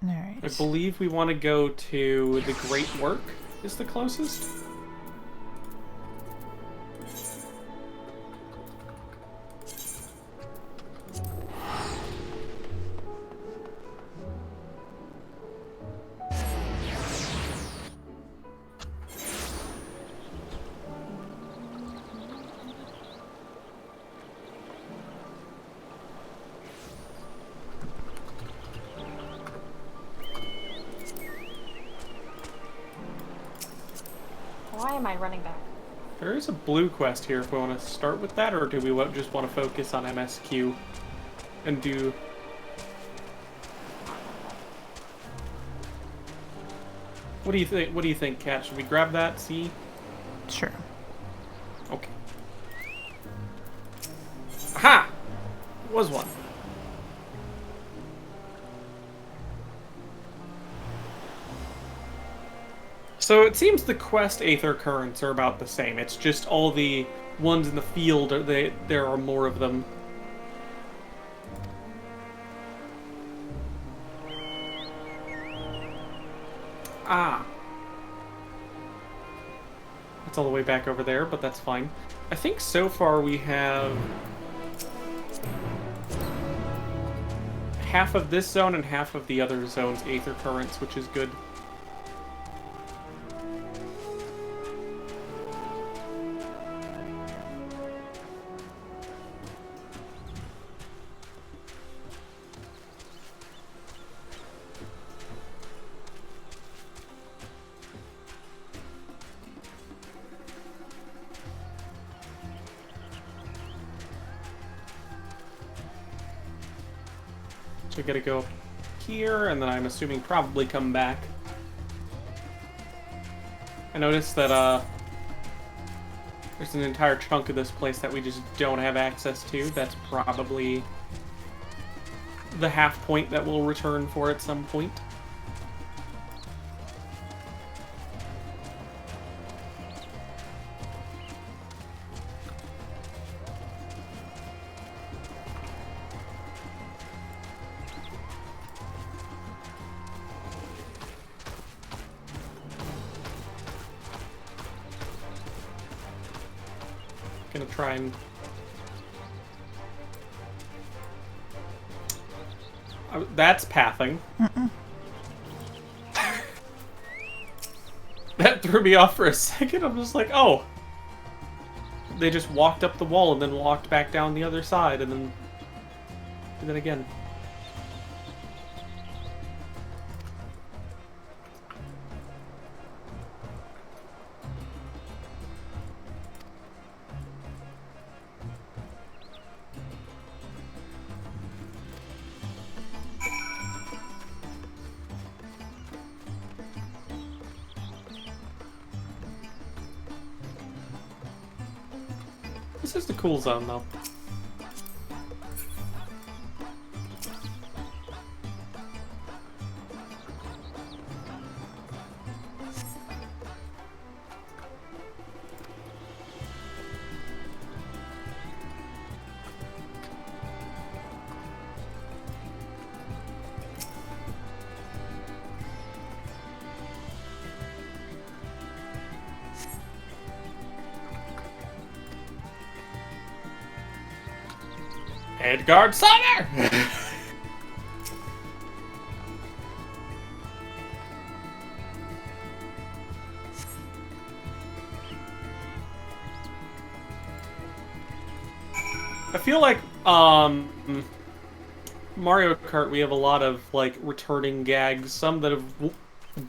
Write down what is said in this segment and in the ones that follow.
Alright. I believe we want to go to the Great Work is the closest. Why am I running back? There is a blue quest here if we want to start with that, or do we just want to focus on MSQ and do... What do you think? What do you think, Kat? Should we grab that? See? Sure. Okay. Aha! Was one. So it seems the quest Aether Currents are about the same. It's just all the ones in the field, there are more of them. Ah. It's all the way back over there, but that's fine. I think so far we have half of this zone and half of the other zone's Aether Currents, which is good. So we gotta go here, and then I'm assuming probably come back. I noticed that, there's an entire chunk of this place that we just don't have access to. That's probably the half point that we'll return for at some point. Gonna try and... that's pathing. That threw me off for a second. I'm just like, oh. They just walked up the wall and then walked back down the other side and then did it again. This is the cool zone, though. Edgard Summer! I feel like, Mario Kart, we have a lot of, like, returning gags. Some that have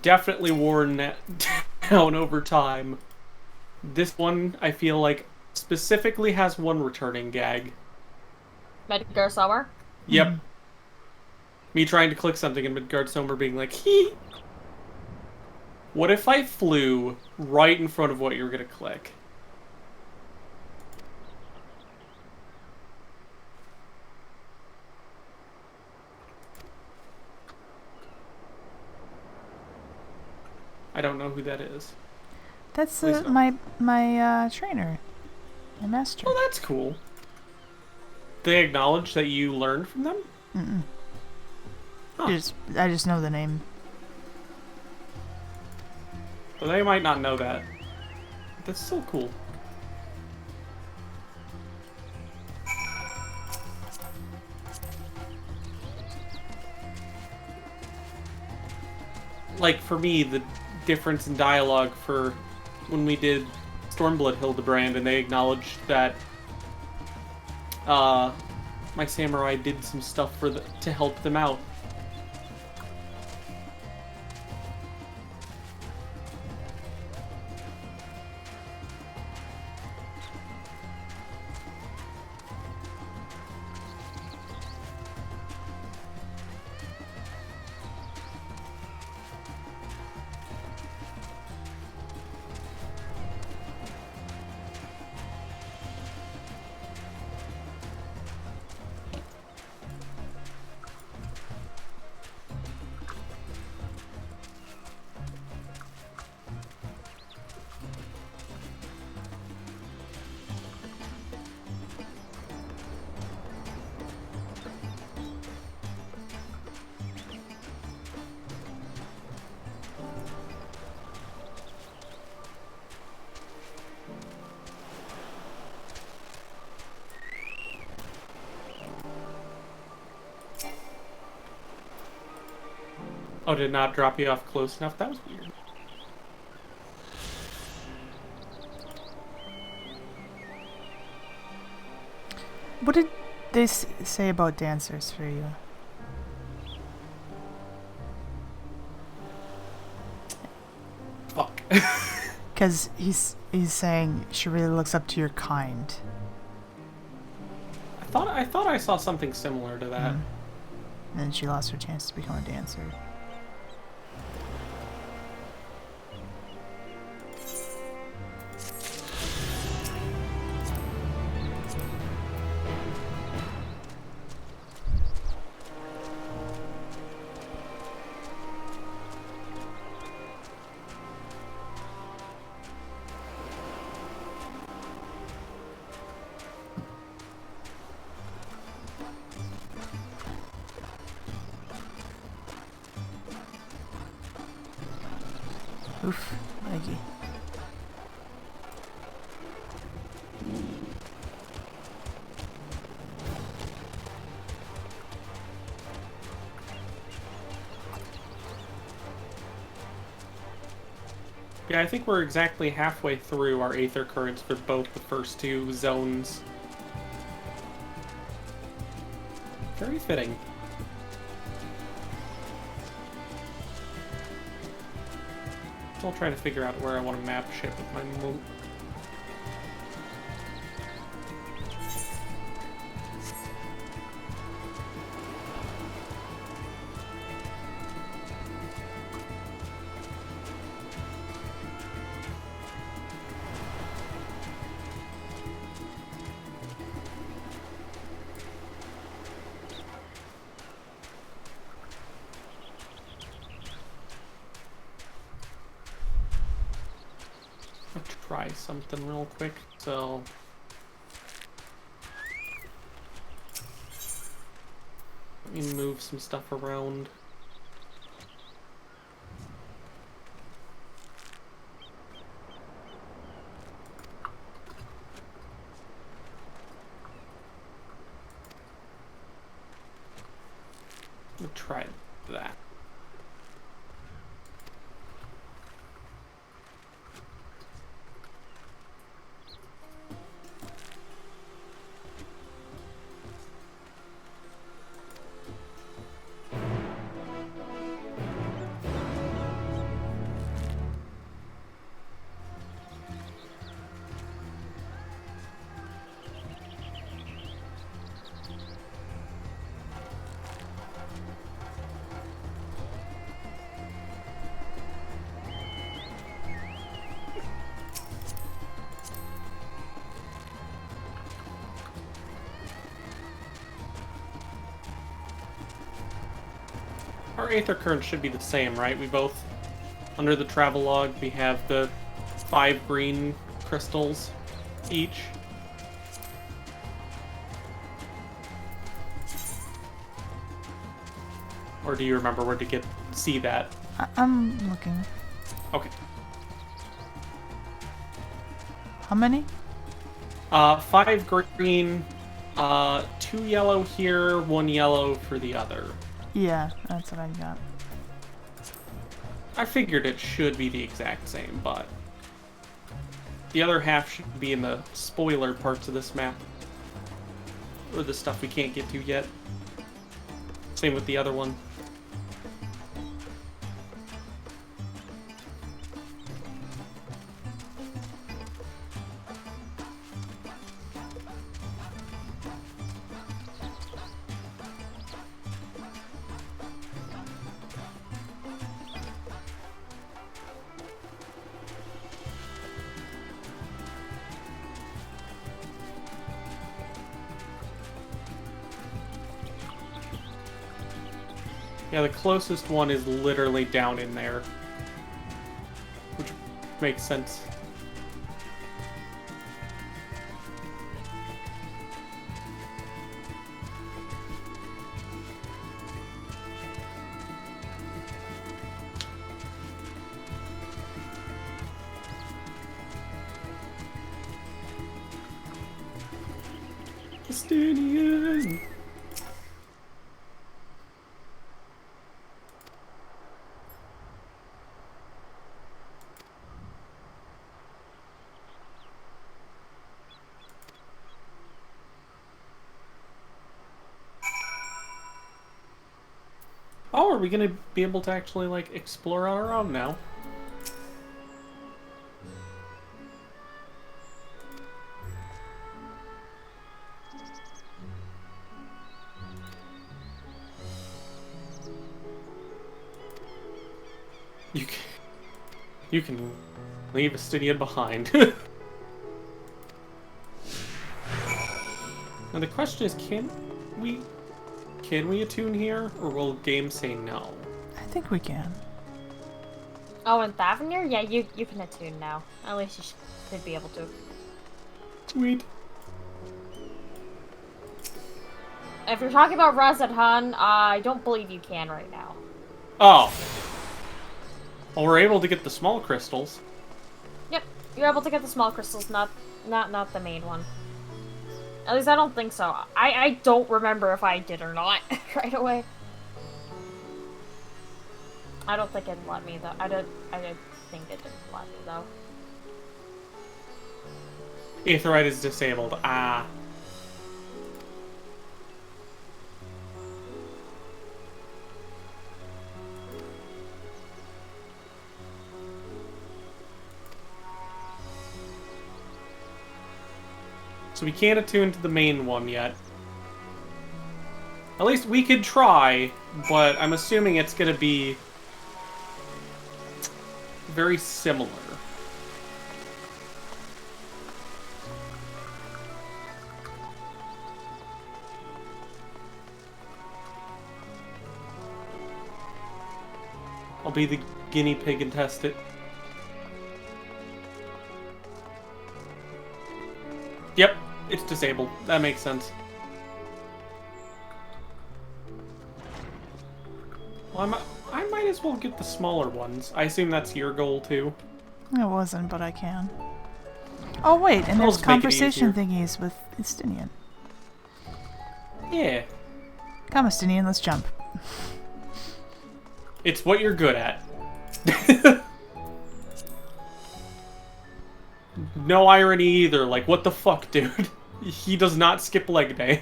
definitely worn down over time. This one, I feel like, specifically has one returning gag. Medgar Summer? Yep. Me trying to click something and Midgard Somer being like, hee! What if I flew right in front of what you were gonna click? I don't know who that is. That's Please don't. my trainer, my master. Oh, that's cool. They acknowledge that you learned from them? Mm-mm. I just know the name. But they might not know that. That's so cool. Like, for me, the difference in dialogue for when we did Stormblood Hildebrand, and they acknowledged that my samurai did some stuff to help them out. Oh, did not drop you off close enough? That was weird. What did they say about dancers for you? Fuck. Because he's saying she really looks up to your kind. I thought I saw something similar to that. And then she lost her chance to become a dancer. Oof, leggy. Yeah, I think we're exactly halfway through our Aether Currents for both the first two zones. Very fitting. Still trying to figure out where I want to map ship with my moat. Try something real quick, so let me move some stuff around. Let me try that. Our Aether Current should be the same, right? We both, under the travelogue, we have the 5 green crystals each. Or Or do you remember where to see that? I'm looking. Okay. How many? 5 green, 2 yellow here, 1 yellow for the other. Yeah, that's what I got. I figured it should be the exact same, but the other half should be in the spoiler parts of this map. Or the stuff we can't get to yet. Same with the other one. Yeah, the closest one is literally down in there. Which makes sense. Estonian! Oh, are we gonna be able to actually, like, explore on our own now? You can leave Estonian behind. Now the question is, can we attune here, or will game say no? I think we can. Oh, and Thavnir? Yeah, you can attune now. At least you should be able to. Sweet. If you're talking about Razadhan, I don't believe you can right now. Oh. Well, we're able to get the small crystals. Yep, you're able to get the small crystals, not the main one. At least I don't think so. I don't remember if I did or not right away. I don't think it let me though. I did think it didn't let me though. Aetheryte is disabled. Ah. So we can't attune to the main one yet. At least we could try, but I'm assuming it's gonna be very similar. I'll be the guinea pig and test it. Yep, it's disabled. That makes sense. Well, I might as well get the smaller ones. I assume that's your goal, too. It wasn't, but I can. Oh, wait, and I'll there's just make it conversation easier. thingies with Estinian. Yeah. Come, Estinian, let's jump. It's what you're good at. No irony either. Like, what the fuck, dude? He does not skip leg day.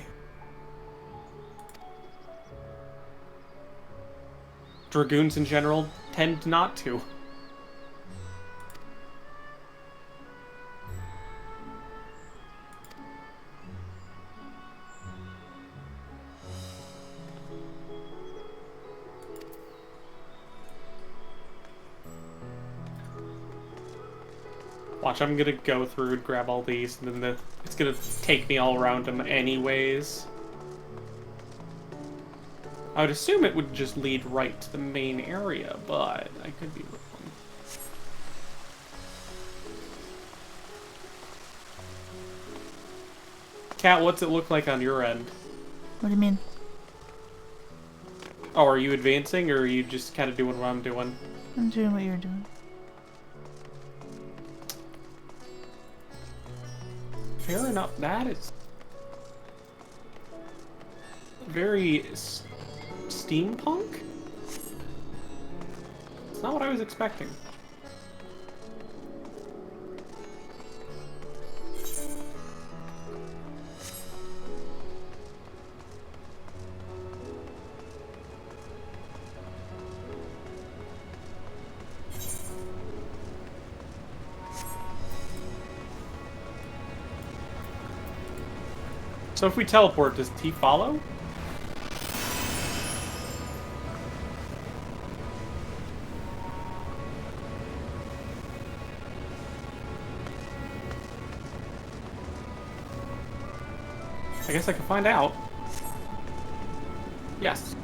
Dragoons in general tend not to. Watch, I'm gonna go through and grab all these, and then it's gonna take me all around them anyways. I would assume it would just lead right to the main area, but I could be wrong. Kat, what's it look like on your end? What do you mean? Oh, are you advancing, or are you just kind of doing what I'm doing? I'm doing what you're doing. Fair enough. That is very steampunk? It's not what I was expecting. So if we teleport, does T follow? I guess I can find out. Yes.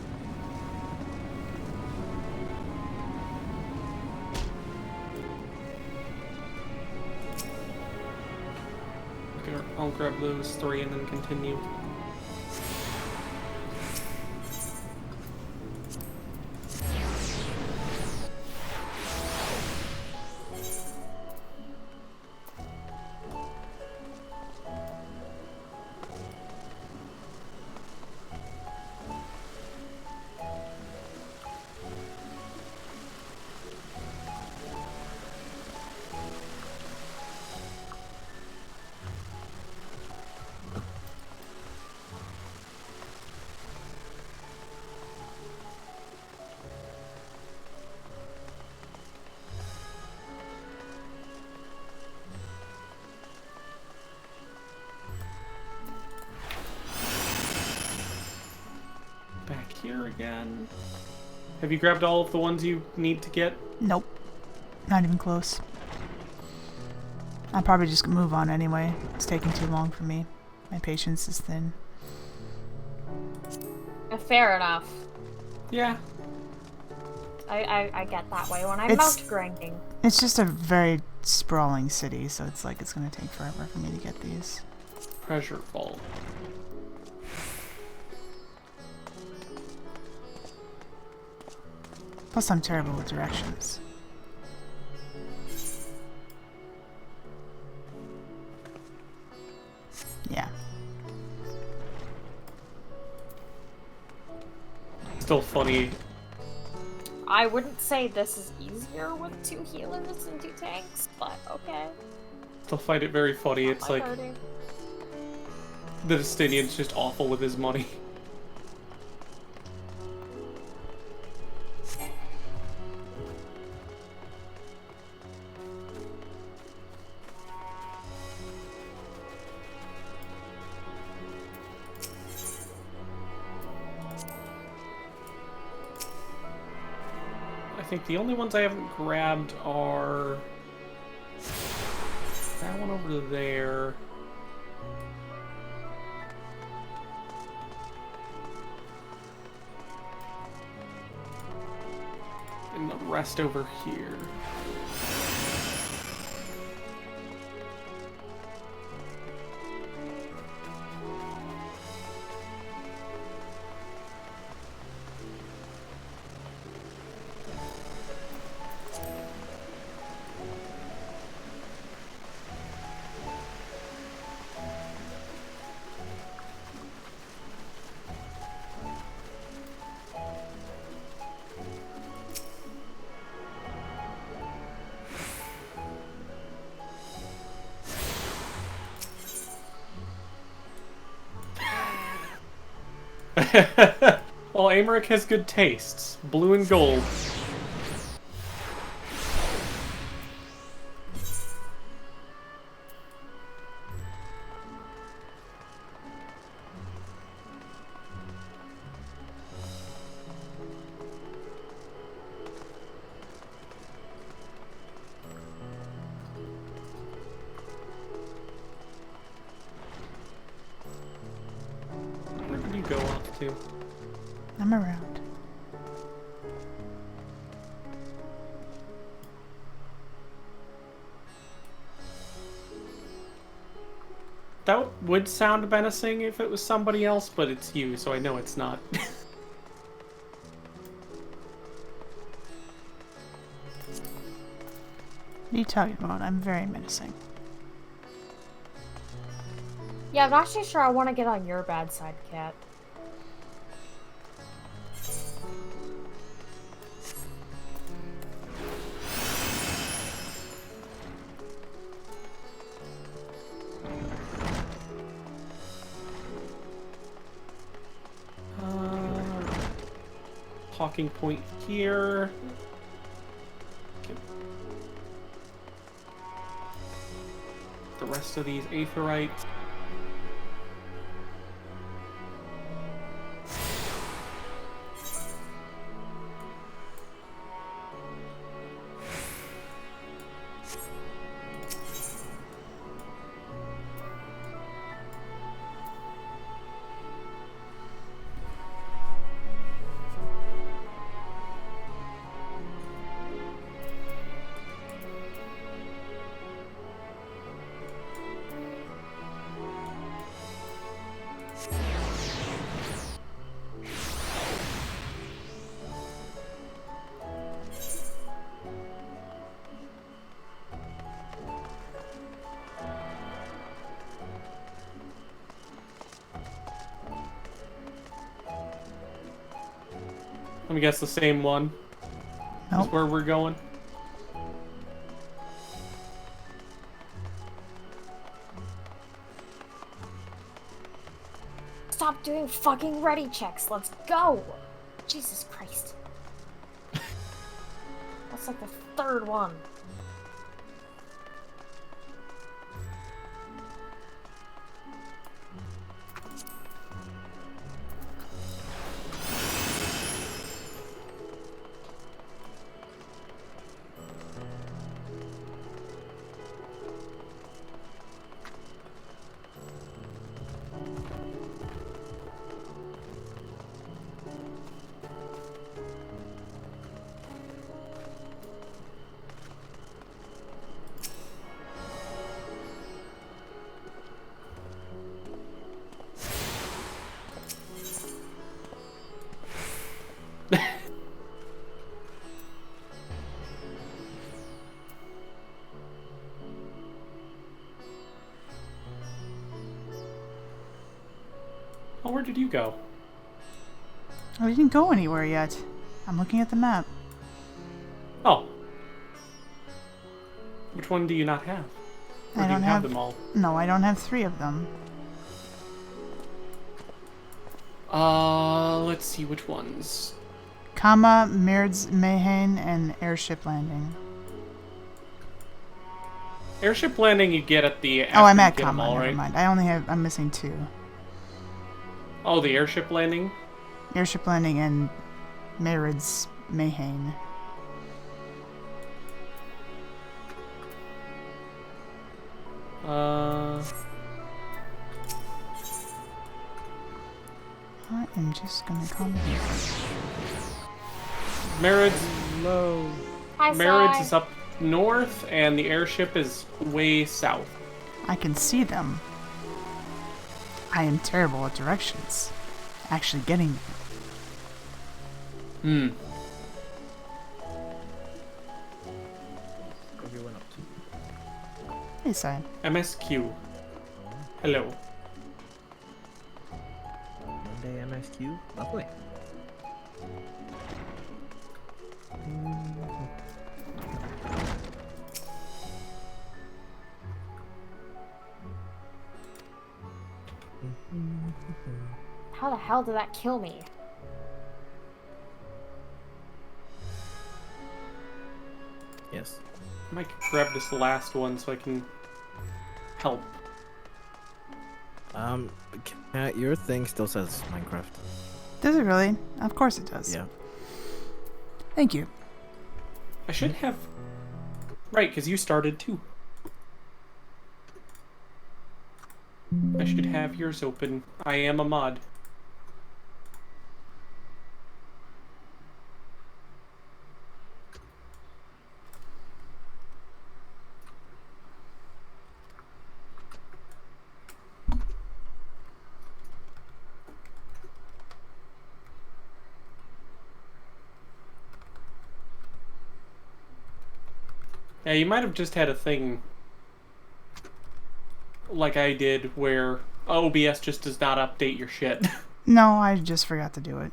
Okay, I'll grab those 3 and then continue. Back here again. Have you grabbed all of the ones you need to get? Nope. Not even close. I'll probably just move on anyway. It's taking too long for me. My patience is thin. Fair enough. Yeah. I get that way when I'm It's- mount grinding. It's just a very sprawling city, so it's like it's gonna take forever for me to get these. Treasure vault. Plus, I'm terrible with directions. Yeah. Still funny. I wouldn't say this is easier with 2 healers and 2 tanks, but okay. Still find it very funny. It's like the Justinian's just awful with his money. I think the only ones I haven't grabbed are that one over there. And the rest over here. Well, Amaric has good tastes. Blue and gold. Where did you go off to? I'm around. That would sound menacing if it was somebody else, but it's you, so I know it's not. What are you talking about? I'm very menacing. Yeah, I'm not actually sure I want to get on your bad side, Cat. Talking point here. Okay. The rest of these aetherites. Let me guess, the same one. Nope. Is where we're going. Stop doing fucking ready checks. Let's go. Jesus Christ. That's like the third one. Oh, where did you go? Oh, we didn't go anywhere yet. I'm looking at the map. Oh. Which one do you not have? Or I do you don't have them all? No, I don't have 3 of them. Let's see which ones. Kama, Mird's Mayhain, and Airship Landing. Airship landing you get at the. Oh, I'm after you at get 'em Kama. all, Never right? mind. I'm missing 2. Oh, the airship landing? Airship Landing and Mird's Mayhain. I am just gonna come here. Marid's Low. Hi, Marid's Sai. is up north, and the airship is way south. I can see them. I am terrible at directions. Actually getting there. Hmm. Everyone up to. Hey, Sai. MSQ. Hello. Monday MSQ. Lovely. How the hell did that kill me? Yes. I might grab this last one so I can help. Cat, your thing still says Minecraft. Does it really? Of course it does. Yeah. Thank you. I should have. Right, because you started too. I should have yours open. I am a mod. Yeah, you might have just had a thing like I did where OBS just does not update your shit. No, I just forgot to do it.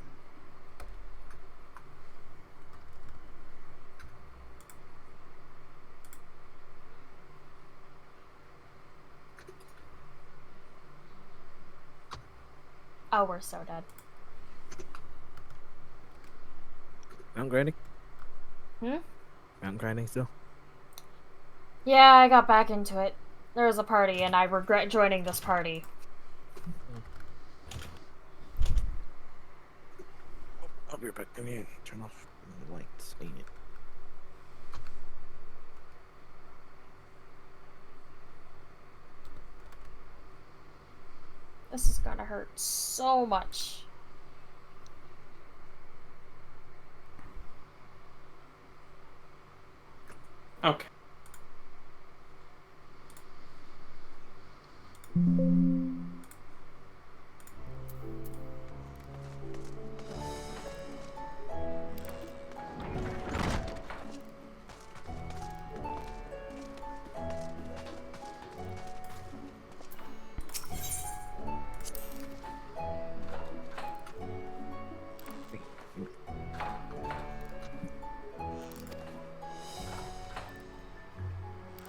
Oh, we're so dead. I'm grinding. Hmm? I'm grinding still. Yeah, I got back into it. There was a party, and I regret joining this party. I'll be right back. Let me turn off the lights. Dang it. This is gonna hurt so much. Okay.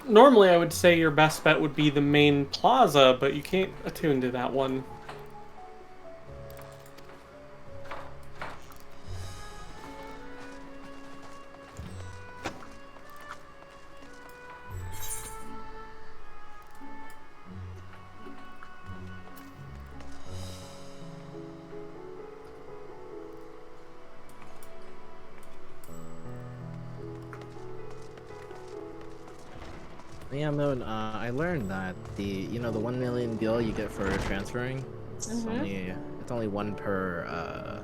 Normally, I would say your best bet would be the main plaza, but you can't attune to that one. Yeah, Moon, I learned that the 1 million deal you get for transferring, it's only one per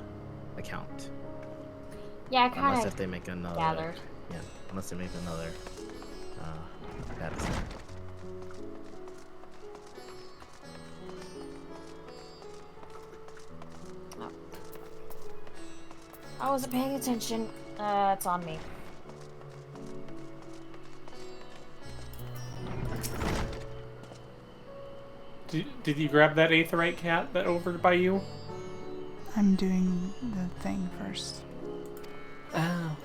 account. Yeah, I Unless kind if of they make another. gathered. Yeah, unless they make another data center. Oh. I wasn't paying attention. It's on me. Did you grab that aetheryte cat that over by you? I'm doing the thing first. Oh.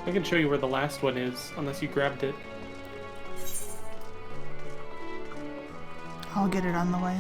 I can show you where the last one is, unless you grabbed it. I'll get it on the way.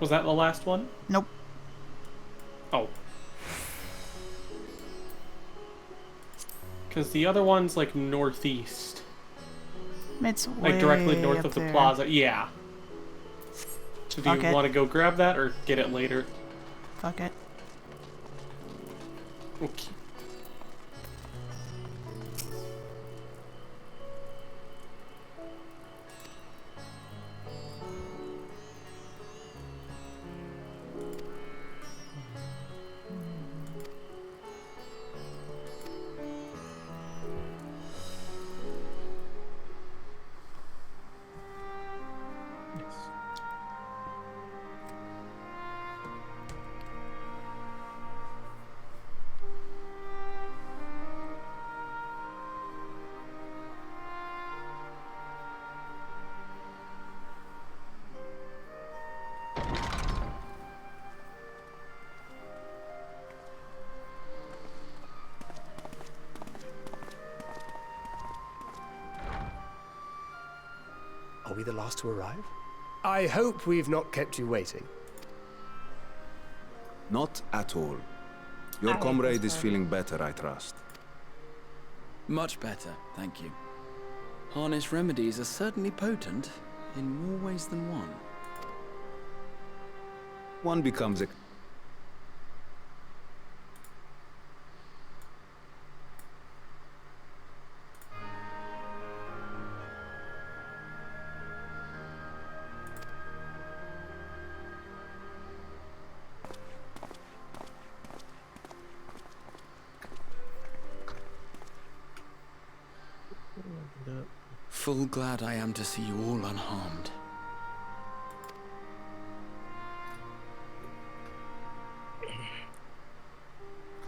Was that the last one? Nope. Oh. Because the other one's like northeast. It's Like way directly north up of the there. plaza. Yeah. So do Fuck you it. want to go grab that or get it later? Fuck it. Okay. Are we the last to arrive? I hope we've not kept you waiting. Not at all. Your comrade is feeling better, I trust. Much better, thank you. Harness remedies are certainly potent, in more ways than one. One becomes a... Full glad I am to see you all unharmed.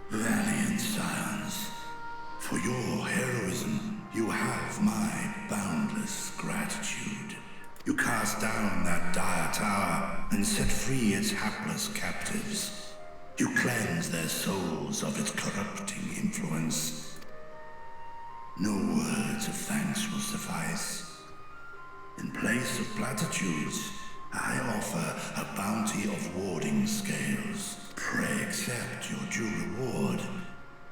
Valiant scions, for your heroism, you have my boundless gratitude. You cast down that dire tower and set free its hapless captives. You cleanse their souls of its corrupting influence. No words of thanks will suffice. In place of platitudes, I offer a bounty of warding scales. Pray accept your due reward,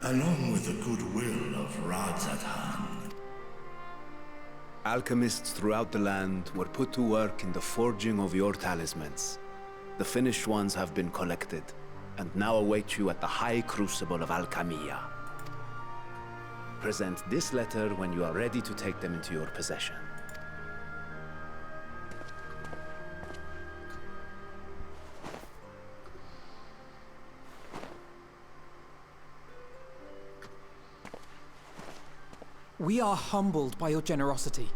along with the goodwill of Radzat-Han. Alchemists throughout the land were put to work in the forging of your talismans. The finished ones have been collected, and now await you at the High Crucible of Alchemia. Present this letter when you are ready to take them into your possession. We are humbled by your generosity.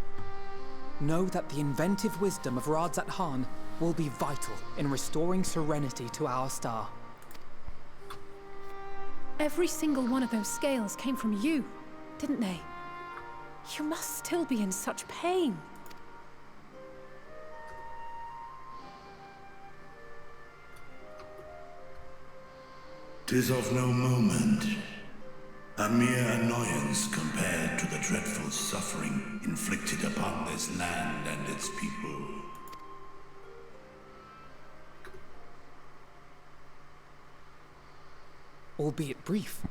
Know that the inventive wisdom of Radzat-Han will be vital in restoring serenity to our star. Every single one of those scales came from you, didn't they? You must still be in such pain. 'Tis of no moment. A mere annoyance compared to the dreadful suffering inflicted upon this land and its people. Albeit brief,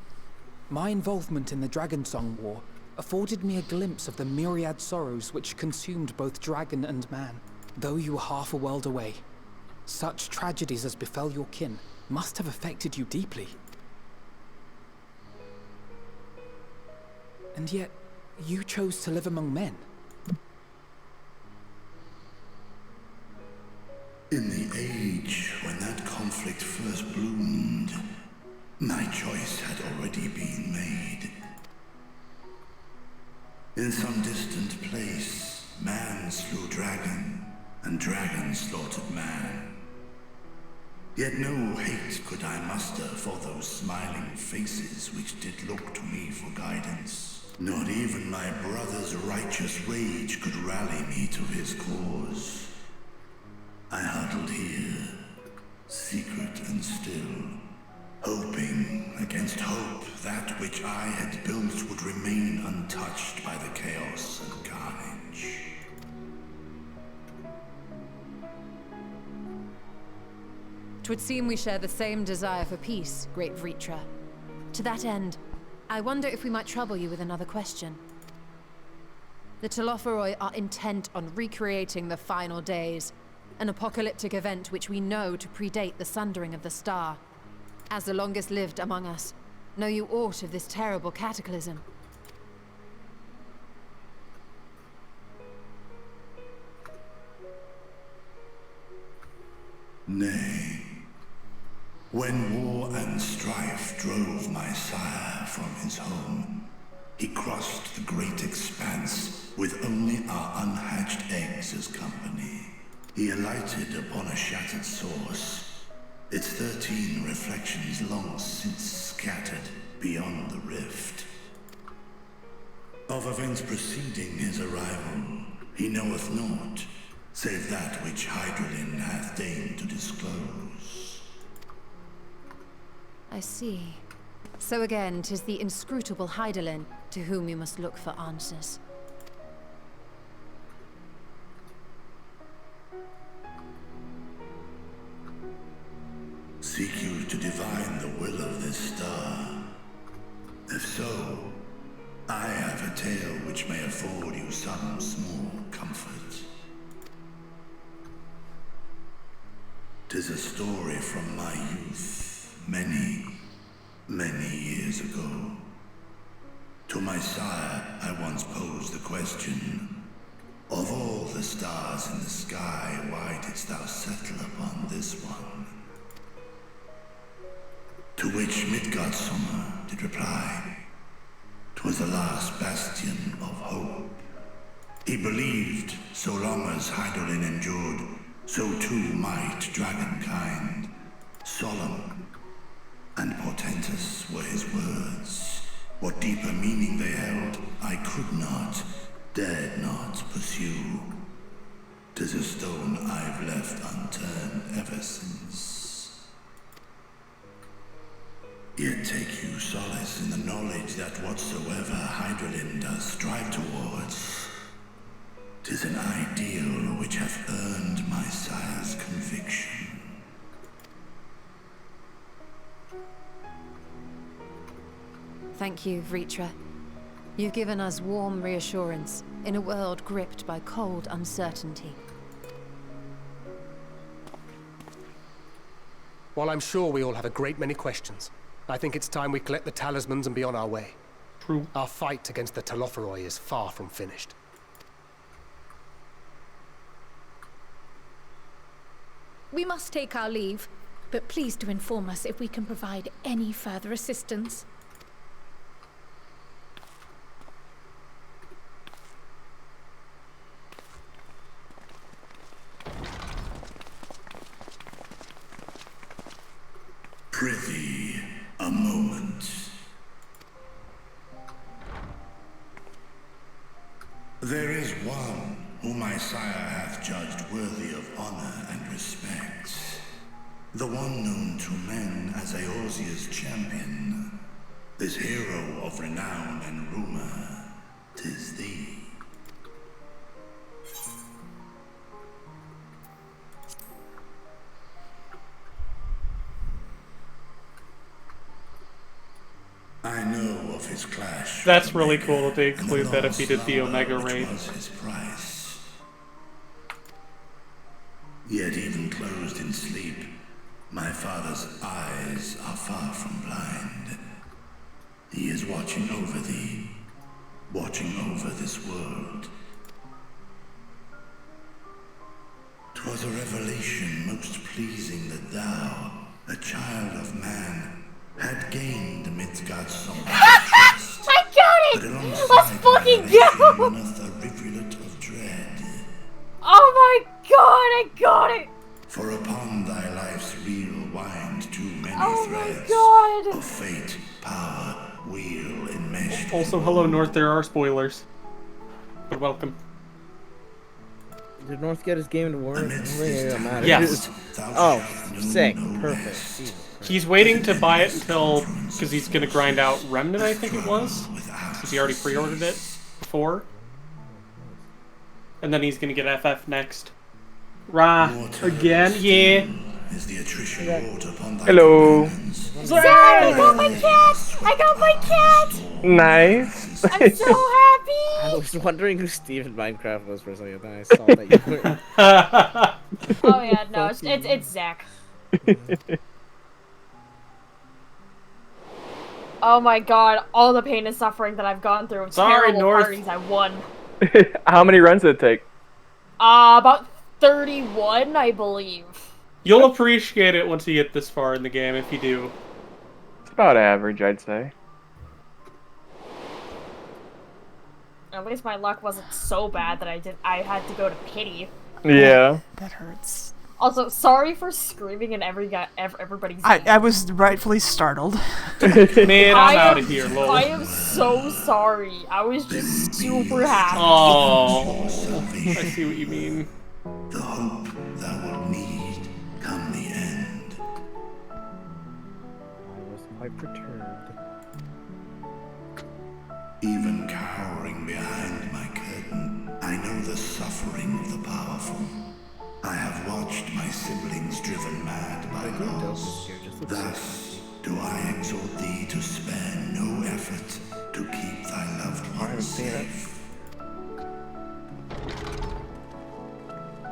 my involvement in the Dragonsong War afforded me a glimpse of the myriad sorrows which consumed both dragon and man. Though you were half a world away, such tragedies as befell your kin must have affected you deeply. And yet, you chose to live among men. In the age when that conflict first bloomed, my choice had already been made. In some distant place, man slew dragon, and dragon slaughtered man. Yet no hate could I muster for those smiling faces which did look to me for guidance. Not even my brother's righteous rage could rally me to his cause. I huddled here, secret and still, hoping against hope that which I had built would remain untouched by the chaos and carnage. 'Twould seem we share the same desire for peace, great Vritra. To that end, I wonder if we might trouble you with another question. The Telophoroi are intent on recreating the final days, an apocalyptic event which we know to predate the sundering of the star. As the longest lived among us, Know you aught of this terrible cataclysm? Nay. When war and strife drove my sire from his home, he crossed the great expanse with only our unhatched eggs as company. He alighted upon a shattered source, its 13 reflections long since scattered beyond the rift. Of events preceding his arrival, he knoweth naught, save that which Hydralin hath deigned to disclose. I see. So again, 'tis the inscrutable Hydaelyn to whom you must look for answers. Seek you to divine the will of this star? If so, I have a tale which may afford you some small comfort. 'Tis a story from my youth, many, many years ago. To my sire, I once posed the question, of all the stars in the sky, why didst thou settle upon this one? To which Midgardsormr did reply, 'twas the last bastion of hope. He believed so long as Hydaelyn endured, so too might dragonkind. Solemn and portentous were his words. What deeper meaning they held, I could not, dared not pursue. 'Tis a stone I've left unturned ever since. Yet take you solace in the knowledge that whatsoever Hydaelyn does strive towards, 'tis an ideal which hath earned my sire's conviction. Thank you, Vritra. You've given us warm reassurance in a world gripped by cold uncertainty. While I'm sure we all have a great many questions, I think it's time we collect the talismans and be on our way. True. Our fight against the Telophoroi is far from finished. We must take our leave, but please do inform us if we can provide any further assistance. Prithee, a moment. There is one whom my sire hath judged worthy of honor and respect. The one known to men as Eorzea's champion. This hero of renown and rumor, 'tis thee. I know of his clash. That's really cool that they include that if he did the Omega raid. Was his price. Yet even closed in sleep, my father's eyes are far from blind. He is watching over thee, watching over this world. 'Twas a revelation most pleasing that thou, a child of man, had gained Midgardsormr's trust. I got it! Let's fucking go! A rivulet of dread. Oh my god, I got it! For upon thy life's reel wind too many threads of fate, power, wheel enmeshed. Also, hello North, there are spoilers. But welcome. Did North get his game award? Yes. Oh, sick. Perfect. Jesus. He's waiting to buy it until, because he's going to grind out Remnant, I think it was. Because he already pre-ordered it before. And then he's going to get FF next. Again? Yeah. Hello. Zach, I got my cat! I got my cat! Nice. I'm so happy! I was wondering who Steven Minecraft was for a second, then I saw that you were... Oh yeah, no, it's Zach. Oh my god, all the pain and suffering that I've gone through. Sorry, Terrible North. parties I won. How many runs did it take? About 31, I believe. You'll appreciate it once you get this far in the game, if you do. It's about average, I'd say. At least my luck wasn't so bad that I had to go to pity. Yeah. That hurts. Also, sorry for screaming in everybody's I was rightfully startled. Man, I'm out of here, lol. I am so sorry. I was just super happy. Oh, I see what you mean. The hope thou wilt need come the end. I was quite perturbed. Even cowering behind my curtain, I know the suffering of the powerful. I have watched my siblings driven mad by loss. Thus do I exhort thee to spare no effort to keep thy loved ones safe.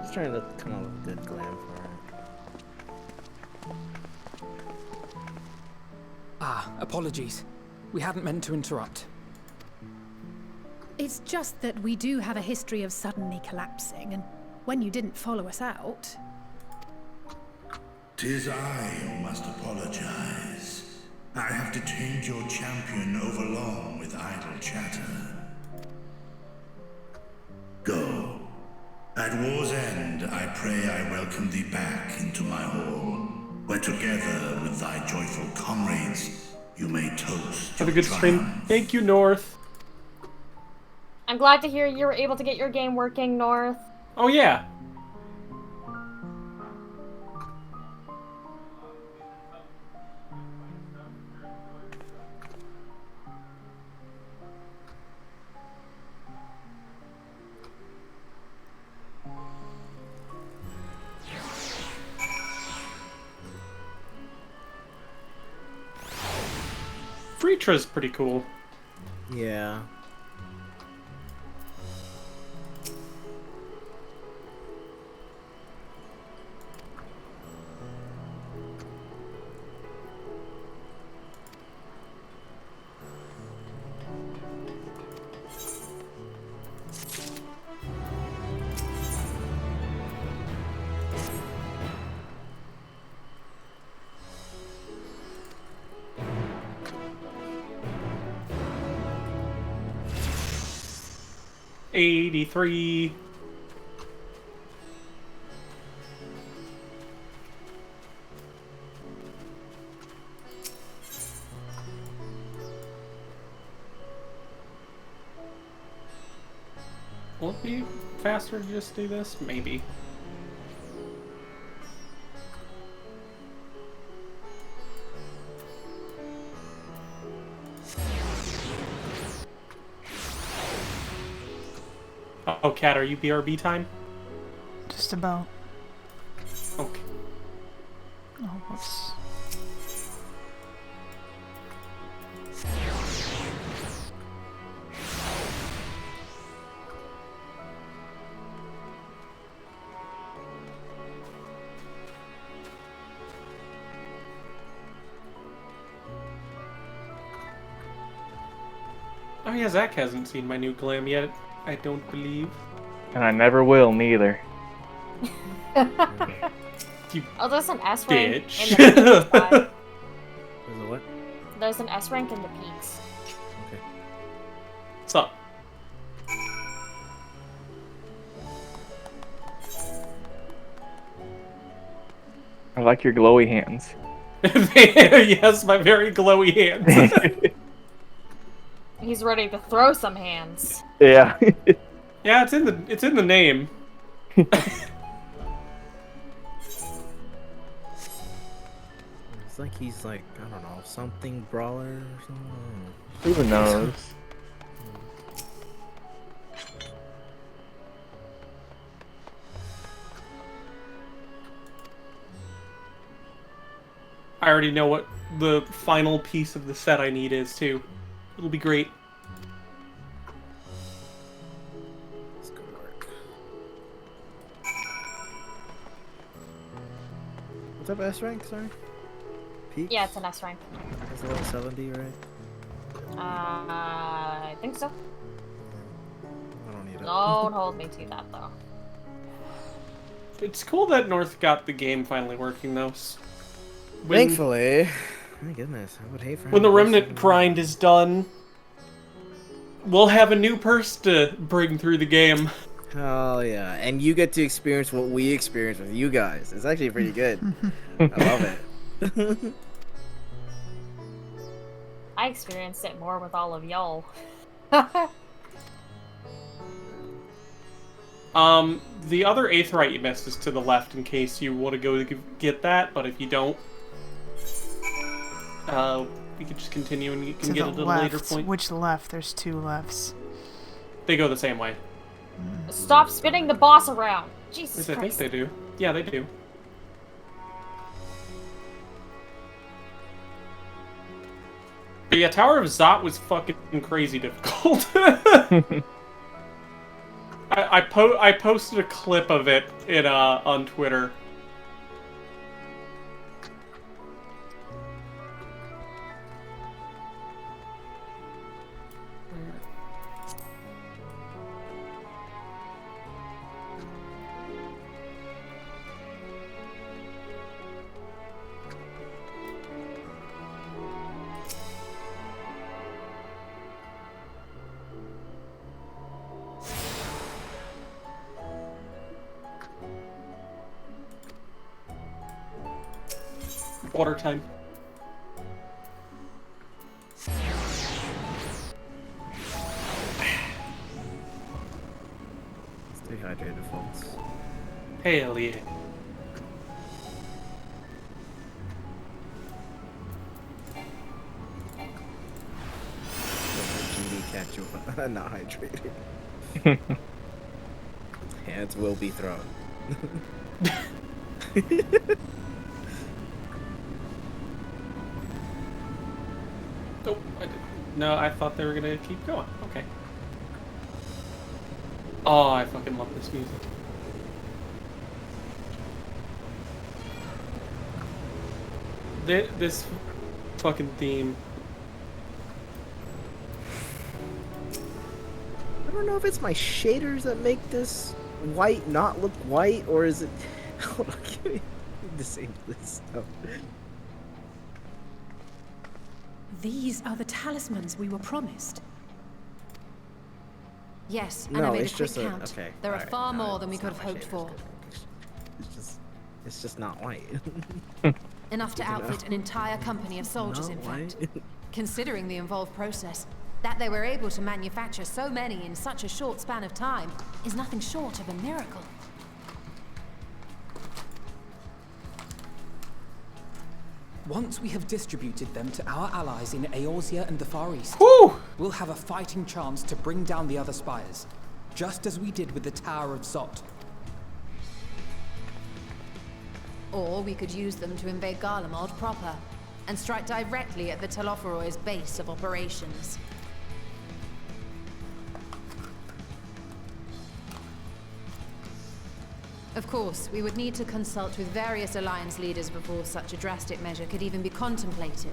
Just trying to come up with good glam for her. Ah, apologies. We hadn't meant to interrupt. It's just that we do have a history of suddenly collapsing, and when you didn't follow us out... 'Tis I who must apologize. I have detained your champion overlong with idle chatter. Go. At war's end, I pray I welcome thee back into my hall, where together with thy joyful comrades, you may toast Have a your good stream. triumph. Thank you, North. I'm glad to hear you were able to get your game working, North. Oh, yeah. Freetra's pretty cool. Yeah. '83. Will it be faster to just do this? Maybe. Oh, Cat, are you BRB time? Just about. Okay. Oh, whoops. Oh yeah, Zach hasn't seen my new glam yet, I don't believe. And I never will, neither. You Oh, there's an S rank bitch. in the peaks. Bye. There's a what? There's an S rank in the peaks. Okay. What's up? I like your glowy hands. Yes, my very glowy hands. He's ready to throw some hands. Yeah. Yeah, it's in the name. It's like he's like, I don't know, something brawler or something. Who even knows? I already know what the final piece of the set I need is too. It'll be great. It's gonna work. What's up, S rank? Sorry. Peaks? Yeah, it's an S rank. It's level 70, right? I think so. I don't need it. Don't hold me to that, though. It's cool that North got the game finally working, though. When, Thankfully. My goodness, I would hate for when the remnant grind is done, we'll have a new person to bring through the game. Oh yeah, and you get to experience what we experience with you guys. It's actually pretty good. I love it. I experienced it more with all of y'all. The other Aetheryte you missed is to the left in case you want to go get that, but if you don't, we can just continue and you can get it at a later point. Which left? There's two lefts. They go the same way. Stop spinning the boss around! Jesus At least I think they do. Yeah, they do. But yeah, Tower of Zot was fucking crazy difficult. I posted a clip of it in on Twitter. Water time. Stay hydrated, folks. Hell yeah. Catch you not hydrated. Hands will be thrown. Oh, no, I thought they were gonna keep going. Okay. Oh, I fucking love this music. This fucking theme. I don't know if it's my shaders that make this white not look white, or is it... Hold on, give me... disable this stuff. These are the talismans we were promised. Yes, and No, I made it's a quick just a... count. Okay. There are alright, far no, more than we it's could have not my hoped shaders, for. It's just not white. Enough to outfit an entire company of soldiers, in fact. Considering the involved process, that they were able to manufacture so many in such a short span of time is nothing short of a miracle. Once we have distributed them to our allies in Eorzea and the Far East, we'll have a fighting chance to bring down the other spires, just as we did with the Tower of Zot. Or we could use them to invade Garlemald proper, and strike directly at the Telophoroid's base of operations. Of course, we would need to consult with various Alliance leaders before such a drastic measure could even be contemplated.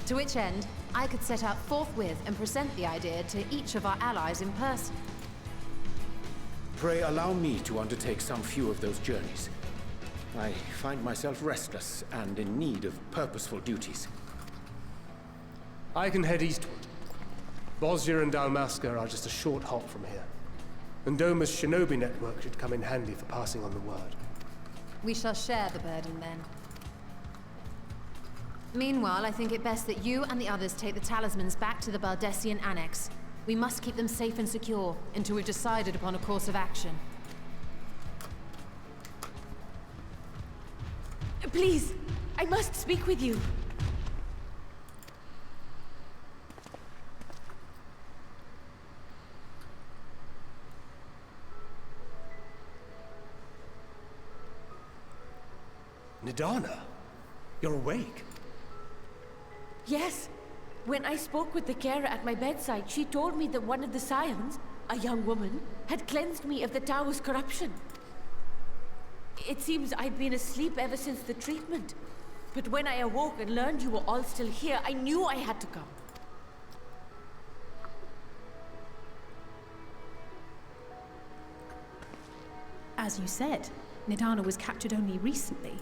To which end, I could set out forthwith and present the idea to each of our allies in person. Pray allow me to undertake some few of those journeys. I find myself restless and in need of purposeful duties. I can head eastward. Bosnia and Dalmasca are just a short hop from here. And Doma's shinobi network should come in handy for passing on the word. We shall share the burden then. Meanwhile, I think it best that you and the others take the talismans back to the Baldessian Annex. We must keep them safe and secure until we've decided upon a course of action. Please, I must speak with you. Nidana, you're awake. Yes. When I spoke with the carer at my bedside, she told me that one of the scions, a young woman, had cleansed me of the tower's corruption. It seems I've been asleep ever since the treatment. But when I awoke and learned you were all still here, I knew I had to come. As you said, Nidana was captured only recently.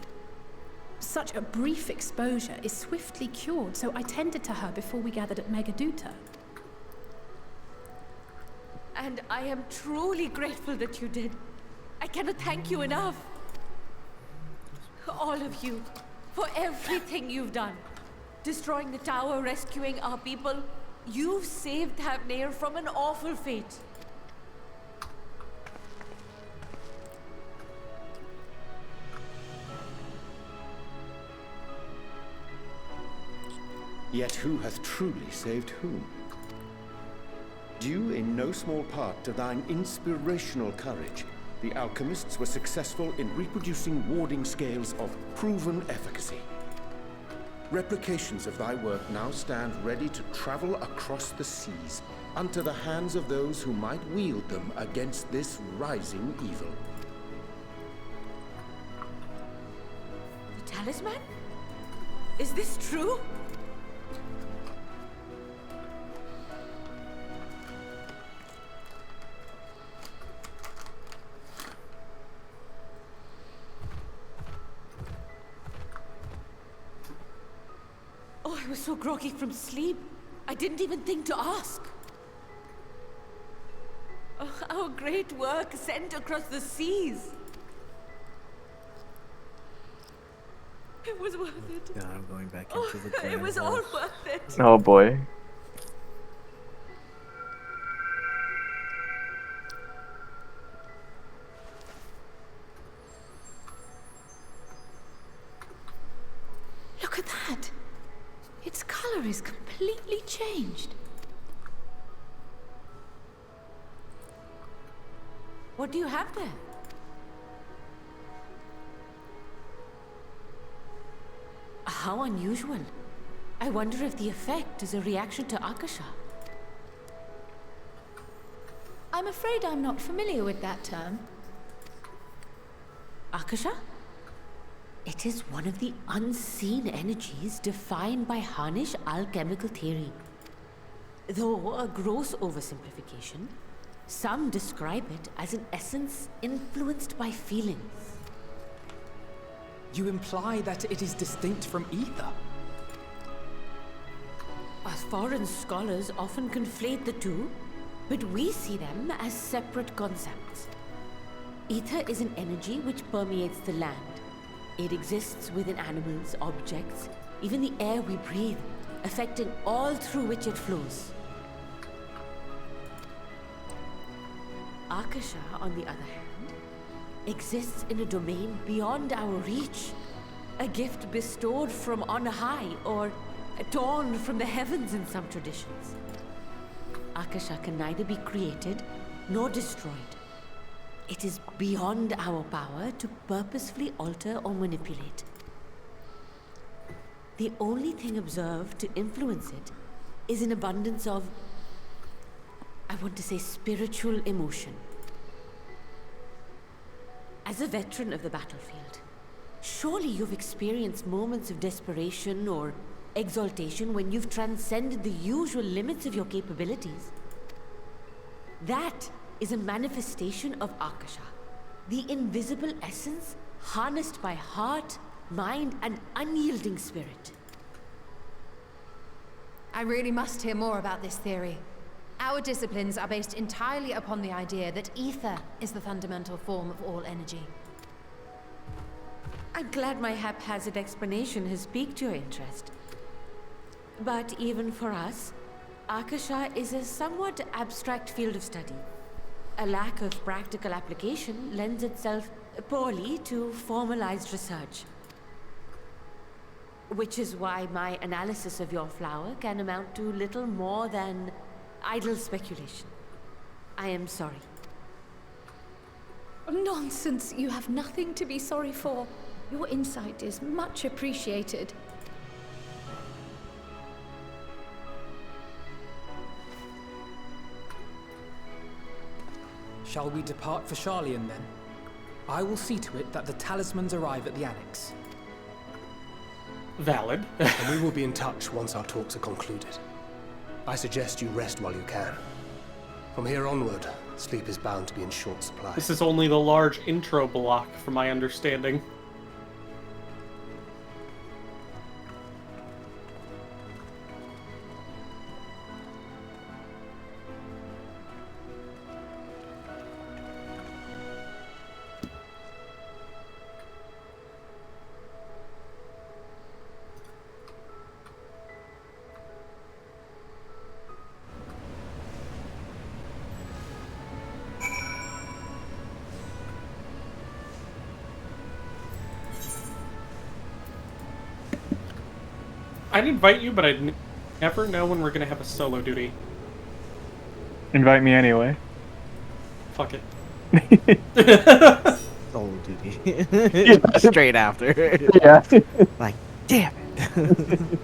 Such a brief exposure is swiftly cured, so I tended to her before we gathered at Megaduta. And I am truly grateful that you did. I cannot thank you enough. All of you, for everything you've done. Destroying the tower, rescuing our people. You've saved Thavnair from an awful fate. Yet who hath truly saved whom? Due in no small part to thine inspirational courage, the alchemists were successful in reproducing warding scales of proven efficacy. Replications of thy work now stand ready to travel across the seas, unto the hands of those who might wield them against this rising evil. The talisman? Is this true? Oh, I was so groggy from sleep. I didn't even think to ask. Oh, our great work sent across the seas. It was worth it. Yeah, I'm going back into the It was all worth it. Oh boy. Look at that! Its color is completely changed. What do you have there? How unusual. I wonder if the effect is a reaction to Akasha. I'm afraid I'm not familiar with that term. Akasha? It is one of the unseen energies defined by Harnish alchemical theory. Though a gross oversimplification, some describe it as an essence influenced by feelings. You imply that it is distinct from ether? As foreign scholars often conflate the two, but we see them as separate concepts. Ether is an energy which permeates the land. It exists within animals, objects, even the air we breathe, affecting all through which it flows. Akasha, on the other hand, exists in a domain beyond our reach. A gift bestowed from on high, or torn from the heavens in some traditions. Akasha can neither be created nor destroyed. It is beyond our power to purposefully alter or manipulate. The only thing observed to influence it is an abundance of, I want to say, spiritual emotion. As a veteran of the battlefield, surely you've experienced moments of desperation or exaltation when you've transcended the usual limits of your capabilities. That is a manifestation of Akasha, the invisible essence harnessed by heart, mind, and unyielding spirit. I really must hear more about this theory. Our disciplines are based entirely upon the idea that ether is the fundamental form of all energy. I'm glad my haphazard explanation has piqued your interest. But even for us, Akasha is a somewhat abstract field of study. A lack of practical application lends itself poorly to formalized research. Which is why my analysis of your flower can amount to little more than idle speculation. I am sorry. Nonsense! You have nothing to be sorry for. Your insight is much appreciated. Shall we depart for Sharlayan then? I will see to it that the talismans arrive at the Annex. Valid. And we will be in touch once our talks are concluded. I suggest you rest while you can. From here onward, sleep is bound to be in short supply. This is only the large intro block, from my understanding. I'd invite you, but I'd never know when we're gonna have a solo duty. Invite me anyway. Fuck it. Solo duty. Straight after. Yeah. Like, damn it.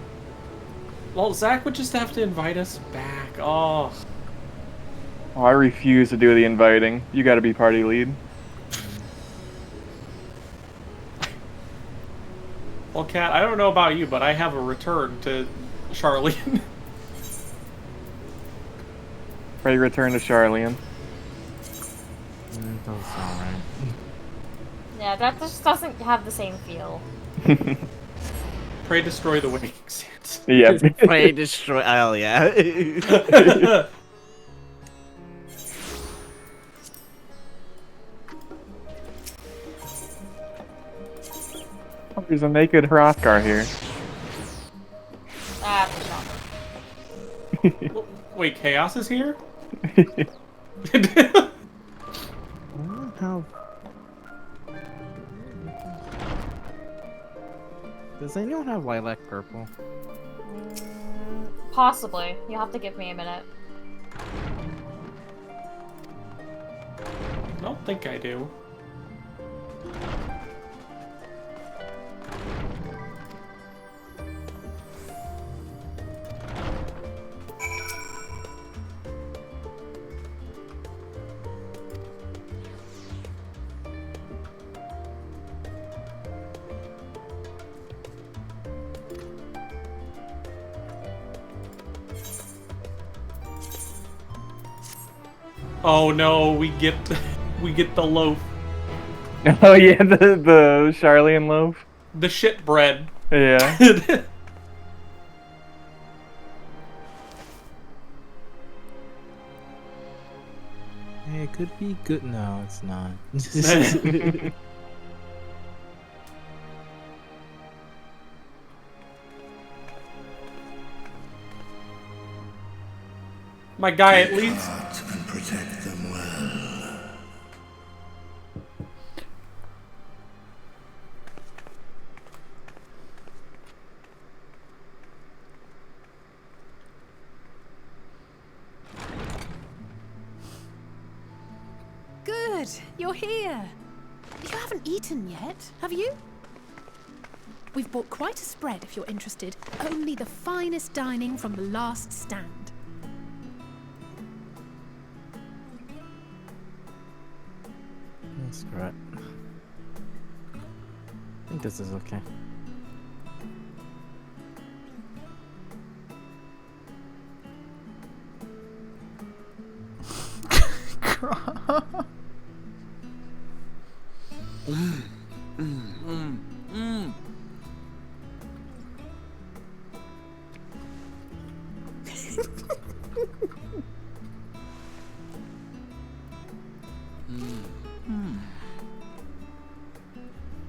Well, Zach would just have to invite us back. Oh. Oh, I refuse to do the inviting. You gotta be party lead. Well, Kat, I don't know about you, but I have a return to Charlene. Pray return to Charlene. Don't sound right. Yeah, that just doesn't have the same feel. Pray destroy the waking sands. Yeah. Pray destroy. Oh, yeah. Oh, there's a naked Hrothgar here. Ah, Wait, Chaos is here? How? Does anyone have lilac purple? possibly. You'll have to give me a minute. I don't think I do. Oh no, we get the loaf. Oh yeah, the Charlene loaf. The shit bread. Yeah. Hey, it could be good. No, it's not. My guy, at least. And protect them well. Good, you're here. You haven't eaten yet, have you? We've bought quite a spread if you're interested. Only the finest dining from the last stand. Screw it. I think this is okay.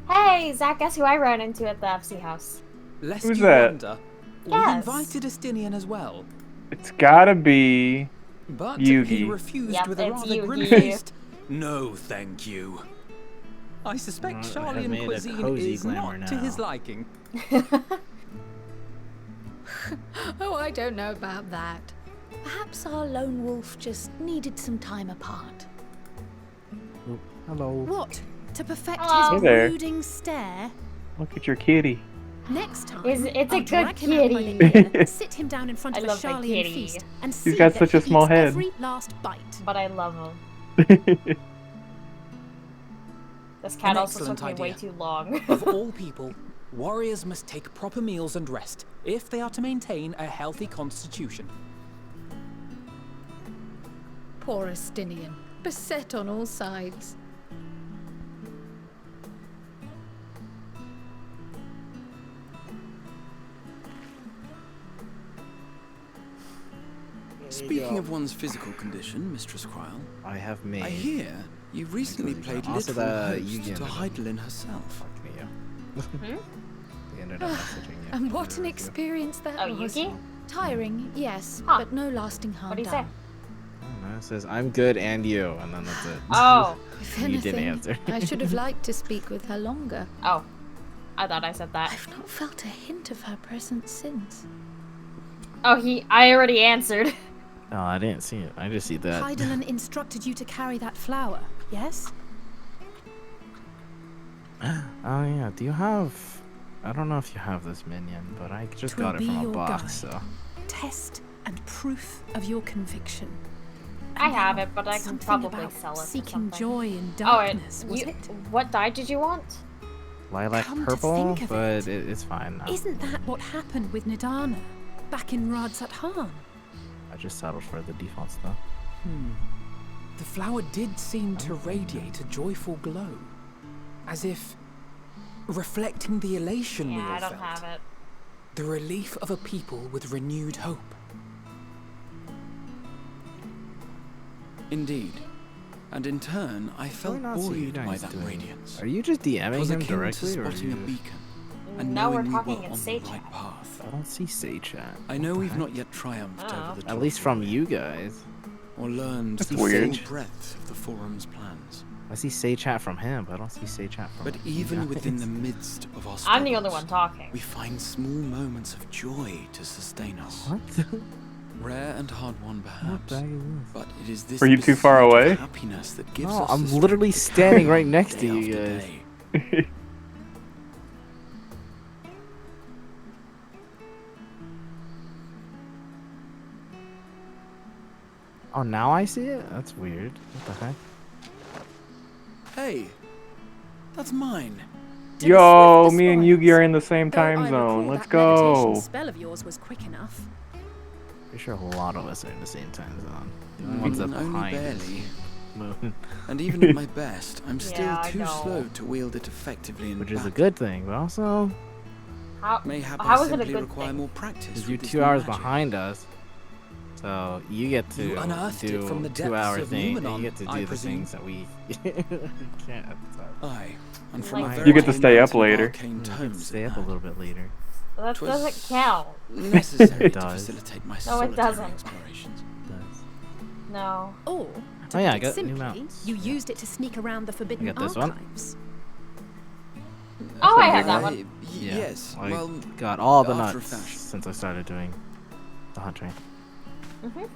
Hey, Zach, guess who I ran into at the FC house? Lest Who's you that? wonder, we Yes. invited Estinian as well, It's gotta be but he Yugi. refused Yep, with a it's rather Yugi. grim-faced "No, thank you." I suspect I have made Charlian a cuisine cozy is glamour not to his now. liking. Oh, I don't know about that. Perhaps our lone wolf just needed some time apart. Oh, hello. What? To perfect Hey his there. brooding stare? Look at your kitty. Next time, It's a I'll good drag him out by the kitty. ear, sit him down in front I of a love my Charlian kitty. feast, and see got that such a he small eats head. every last bite. But I love him. This cat An also excellent took me way idea. too long. Of all people, Warriors must take proper meals and rest if they are to maintain a healthy constitution. Poor Estinian, beset on all sides. Speaking of one's physical condition, Mistress Quile, I have made. I hear you recently played also literal the host Yugi to Heidelin herself. He ended up messaging you. And what an experience that Oh, was. Yuki? Tiring, yes, Huh. but no lasting harm What do you say? done. I don't know, it says, I'm good and you, and then that's it. Oh. If You didn't anything, answer. I should have liked to speak with her longer. Oh. I thought I said that. I've not felt a hint of her presence since. Oh, I already answered. Oh, I didn't see it. I just see that. Heidelin instructed you to carry that flower, yes? Oh yeah, do you have... I don't know if you have this minion, but I just got it from a box, so... Test and proof of your conviction. I have it, but I can Something probably about sell it. seeking joy in Oh, darkness, was you, it? what dye did you want? Lilac Come to purple, think of but it's fine now. Isn't that what happened with Nidana back in Radsat Han? I just settled for the default stuff. The flower did seem to radiate a joyful glow, as if reflecting the elation we Yeah, all I don't felt. have it. The relief of a people with renewed hope. Indeed. And in turn, I felt not see you buoyed by guys that doing- radiance. Are you just It DMing was him akin to directly, or are spotting a you... beacon, and Now we're knowing we talking were in on the Say right Chat. path. I don't see say chat. I know we've not yet triumphed Oh. over the At least from you guys. or learned That's the weird. full breadth of the forum's plans. I see say chat from him, but I don't see say chat from But you even guys. within the midst of our I'm the only struggles, one talking. we find small moments of joy to sustain us. What? Rare and hard-won, What perhaps. the heck is But it is this Were you too far pursuit of away? happiness that gives No, us I'm the literally strength to standing carry right on next day to you after guys. day. Oh, now I see it? That's weird. What the heck? Hey, that's mine. Yo, me and Yugi are in the same Though time I zone. recall Let's that levitation go. spell of yours was quick enough. Pretty sure a lot of us are in the same time zone. The only ones that Only behind barely. is Moon. And even at my best, I'm still Yeah, I too know. slow to wield it effectively in Which is a battle. good thing, but also Mayhap how I is it a simply good require thing? more practice. because with you're this 2 new hours magic. behind us. So you get to You unearthed it do from the 2 depths hour of thing, and Numenon, you get to I do the presume. things that we can't at the time. Aye, and from Like- a You get to very stay up mountain of later. arcane You get to tomes stay at up a that. little bit later. That 'Twas doesn't count. Necessary It to does. facilitate my No, it solitary doesn't. explorations. No. Or, to Oh yeah, I put it got new simply, mounts. you used it to sneak around the forbidden got this one. archives. Oh, I have that one. Yeah, Yes, I well, got all the after a nuts fashion. since I started doing the hunt train. Mhm.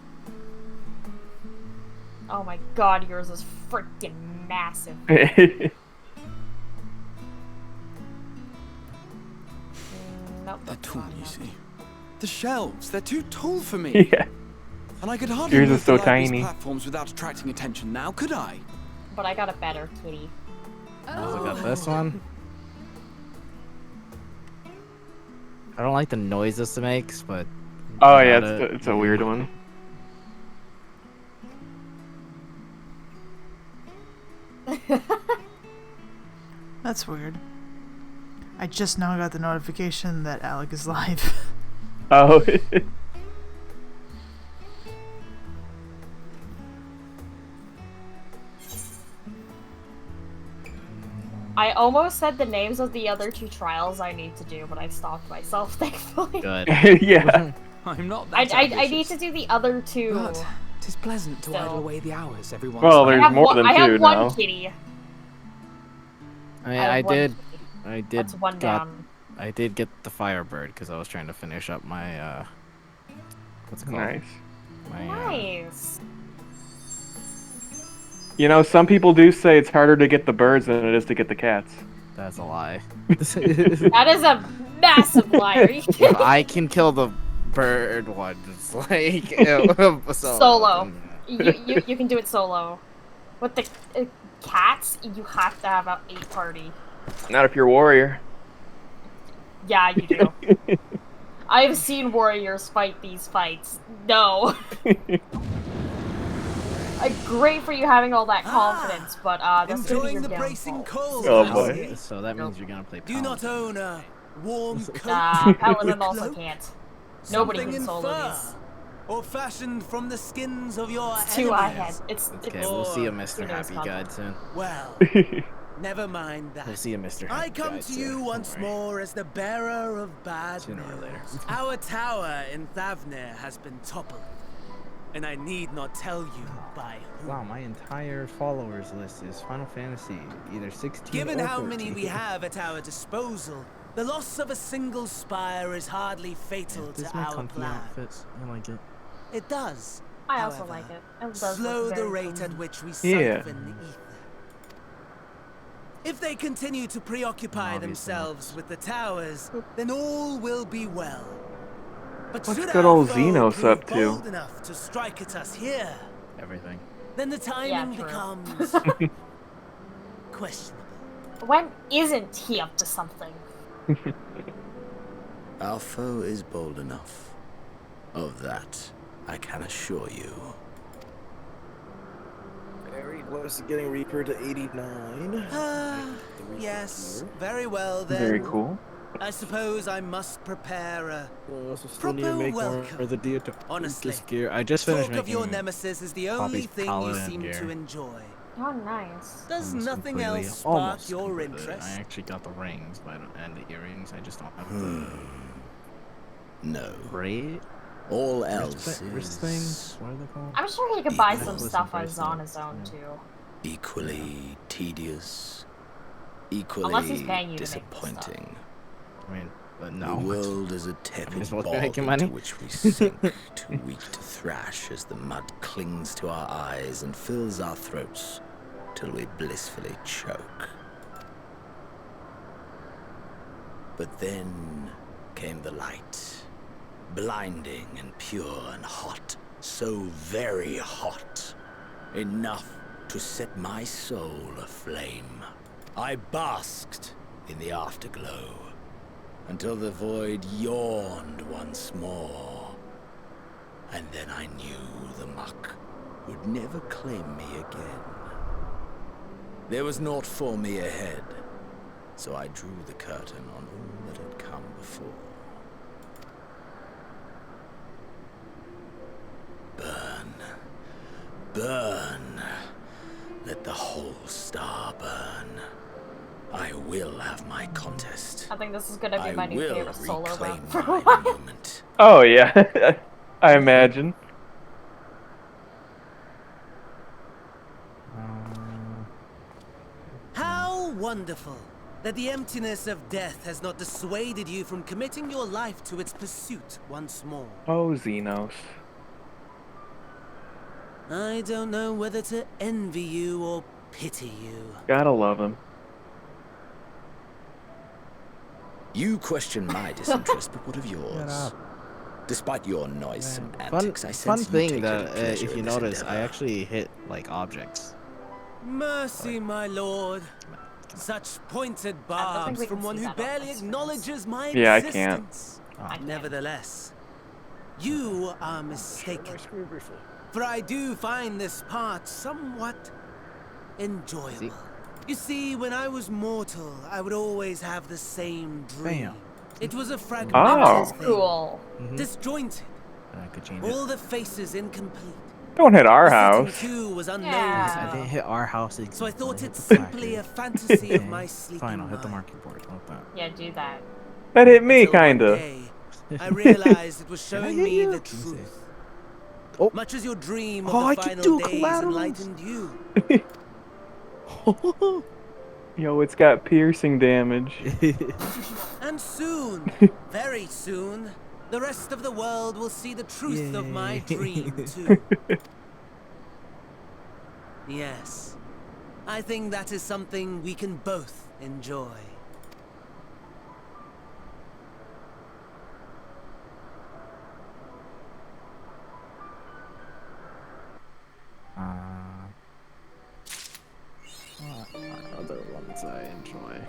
Oh my god, yours is freaking massive. Nope, They're that's tall, not you enough. see. The shelves, they're too tall for me. Yeah. And I could hardly Yours move is so the library's tiny. platforms without attracting attention now, could I? But I got a better kitty. I also got this one. I don't like the noise this makes, but Oh yeah, got it. it's a weird one. That's weird. I just now got the notification that Alec is live. Oh. I almost said the names of the other 2 trials I need to do, but I stopped myself, thankfully. Good. Yeah. I'm not that I ambitious. need to do the other 2. But 'tis pleasant to Still. idle away the hours every once Well, in a there's while. more than I have 2 one now. kitty. I mean, I I have one did. kitty. I did. That's one got, down. I did get the Firebird because I was trying to finish up my what's it called? Nice. My, Nice. You know, some people do say it's harder to get the birds than it is to get the cats. That's a lie. That is a massive lie. Are you If kidding? I can kill the bird one, it's like Solo. You can do it solo. With the cats, you have to have an 8 party. Not if you're a warrior. Yeah, you do. I've seen warriors fight these fights. No. Great for you having all that confidence, but that's enjoying the bracing cold. Oh boy. So that means you're gonna play Do you not own a warm coat? Paladin or also cloak? can't. Nobody Something can in solo fur, these. or fashioned from the skins of your It's too I enemies. had. It's Okay, we'll see a Mr. who knows Happy about Guide soon. Well, never mind that. We'll see a Mr. I Happy come Guide to soon. you Don't once worry. more as the bearer of bad Sooner or later. news. Our tower in Thavnir has been toppled, and I need not tell you by who. Wow, my entire followers list is Final Fantasy, either 16 Given or how 14. many we have at our disposal, the loss of a single spire is hardly fatal This is to my our comfy plans. outfit. I like it. It does. I also however, like it. It does slow look the very rate cool. at which we Yeah. siphon the ether. If they continue to preoccupy Obviously themselves with the towers, then all will be well. But What's should good our old foe Xenos prove up to? bold enough to strike at us here, Everything. then the timing true. becomes questionable. When isn't he up to something? Our foe is bold enough. Of that, I can assure you. Very close to getting Reaper to 89. Yes, very well then. Very cool. I suppose I must prepare a Still need to proper make more welcome. of the Dieto. Honestly, Gear. I just finished talk of your making nemesis is the only Poppy's thing you Paladin seem gear. to enjoy. Oh, nice. Does almost nothing completely- else spark almost your completely. interest? I actually got the rings, but and the earrings. I just don't have the No. braid. All else Wrist is things. What are they called? I'm sure he could buy some Necklace and stuff on bracelet. his own too. equally tedious, Unless he's equally paying you to make the disappointing. I mean, but The no. world is a tepid supposed to bog be making into money? which we sink, too weak to thrash as the mud clings to our eyes and fills our throats till we blissfully choke. But then came the light, blinding and pure and hot, so very hot, enough to set my soul aflame. I basked in the afterglow, until the void yawned once more. And then I knew the muck would never claim me again. There was naught for me ahead, so I drew the curtain on all that had come before. Burn, burn, let the whole star burn. I will have my contest. I think this is gonna be my new will favorite solo reclaim run for a my while. moment. Oh yeah, I imagine. How wonderful that the emptiness of death has not dissuaded you from committing your life to its pursuit once more. Oh, Xenos. I don't know whether to envy you or pity you. Gotta love him. You question my disinterest, but what of Shut yours? up. Despite your noisome Fun, antics, I fun sense you thing take that little pleasure if you in this notice, I endeavor. actually hit like objects. Mercy, my lord. Such pointed think barbs we can from one see who that on barely this acknowledges my Yeah, I can't. existence. I can. Nevertheless, you are mistaken. For I do find this part somewhat enjoyable. You see, when I was mortal, I would always have the same dream. Bam. It was a Oh. fragmented thing, Cool. disjointed, I could change all it. the faces incomplete. Don't hit our The setting house. too was unknown Yeah. to I me. didn't hit our house. So I thought hit it the simply a placard. fantasy of Okay, my sleeping Fine, I'll hit the mind. market board. How about that? Yeah, do that. That hit me, Until one kinda. day, I realized it was Did I showing hit me you? the Let me see. truth. Oh. Much as your dream of Oh, I the can final do days collaterals. enlightened you. Yo, it's got piercing damage. And soon, very soon, the rest of the world will see the truth of my Yay. dream too. Yes, I think that is something we can both enjoy. What are other ones I enjoy?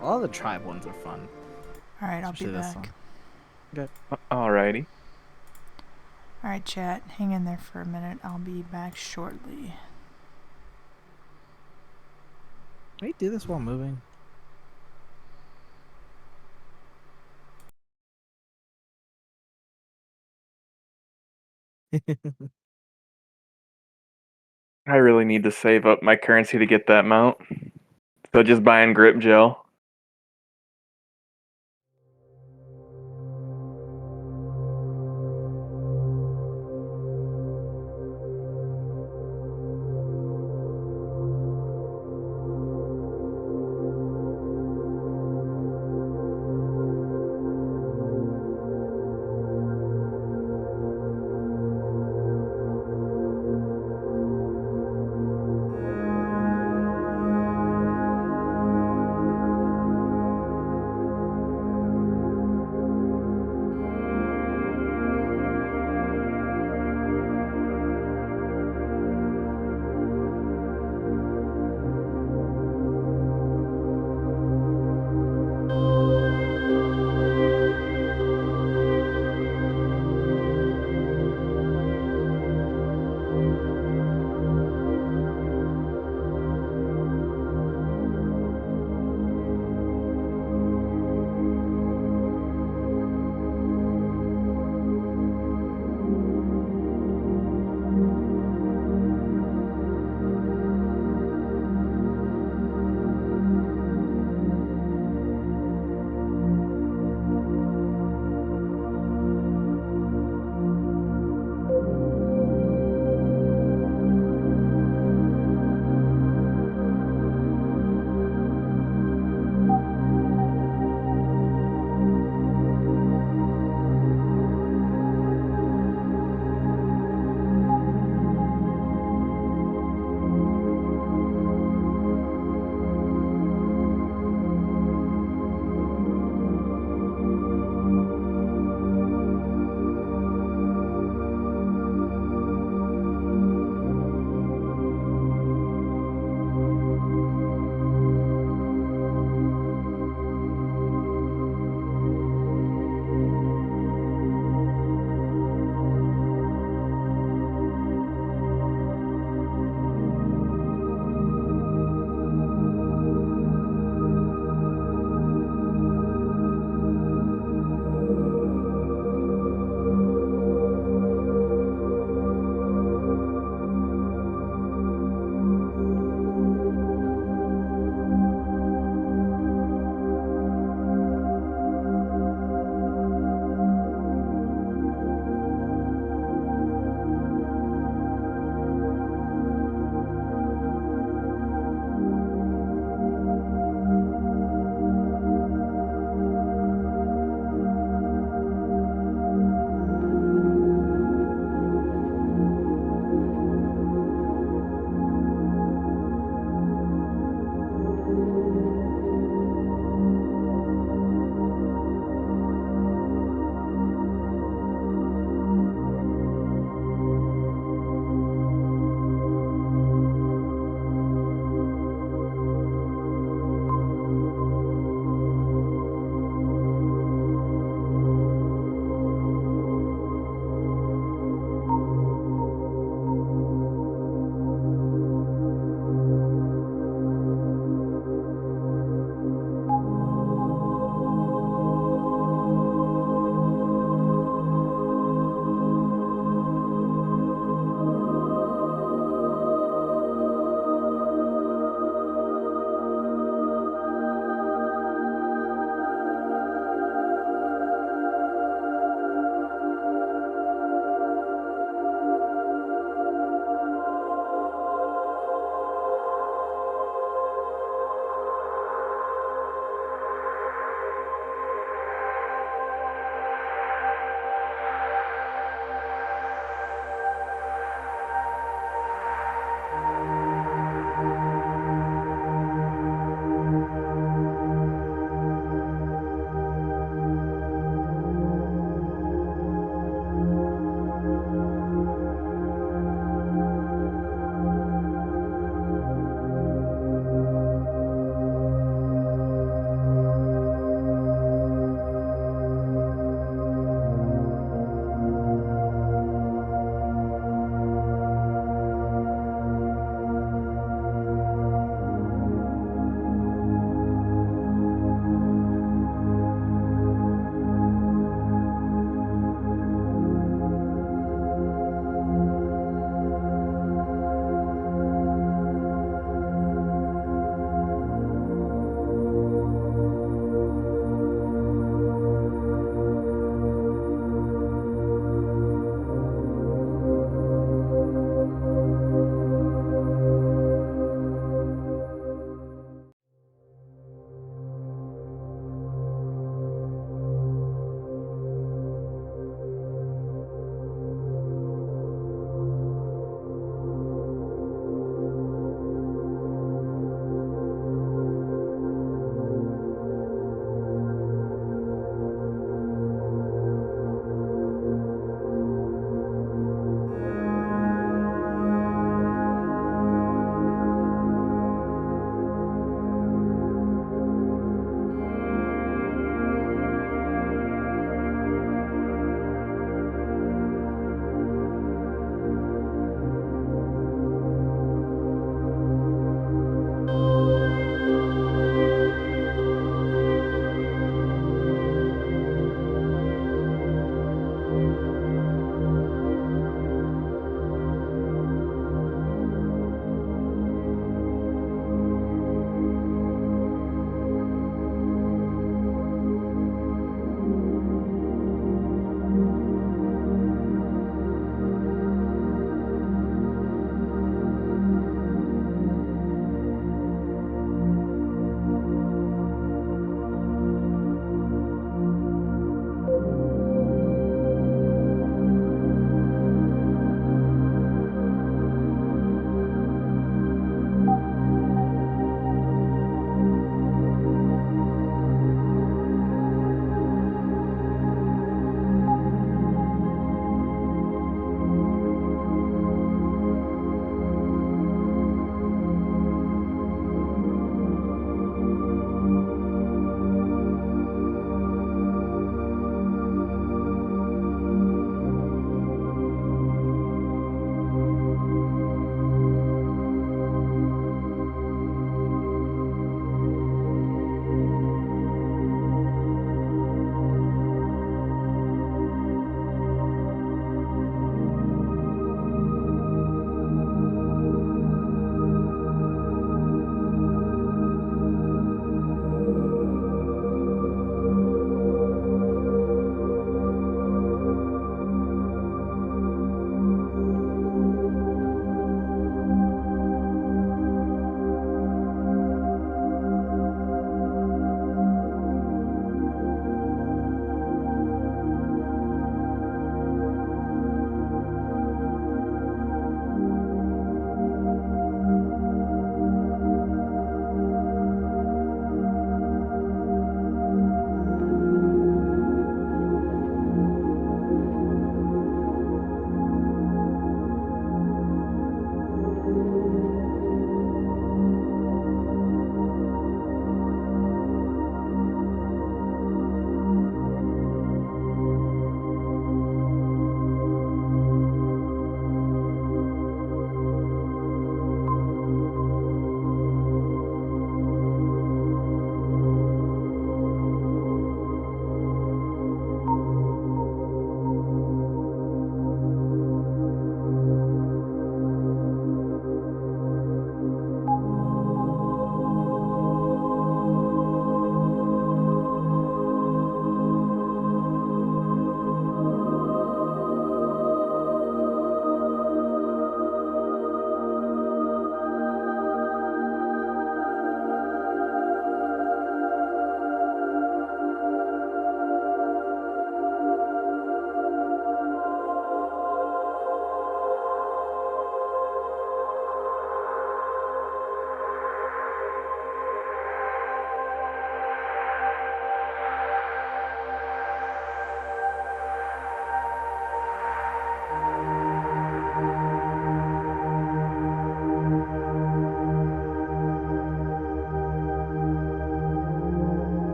All the tribe ones are fun. Alright, I'll be Especially this back. one. Okay. Alrighty. Alright, chat. Hang in there for a minute. I'll be back shortly. Can we do this while moving? I really need to save up my currency to get that mount. So just buying grip gel.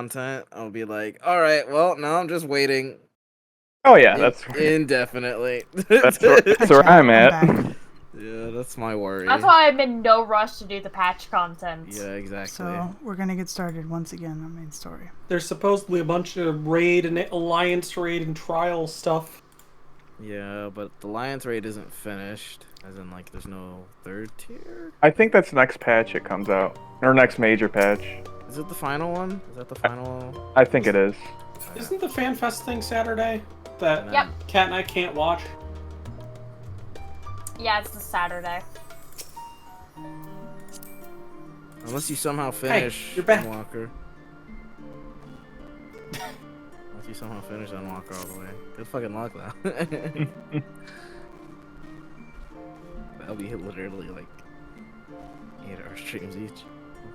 content, I'll be like, all right, well, now I'm just waiting. Oh yeah, that's indefinitely. that's where I'm at. Yeah, that's my worry. That's why I'm in no rush to do the patch content. Yeah, exactly. So we're gonna get started once again on main story. There's supposedly a bunch of raid and alliance raid and trial stuff. Yeah, but the Alliance raid isn't finished. As in, like, there's no third tier? I think that's next patch it comes out. Or next major patch. Is it the final one? Is that the final? I think it is. Isn't the FanFest thing Saturday? That Yep. Cat and I can't watch? Yeah, it's the Saturday. Unless you somehow finish you're back. Endwalker. Unless you somehow finish Endwalker all the way. Good fucking luck, though. That'll be literally like 8-hour streams each.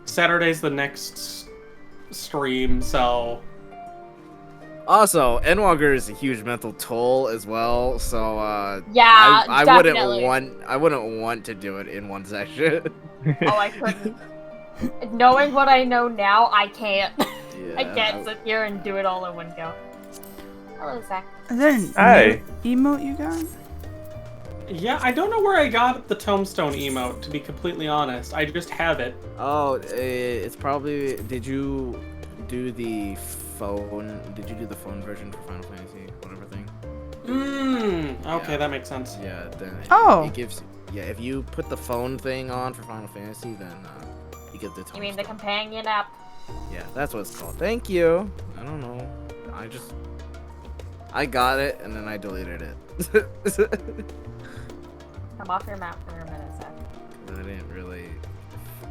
Saturday's the next stream, so... Also, Endwalker is a huge mental toll as well, so Yeah, I definitely. I wouldn't want to do it in one session. Oh, I couldn't. Knowing what I know now, I can't. Yeah, I can't sit here and do it all in one go. Hello, Zach. Is there an Hey. emote you got? Yeah, I don't know where I got the tombstone emote, to be completely honest. I just have it. Oh, it's probably. Did you do the phone? Did you do the phone version for Final Fantasy, whatever thing? Okay, Yeah. that makes sense. Yeah, then Oh. it gives. Yeah, if you put the phone thing on for Final Fantasy, then you get the. You mean the companion app? Yeah, that's what it's called. Thank you. I don't know. I got it and then I deleted it. Come off your map for a minute, Zach. I didn't really,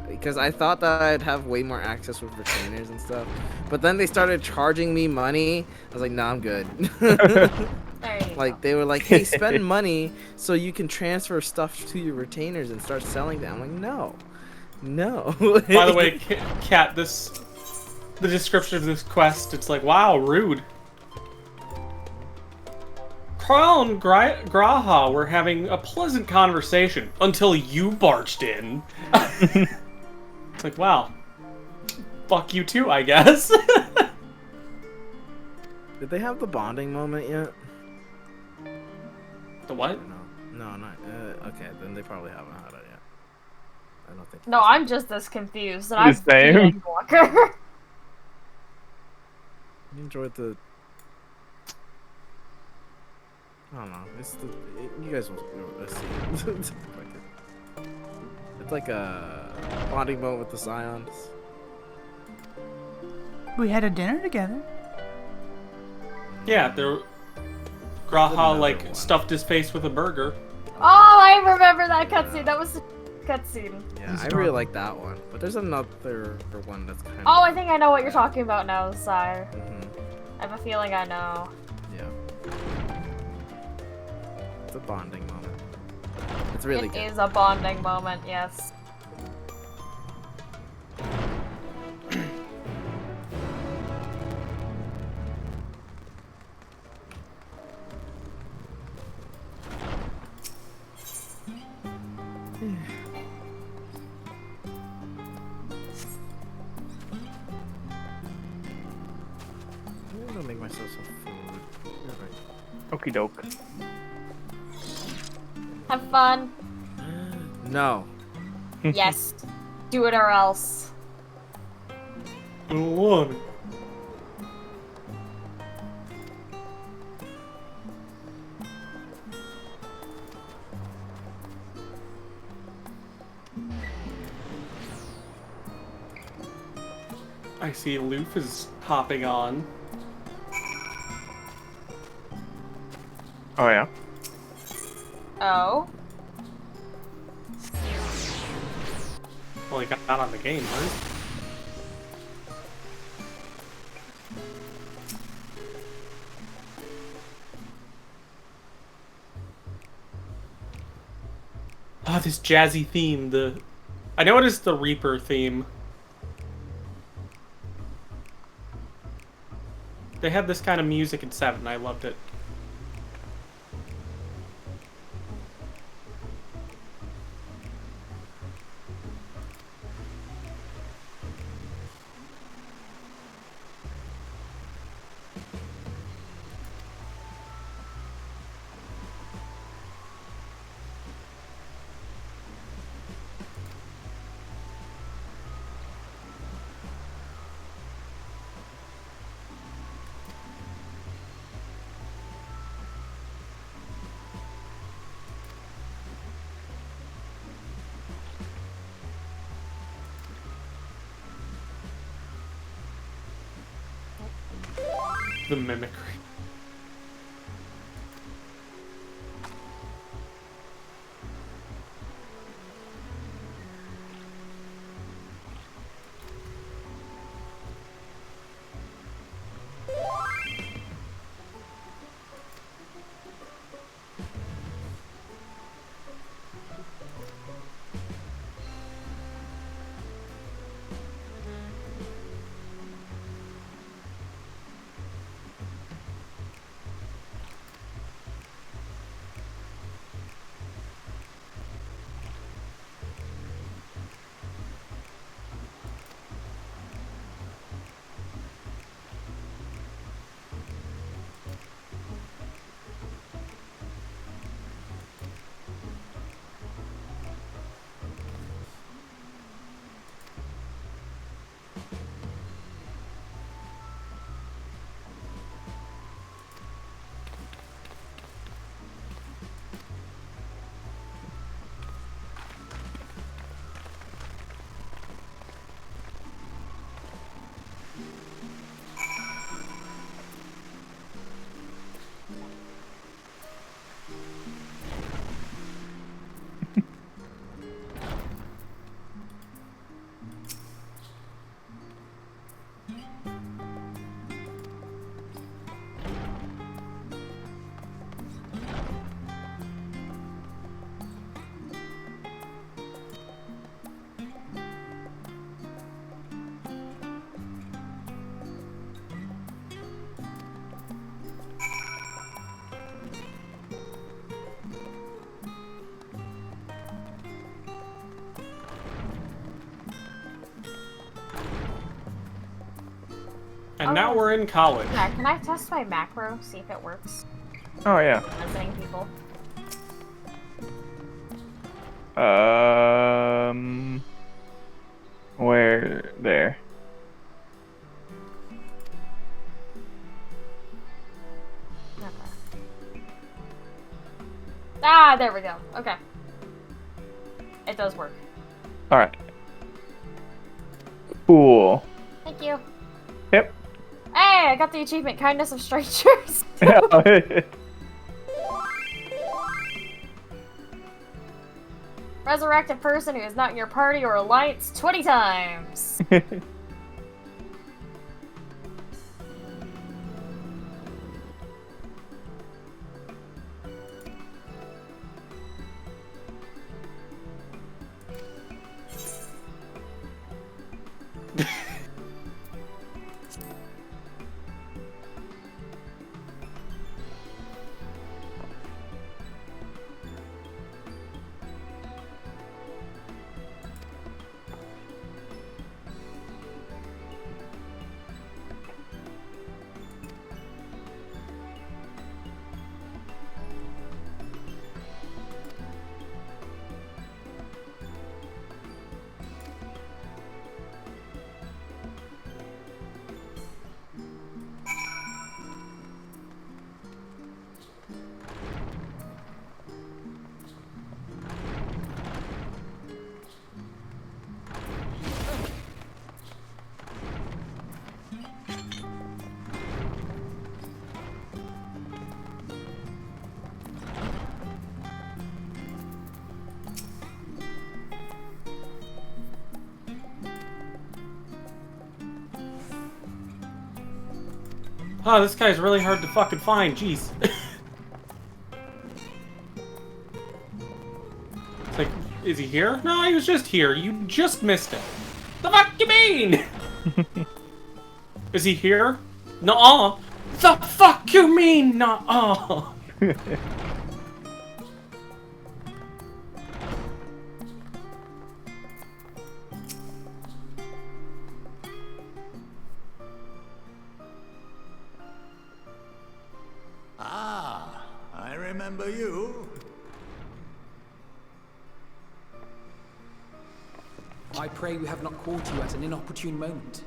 because I thought that I'd have way more access with retainers and stuff, but then they started charging me money. I was like, nah, I'm good. Like they were like, hey, spend money so you can transfer stuff to your retainers and start selling them. I'm like, no. By the way, Kat, the description of this quest, it's like, wow, rude. Carl and Graha were having a pleasant conversation until you barged in. It's like, wow. Fuck you too, I guess. Did they have the bonding moment yet? The what? No, not. Okay, then they probably haven't had it yet. I don't think. No, I'm just as confused. And I'm same. Endwalker. I enjoyed the. I don't know. You guys will see. It's like a bonding moment with the Scions. We had a dinner together. Yeah, Graha, like, stuffed his face with a burger. Oh, I remember that cutscene. That was the cutscene. Yeah, I really like that one. But there's another one that's kind of. Oh, I think I know what you're talking about now, Sire. Mm-hmm. I have a feeling I know. Yeah. It's a bonding moment. It's really good. It is a bonding moment, yes. I'm gonna make myself some food. Okie doke. Have fun. No. Yes. Do it or else. What? I see Loof is hopping on. Oh yeah. Oh. Well, he got out on the game, right? Ah, this jazzy theme. I know it is the Reaper theme. They had this kind of music in 7. I loved it. The mimicry. And now we're in college. Yeah, can I test my macro, see if it works? Oh, yeah. Listening people. Where? There. Okay. Ah, there we go. Okay. It does work. Alright. Cool. Thank you. Yep. Hey, I got the achievement, Kindness of Strangers. Resurrect a person who is not in your party or alliance 20 times. Oh, this guy's really hard to fucking find, jeez. It's like, is he here? No, he was just here. You just missed him. The fuck you mean? Is he here? Nuh-uh. The fuck you mean, nuh-uh? Ah, I remember you. I pray we have not caught you at an inopportune moment.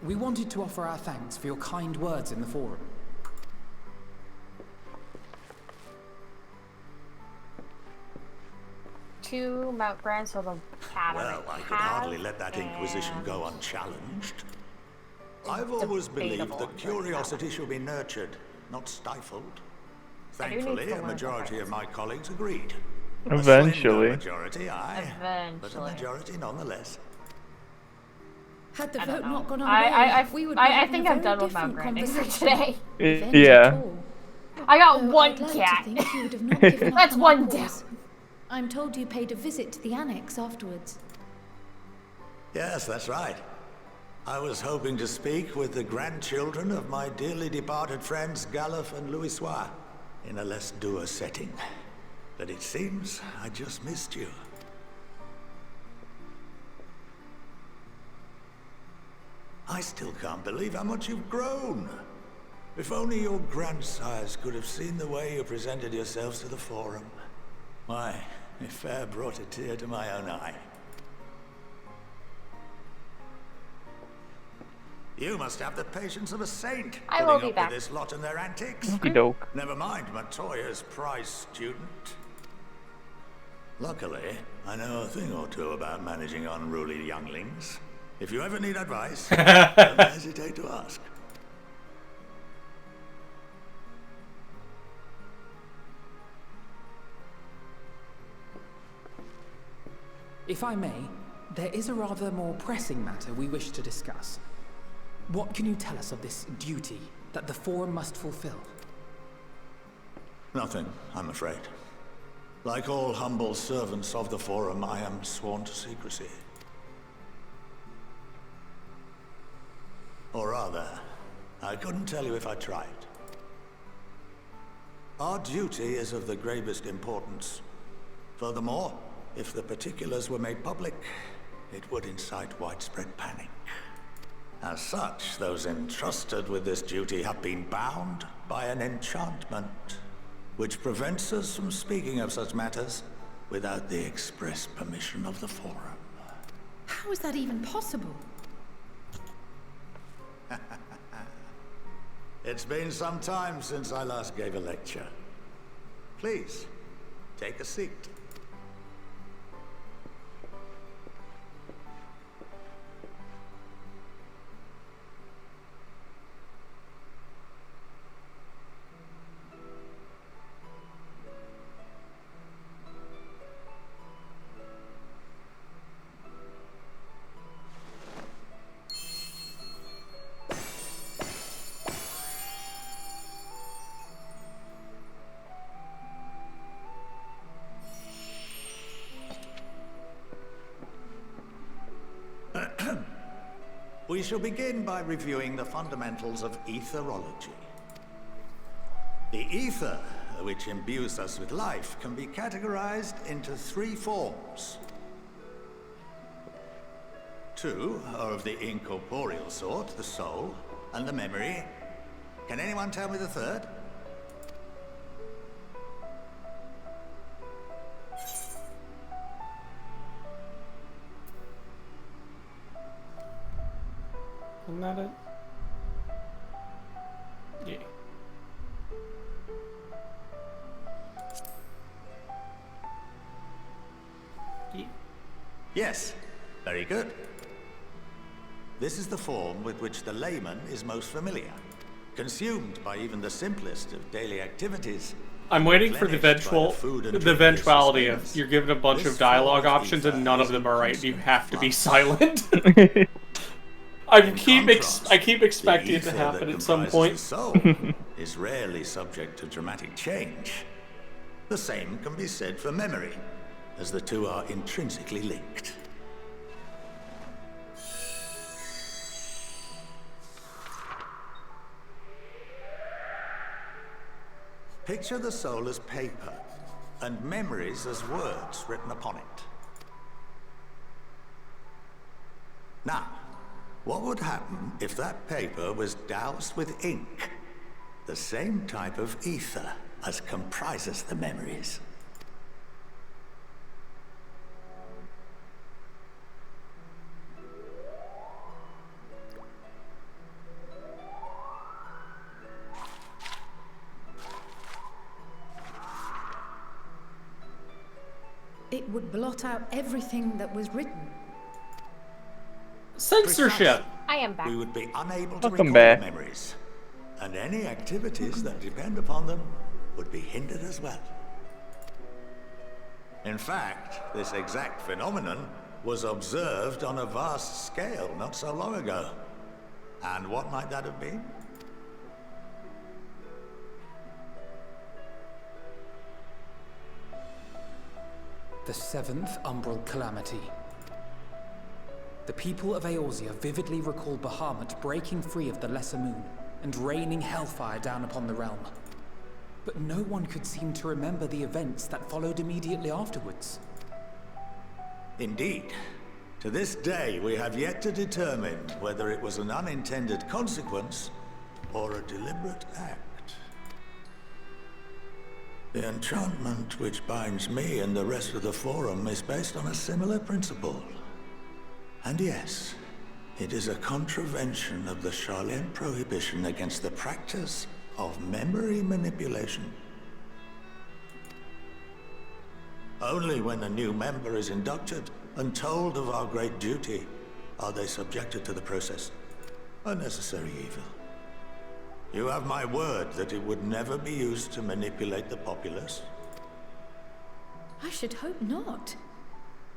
We wanted to offer our thanks for your kind words in the forum. To Mount Grandson of Academy. Well, I could hardly let that Inquisition go unchallenged. I've always believed debatable that in curiosity should be nurtured, not stifled. I do need Thankfully, to a learn majority of my colleagues agreed. Eventually. A slender majority, aye. But a majority nonetheless. Had the I don't vote know. not gone our way, we would be I having think a I'm very done with Mount different Granding for conversation. today. Yeah. I got Though one I'd like to cat. think you would have not given up That's on one our down. cause. I'm told you paid a visit to the annex afterwards. Yes, that's right. I was hoping to speak with the grandchildren of my dearly departed friends Galuf and Louisoix in a less dour setting. But it seems I just missed you. I still can't believe how much you've grown. If only your grandsires could have seen the way you presented yourselves to the Forum. Why, it fair brought a tear to my own eye. You must have the patience of a saint, I will putting be up back. with this lot and their antics. Okey-doke. Never mind Montoya's prize student. Luckily, I know a thing or two about managing unruly younglings. If you ever need advice, don't hesitate to ask. If I may, there is a rather more pressing matter we wish to discuss. What can you tell us of this duty that the Forum must fulfill? Nothing, I'm afraid. Like all humble servants of the Forum, I am sworn to secrecy. Or rather, I couldn't tell you if I tried. Our duty is of the gravest importance. Furthermore, if the particulars were made public, it would incite widespread panic. As such, those entrusted with this duty have been bound by an enchantment, which prevents us from speaking of such matters without the express permission of the Forum. How is that even possible? It's been some time since I last gave a lecture. Please, take a seat. We shall begin by reviewing the fundamentals of etherology. The ether, which imbues us with life, can be categorized into three forms. Two are of the incorporeal sort, the soul, and the memory. Can anyone tell me the third? Isn't that it? Yeah. Yes, very good. This is the form with which the layman is most familiar, consumed by even the simplest of daily activities. I'm waiting for the eventuality of you're given a bunch of dialogue options and none of them are right. You have to be silent. I keep expecting it to happen at some point. The soul is rarely subject to dramatic change. The same can be said for memory, as the two are intrinsically linked. Picture the soul as paper, and memories as words written upon it. Now, what would happen if that paper was doused with ink? The same type of ether as comprises the memories. It would blot out everything that was written. Censorship! I am back. we would be unable to Welcome recall back. memories, and any activities that depend upon them would be hindered as well. In fact, this exact phenomenon was observed on a vast scale not so long ago. And what might that have been? The 7th Umbral Calamity. The people of Eorzea vividly recall Bahamut breaking free of the Lesser Moon and raining hellfire down upon the realm. But no one could seem to remember the events that followed immediately afterwards. Indeed. To this day, we have yet to determine whether it was an unintended consequence or a deliberate act. The enchantment which binds me and the rest of the Forum is based on a similar principle. And yes, it is a contravention of the Sharlayan prohibition against the practice of memory manipulation. Only when a new member is inducted and told of our great duty are they subjected to the process. A necessary evil. You have my word that it would never be used to manipulate the populace. I should hope not.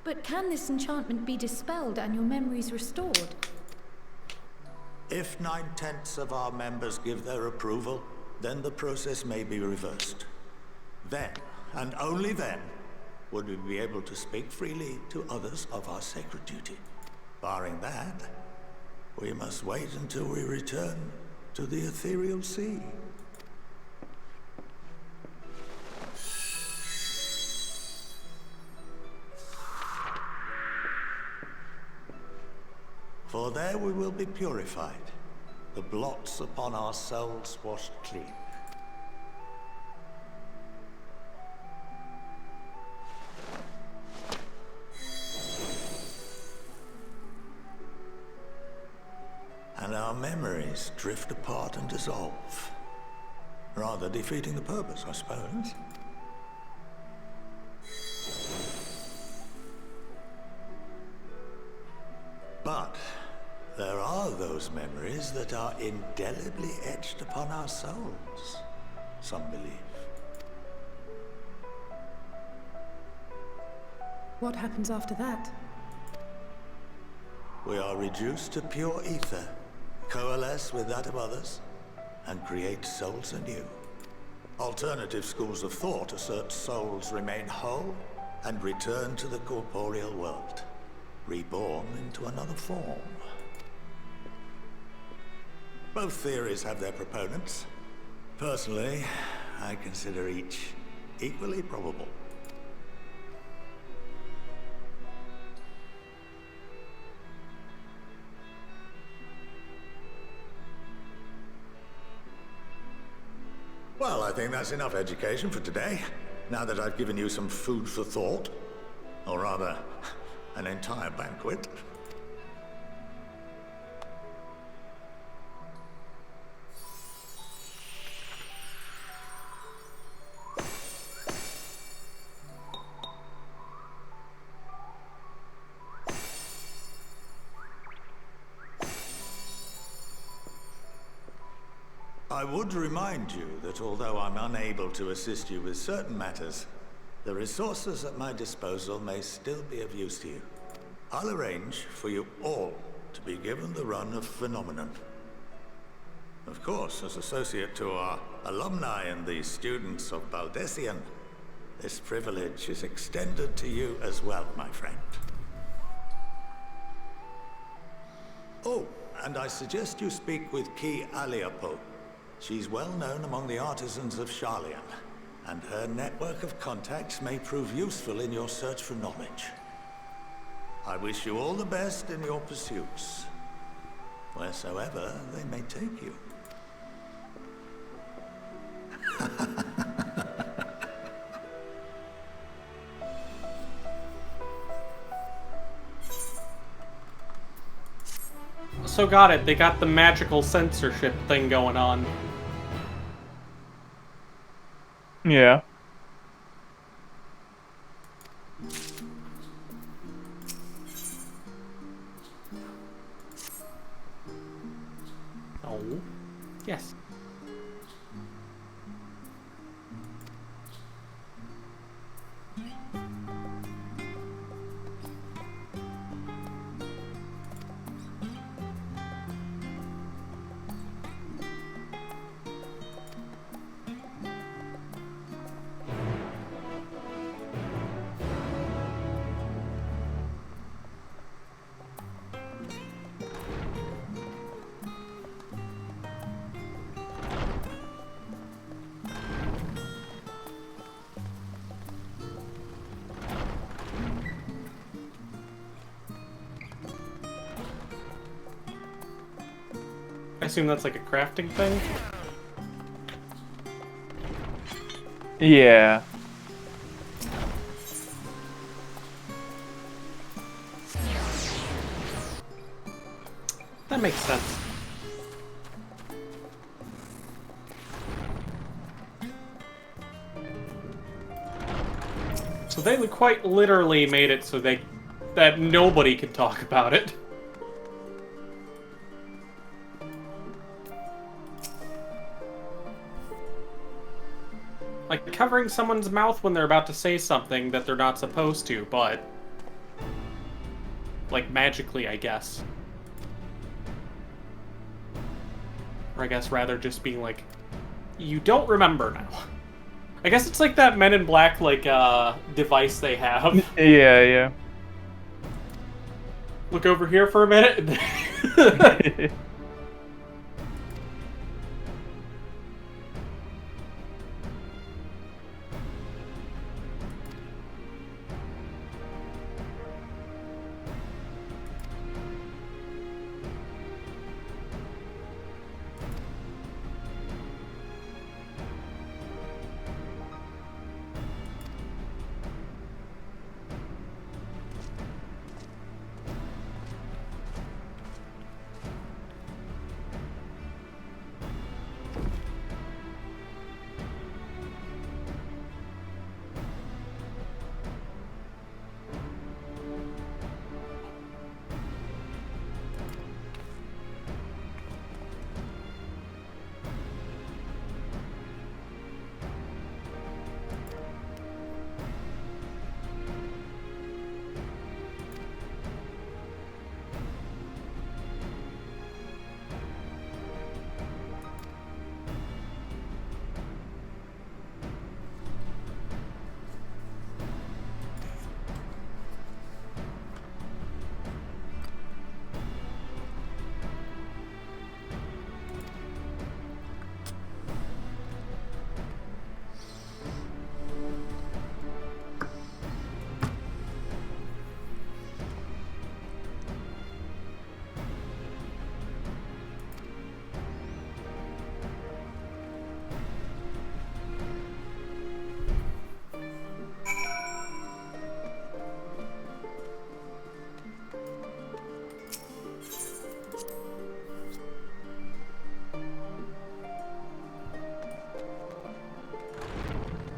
But can this enchantment be dispelled and your memories restored? If 9/10 of our members give their approval, then the process may be reversed. Then, and only then, would we be able to speak freely to others of our sacred duty. Barring that, we must wait until we return to the ethereal sea. For there we will be purified, the blots upon our souls washed clean. And our memories drift apart and dissolve, rather defeating the purpose, I suppose. But there are those memories that are indelibly etched upon our souls, some believe. What happens after that? We are reduced to pure ether, coalesce with that of others, and create souls anew. Alternative schools of thought assert souls remain whole and return to the corporeal world, reborn into another form. Both theories have their proponents. Personally, I consider each equally probable. Well, I think that's enough education for today, now that I've given you some food for thought. Or rather, an entire banquet. I would remind you that although I'm unable to assist you with certain matters, the resources at my disposal may still be of use to you. I'll arrange for you all to be given the run of Phenomenon. Of course, as associate to our alumni and the students of Baldessian, this privilege is extended to you as well, my friend. Oh, and I suggest you speak with Ki Aliapo. She's well known among the artisans of Sharlayan, and her network of contacts may prove useful in your search for knowledge. I wish you all the best in your pursuits, wheresoever they may take you. So got it, they got the magical censorship thing going on. Yeah. No. Yes. I assume that's like a crafting thing? Yeah. That makes sense. So they quite literally made it so that nobody could talk about it. Like covering someone's mouth when they're about to say something that they're not supposed to, but like magically, I guess. Or I guess rather just being like, you don't remember now. I guess it's like that Men in Black like device they have. Yeah, yeah. Look over here for a minute.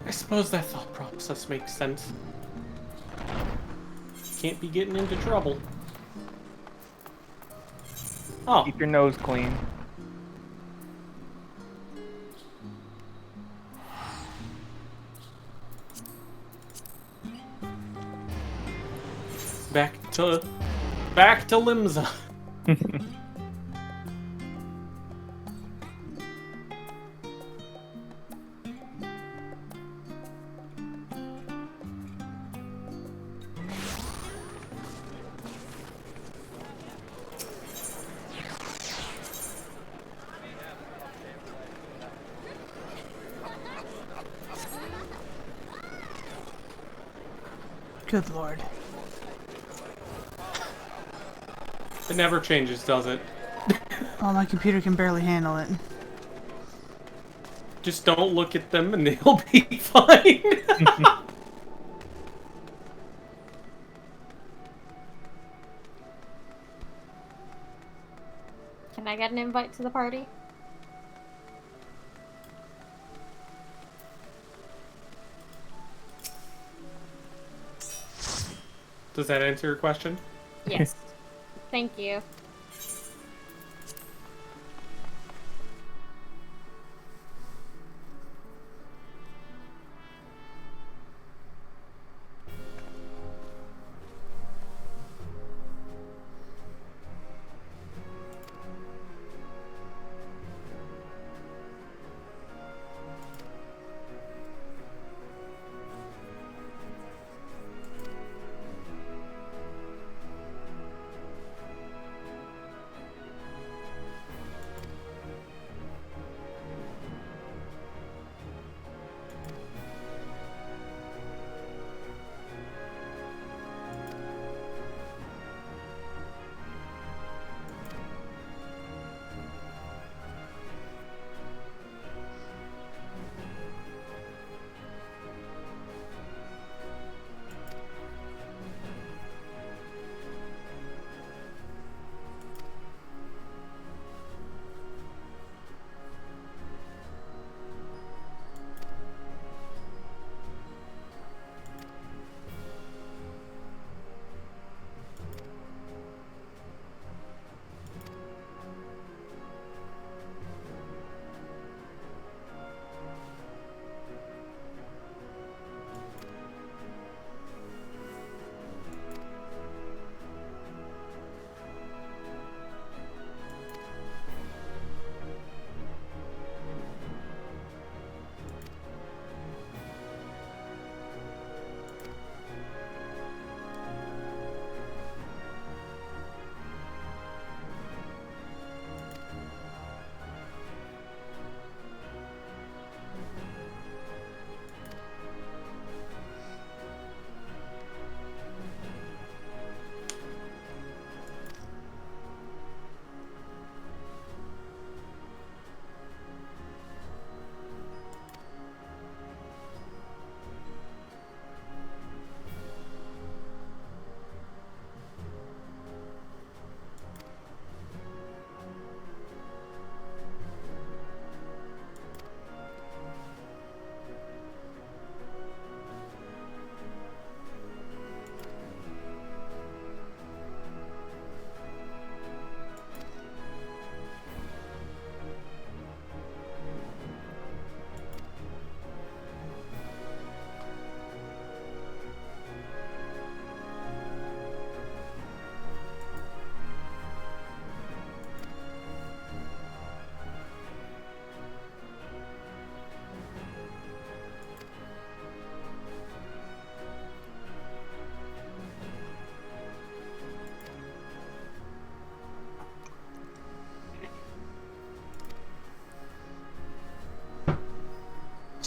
I suppose that thought process makes sense. Can't be getting into trouble. Oh. Keep your nose clean. Back to Limsa. Good lord. It never changes, does it? Oh, my computer can barely handle it. Just don't look at them and they'll be fine. Can I get an invite to the party? Does that answer your question? Yes. Thank you.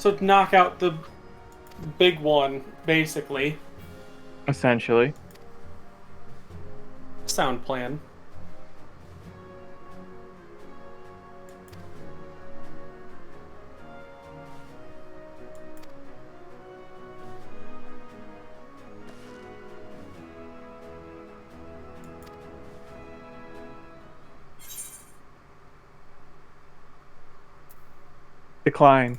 So knock out the big one, basically. Essentially. Sound plan. Decline.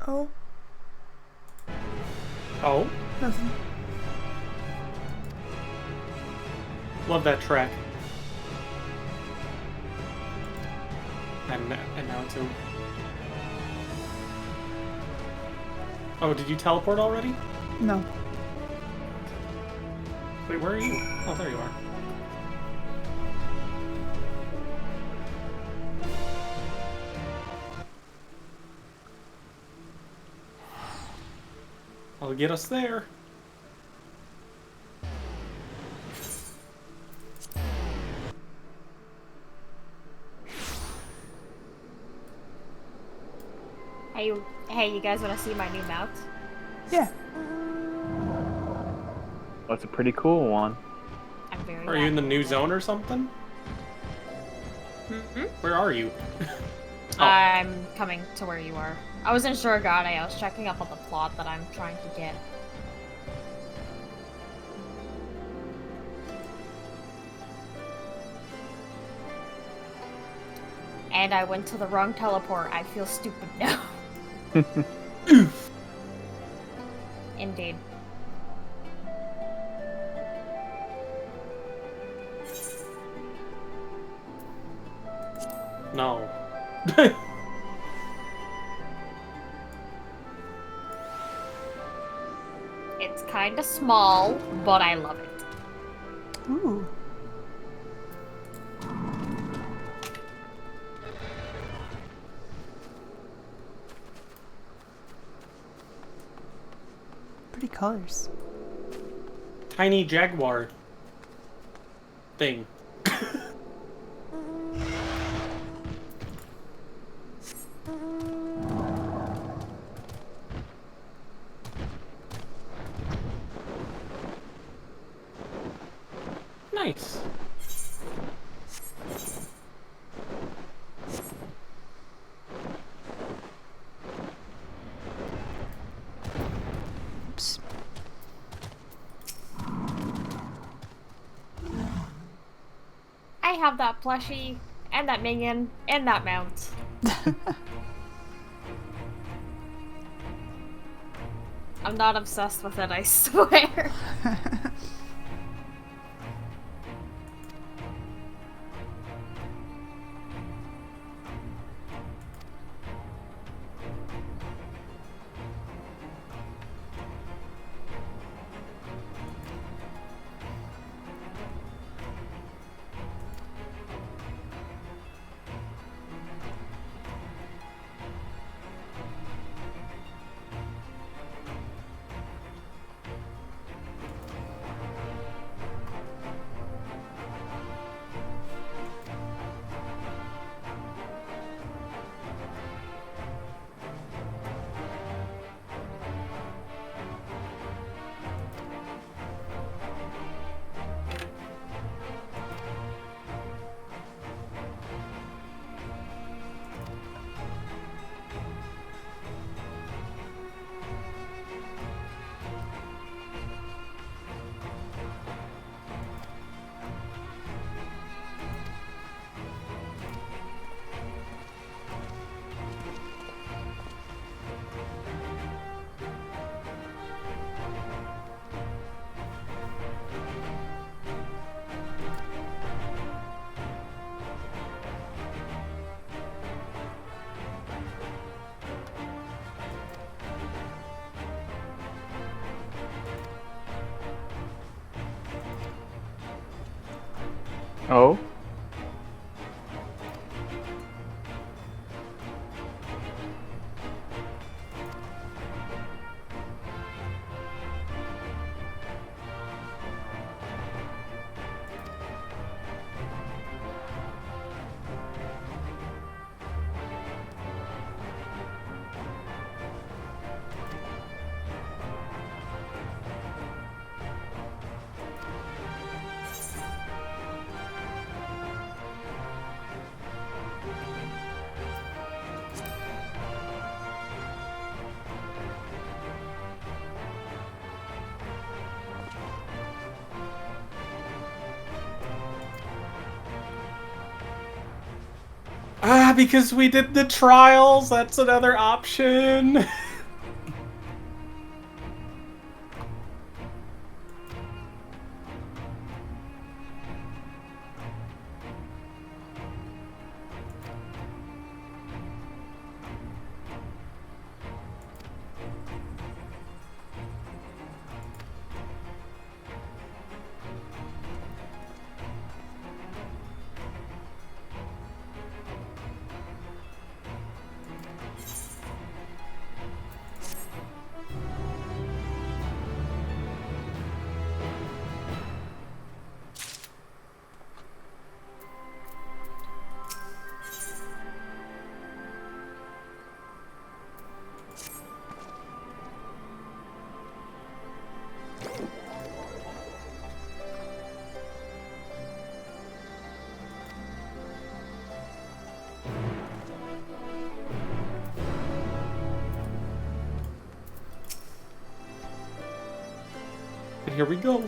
Oh. Oh? Nothing. Love that track. And now it's over. Oh, did you teleport already? No. Wait, where are you? Oh, there you are. I'll get us there. Hey, you guys want to see my new mount? Yeah. That's a pretty cool one. I'm very Are you in the new zone or something? Mm-hmm. Where are you? Oh. I'm coming to where you are. I was in Shurigate. I was checking up on the plot that I'm trying to get. And I went to the wrong teleport. I feel stupid now. Indeed. No. It's kinda small, but I love it. Ooh. Pretty colors. Tiny jaguar thing. Nice. Oops. I have that plushie, and that minion, and that mount. I'm not obsessed with it, I swear. Oh? Ah, because we did the trials, that's another option. And here we go.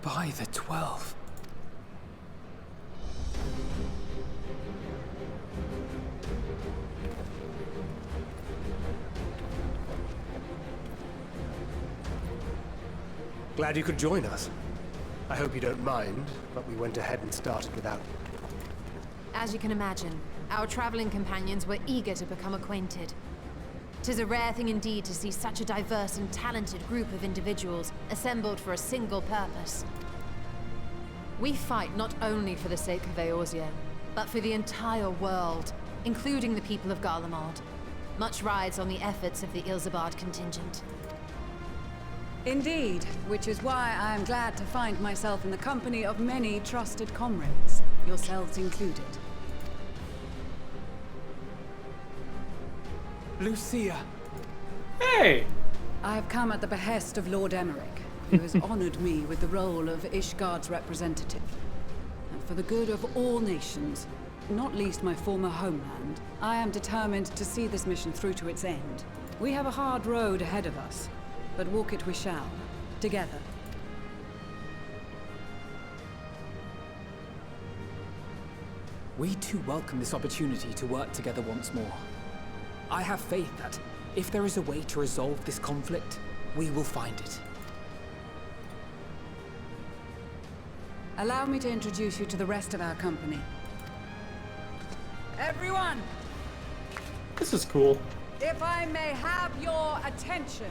By the 12. Glad you could join us. I hope you don't mind, but we went ahead and started without you. As you can imagine, our traveling companions were eager to become acquainted. 'Tis a rare thing indeed to see such a diverse and talented group of individuals assembled for a single purpose. We fight not only for the sake of Eorzea, but for the entire world, including the people of Garlemald. Much rides on the efforts of the Ilzabard contingent. Indeed, which is why I am glad to find myself in the company of many trusted comrades, yourselves included. Lucia! Hey! I have come at the behest of Lord Emmerich, who has honored me with the role of Ishgard's representative. And for the good of all nations, not least my former homeland, I am determined to see this mission through to its end. We have a hard road ahead of us, but walk it we shall, together. We too welcome this opportunity to work together once more. I have faith that, if there is a way to resolve this conflict, we will find it. Allow me to introduce you to the rest of our company. Everyone! This is cool. If I may have your attention.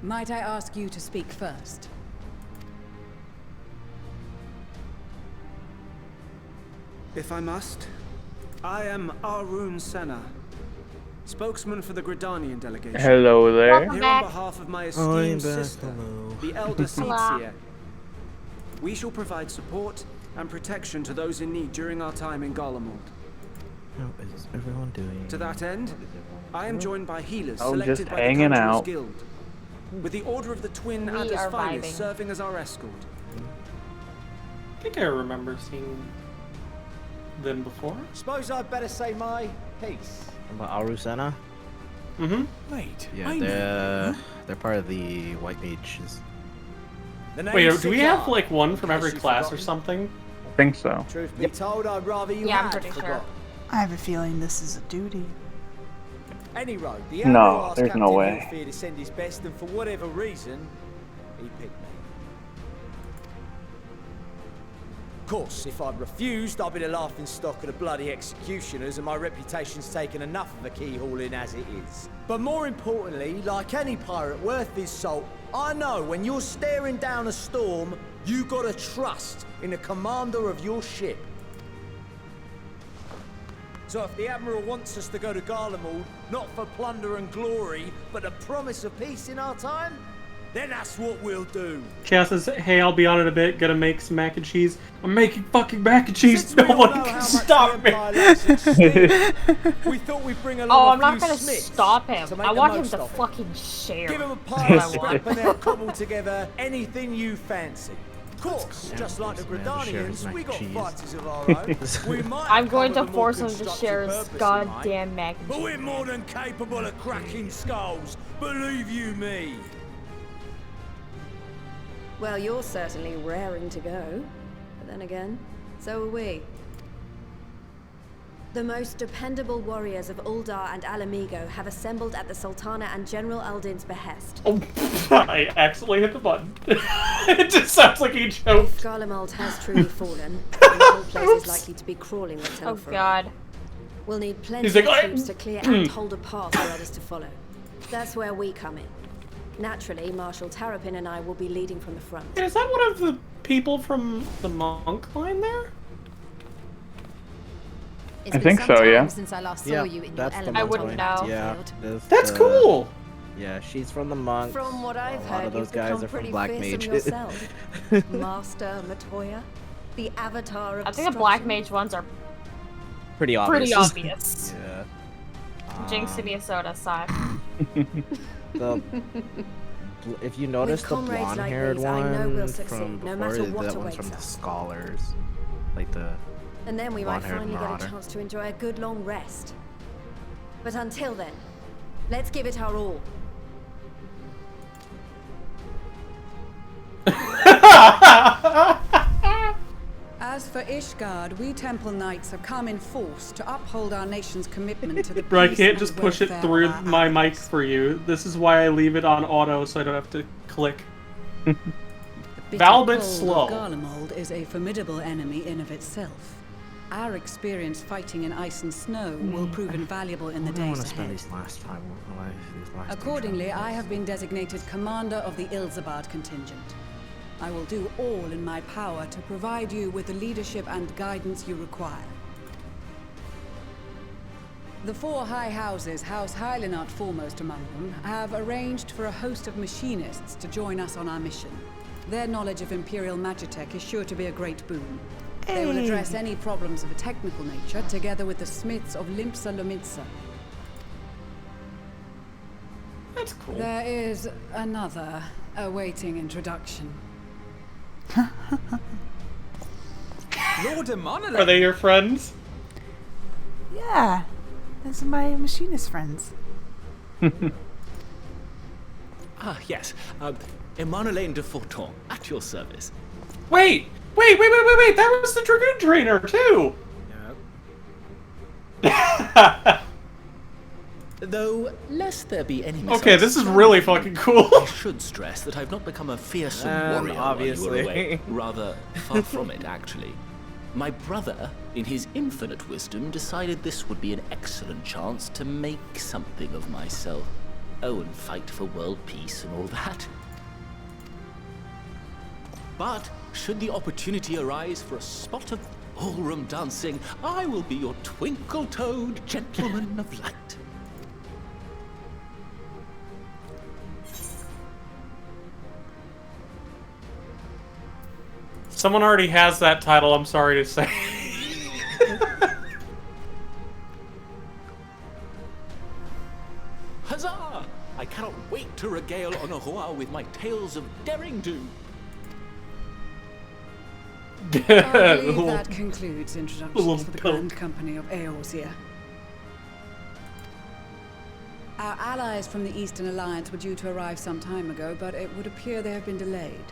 Might I ask you to speak first? If I must, I am Arun Senna, spokesman for the Gridanian delegation. Hello there. Here on behalf of my esteemed sister, the Elder Seedseer. We shall provide support and protection to those in need during our time in Garlemald. How is everyone doing? To that end, I am joined by healers Oh, selected just by the hanging Conjurer's out. Guild, with the Order of the Twin We Adder's are Finest vibing. serving as our escort. I think I remember seeing them before. Suppose I'd better say my piece. About Arusana? Mm-hmm. Wait. Yeah, they're part of the White Mages. Wait, do we have like one from every class or something? I think so. Truth be told, I'd rather you Yeah, I'm had pretty sure. forgot. I have a feeling this is a duty. Any road, the No, Admiral asked there's no Captain way. Warfare to send his best, and for whatever reason, he picked me. Of course, if I'd refused, I'd be the laughing stock of the bloody executioners, and my reputation's taken enough of a keyhauling as it is. But more importantly, like any pirate worth his salt, I know when you're staring down a storm, you gotta trust in the commander of your ship. So if the Admiral wants us to go to Garlemald, not for plunder and glory, but the promise of peace in our time, then that's what we'll do. Chaos says, hey, I'll be on in a bit, gonna make some mac and cheese. I'm making fucking mac and cheese, no one can stop me! We thought we'd bring along Oh, a I'm not few gonna Smiths stop him. to make I the want him most to of it. fucking share. Give him a That's pile what of I want. scrap and they'll cobble together anything you fancy. Of course, just like the Gridanians, we got fighters of our own. We might I'm going to cover the more force him to constructive share his purpose in goddamn mac and But cheese. we're more than capable of cracking skulls, believe you me. Well, you're certainly raring to go. But then again, so are we. The most dependable warriors of Uldar and Alamigo have assembled at the Sultana and General Aldin's behest. Oh, I accidentally hit the button. It just sounds like he choked. Garlemald has truly fallen, and the whole place is likely to be crawling with Oh Telfar. god. We'll need plenty He's like, of troops to clear and hold a path for others to follow. That's where we come in. Naturally, Marshal Tarapin and I will be leading from the front. Is that one of the people from the monk line there? It's I been think some so, time yeah. since I last saw Yeah, you in your that's the element. I wouldn't know. Yeah, Field. That's cool! Yeah, she's from the monks. From what I've a lot heard, of those you've guys become are from pretty Black fearsome Mage. yourself. Master Matoya, the avatar of I think the black destruction. mage ones are Pretty obvious. pretty obvious. Yeah. Jinx to be a soda side. If you notice the comrades like blonde-haired these, I know we'll one succeed, from no before, matter what that one's awaits from the us. scholars, like the. And then we might blonde-haired finally get marauder. a chance to enjoy a good long rest. But until then, let's give it our all. As for Ishgard, we Temple Knights have come in force to uphold our nation's commitment to the Bro, I peace can't and just push it welfare through of our my mic for you. This is why I leave it on auto so I don't have to click. bitter Valbit's cold slow. of Garlemald is a formidable enemy in of itself. Our experience fighting in ice and snow will prove invaluable in the I don't want days to spend ahead. these last time of my life. These last Accordingly, I have been designated commander of the Ilzabard contingent. I will do all in my power to provide you with the leadership and guidance you require. The four high houses, House Hylinart foremost among them, have arranged for a host of machinists to join us on our mission. Their knowledge of Imperial Magitech is sure to be a great boon. They will address any problems of a technical nature, together with the smiths of Limpsa Lomitsa. That's cool. There is another awaiting introduction. Lord Amonale! Are they your friends? Yeah, those are my machinist friends. Ah, yes. Emanolaine de Forton, at your service. Wait! That was the Dragoon trainer, too! Though, lest there be any Okay, this is really fucking cool. I should stress that I've not become a fearsome warrior obviously. while you were away. Rather, far from it, actually. My brother, in his infinite wisdom, decided this would be an excellent chance to make something of myself. Oh, and fight for world peace and all that. But, should the opportunity arise for a spot of ballroom dancing, I will be your twinkle-toed gentleman of light. Someone already has that title, I'm sorry to say. Huzzah! I cannot wait to regale Honohua with my tales of daring do. I believe that concludes introductions for the Grand Company of Eorzea. Our allies from the Eastern Alliance were due to arrive some time ago, but it would appear they have been delayed.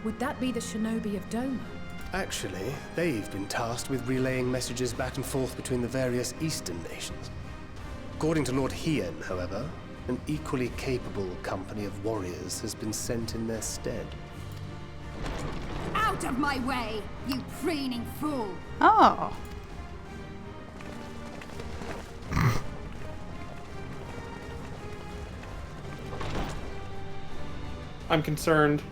Would that be the shinobi of Doma? Actually, they've been tasked with relaying messages back and forth between the various Eastern nations. According to Lord Hien, however, an equally capable company of warriors has been sent in their stead. Out of my way, you preening fool! Oh. I'm concerned.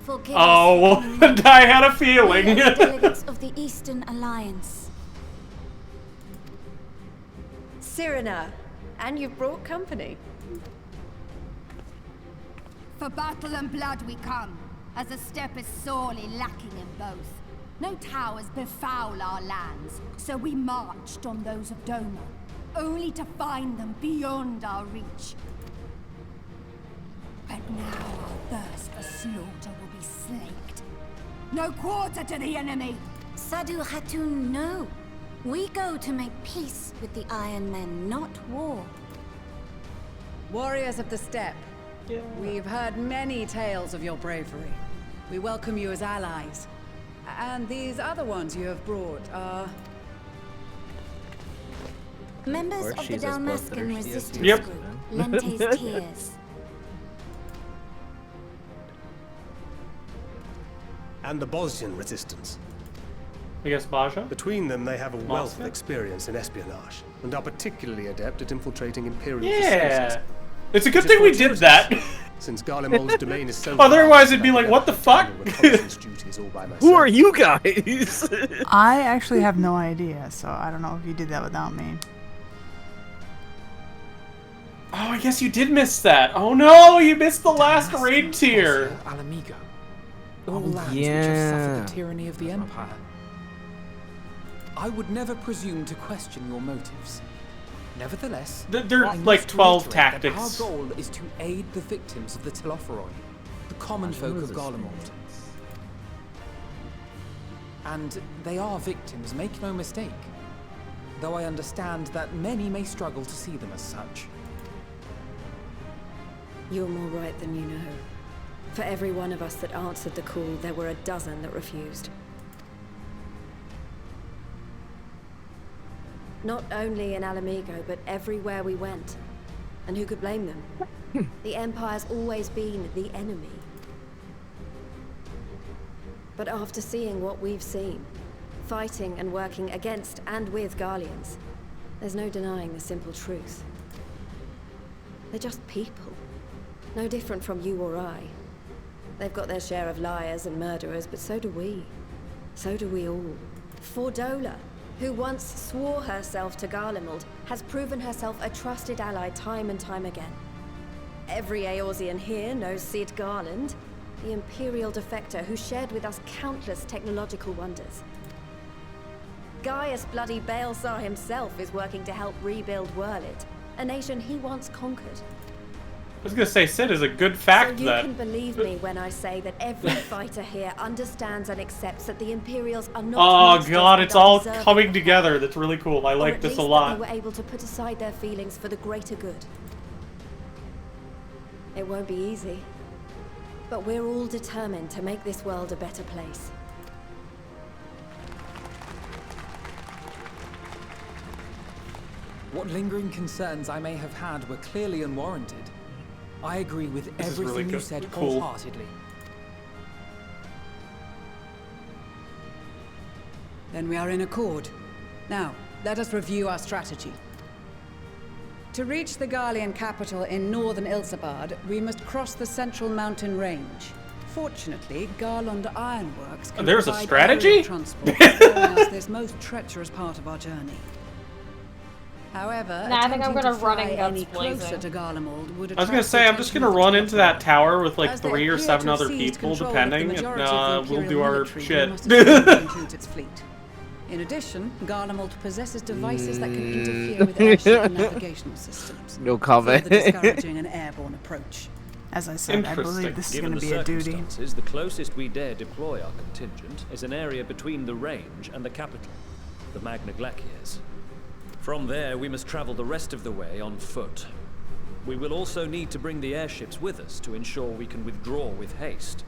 Forgive Oh, us, I had a feeling. we are the delegates of the Eastern Alliance. Cyrena, and you've brought company. For battle and blood we come, as the steppe is sorely lacking in both. No towers befoul our lands, so we marched on those of Doma, only to find them beyond our reach. But now our thirst for slaughter will be slaked. No quarter to the enemy! Sadu Hatun, no. We go to make peace with the Iron Men, not war. Warriors of the steppe, we've heard many tales of your bravery. We welcome you as allies. And these other ones you have brought are... Members of the she's as Dalmascan bloodthirsty as resistance you. group, Lente's Tears. And the Bosnian resistance. I guess Baja? Between them, they have a wealth of Moscow? experience in espionage, and are particularly adept at infiltrating Imperial Yeah. facilities. It's a good thing we did that. Since Garlemald's domain is so Otherwise it'd be like, what the fuck? Who are you guys? I actually have no idea, so I don't know if you did that without me. Oh, I guess you did miss that. Oh no, you missed the last raid tier. Alamigo. All lands which yeah. have suffered the tyranny of the Empire. I would never presume to question your motives. Nevertheless, They're I like must 12 reiterate tactics. that our goal is to aid the victims of the Telophoroi, the common folk of Garlemald. And they are victims, make no mistake. Though I understand that many may struggle to see them as such. You're more right than you know. For every one of us that answered the call, there were a dozen that refused. Not only in Alamigo, but everywhere we went. And who could blame them? The Empire's always been the enemy. But after seeing what we've seen, fighting and working against and with Garleans, there's no denying the simple truth. They're just people. No different from you or I. They've got their share of liars and murderers, but so do we. So do we all. Fordola, who once swore herself to Garlemald, has proven herself a trusted ally time and time again. Every Eorzean here knows Cid Garland, the Imperial defector who shared with us countless technological wonders. Gaius Bloody Balesar himself is working to help rebuild Wurlit, a nation he once conquered. I was gonna say, Sid is a good fact So you that... can believe me when I say that every fighter here understands and accepts that the Imperials are not Oh monsters god, and it's all undeserving. coming together. That's really cool. I Or like at this a least lot. that they were able to put aside their feelings for the greater good. It won't be easy, but we're all determined to make this world a better place. What lingering concerns I may have had were clearly unwarranted. I agree with This is everything really you said cool. wholeheartedly. Then we are in accord. Now, let us review our strategy. To reach the Garlean capital in northern Ilsabard, we must cross the central mountain range. Fortunately, Garland Ironworks can There's a provide strategy? aerial transport, allowing us this most treacherous part of our journey. However, Nah, I think I'm attempting gonna to run fly and guns any closer blazing. to Garlemald would I was gonna attract say, the I'm just attention gonna of the run into that tower with like As they 3 or appear 7 to have other seized people, control of the depending, and majority of the we'll Imperial do our military, we shit. must assume that includes its fleet. In addition, Garlemald possesses devices that can interfere with airship and navigational systems. No comment. further discouraging an airborne approach. As I said, I believe this is Given going to the be a duty. circumstances, the closest we dare deploy our contingent is an area between the range and the capital, the Magna Glaciers. From there, we must travel the rest of the way on foot. We will also need to bring the airships with us to ensure we can withdraw with haste.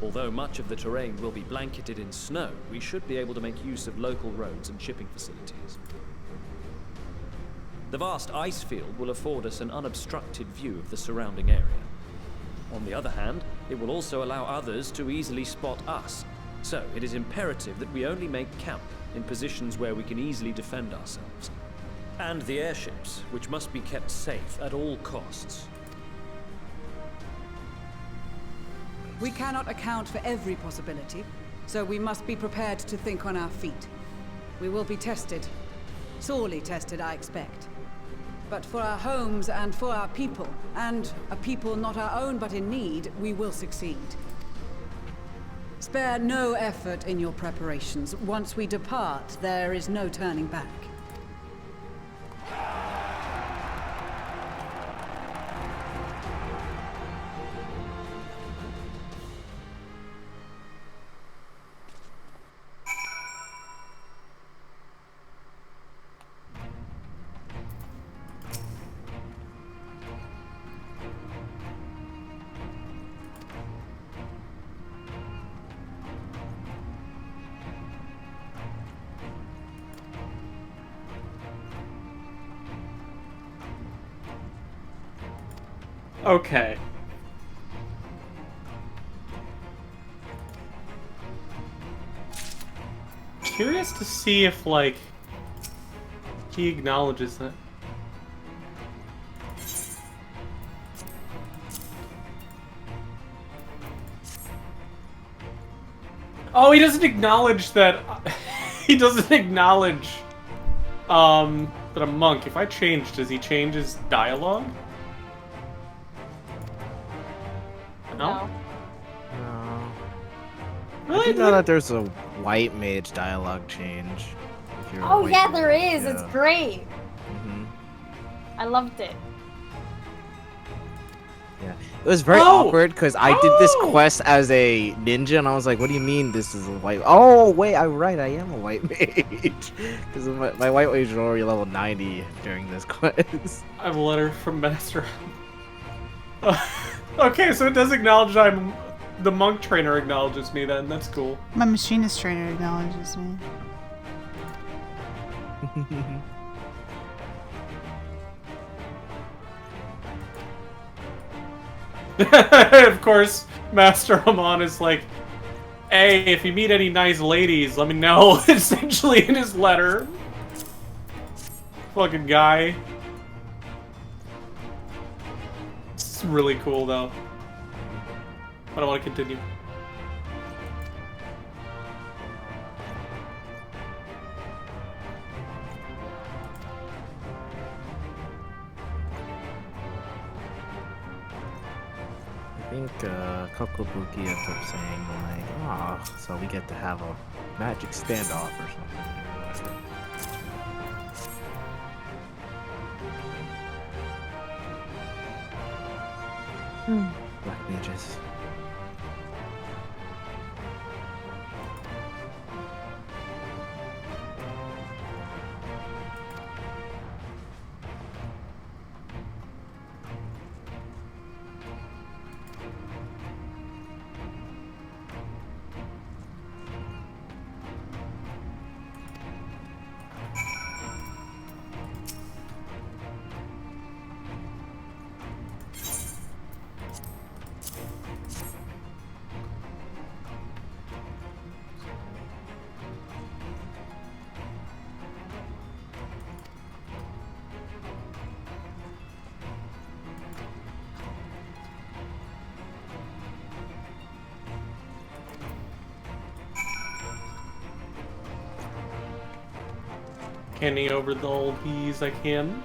Although much of the terrain will be blanketed in snow, we should be able to make use of local roads and shipping facilities. The vast ice field will afford us an unobstructed view of the surrounding area. On the other hand, it will also allow others to easily spot us. So, it is imperative that we only make camp in positions where we can easily defend ourselves. And the airships, which must be kept safe at all costs. We cannot account for every possibility, so we must be prepared to think on our feet. We will be tested. Sorely tested, I expect. But for our homes and for our people, and a people not our own but in need, we will succeed. Spare no effort in your preparations. Once we depart, there is no turning back. Okay. Curious to see if, like, he acknowledges that. Oh, he doesn't acknowledge that. He doesn't acknowledge that a monk. If I change, does he change his dialogue? No. Really? I didn't know that there's a white mage dialogue change. If you're a Oh white yeah, mage, there is. yeah. It's great. Mhm. I loved it. Yeah. It was very awkward because I did this quest as a ninja and I was like, what do you mean this is a white? Oh, wait, I'm right. I am a white mage. Because my white mage was already level 90 during this quest. I have a letter from Master. Okay, so it does acknowledge I'm... The monk trainer acknowledges me then. That's cool. My machinist trainer acknowledges me. Of course, Master Haman is like, hey, if you meet any nice ladies, let me know. Essentially in his letter. Fucking guy. It's really cool, though. But I want to continue. I think Kokobuki ends up saying like, "Ah, so we get to have a magic standoff or something." Black mages. Handing over the old bees I can.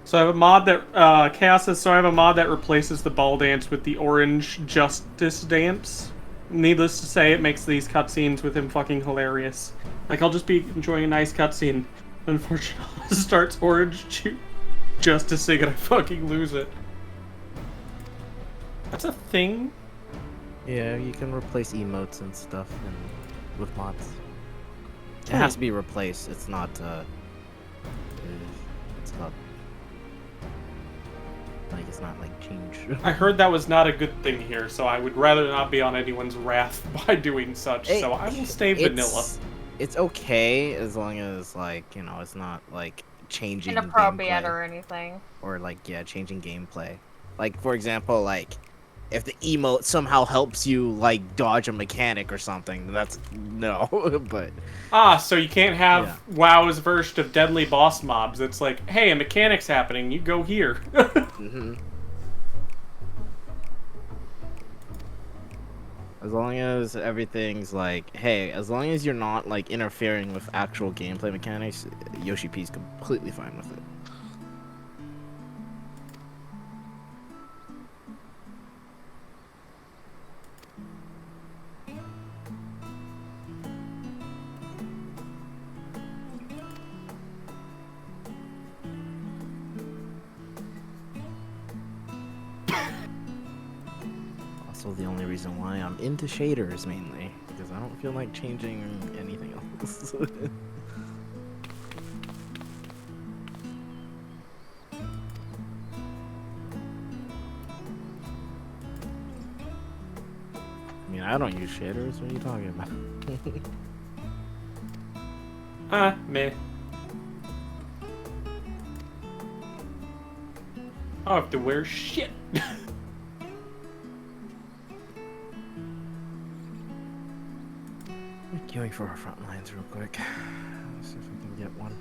So I have a mod that, Chaos says, so I have a mod that replaces the ball dance with the orange Justice dance. Needless to say, it makes these cutscenes with him fucking hilarious. Like, I'll just be enjoying a nice cutscene. Unfortunately, it starts orange Justicing and I fucking lose it. That's a thing? Yeah, you can replace emotes and stuff with mods. It has to be replaced. It's not, it's not like change. I heard that was not a good thing here, so I would rather not be on anyone's wrath by doing such, so I will stay vanilla. It's okay as long as, like, you know, it's not, like, changing inappropriate gameplay. or anything. Or, like, yeah, changing gameplay. Like, for example, like, if the emote somehow helps you, like, dodge a mechanic or something, that's no, but... So you can't have WoW's version of deadly boss mobs. It's like, hey, a mechanic's happening, you go here. As long as everything's like, hey, as long as you're not, like, interfering with actual gameplay mechanics, Yoshi P's completely fine with it. Also, the only reason why I'm into shaders mainly, because I don't feel like changing anything else. I mean, I don't use shaders. What are you talking about? Meh. I don't have to wear shit. Queuing for our front lines real quick. Let's see if we can get one.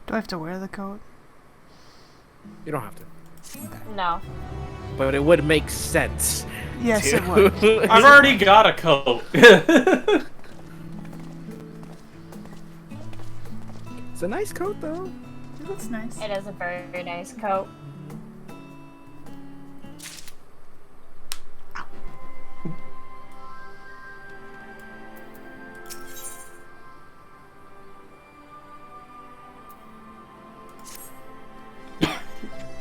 Do I have to wear the coat? You don't have to. No. But it would make sense. Yes, it would. I've already got a coat. It's a nice coat, though. It looks nice. It is a very, very nice coat.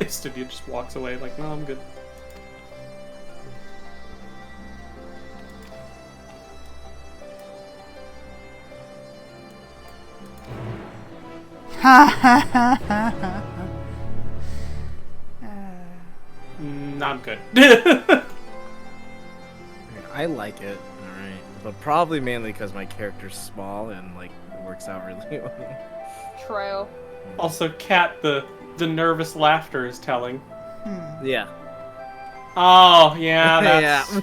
Studio just walks away like, no, I'm good. I'm good. I like it, alright. But probably mainly because my character's small and, like, it works out really well. True. Also, Cat, the nervous laughter is telling. Yeah. Oh, yeah, that's...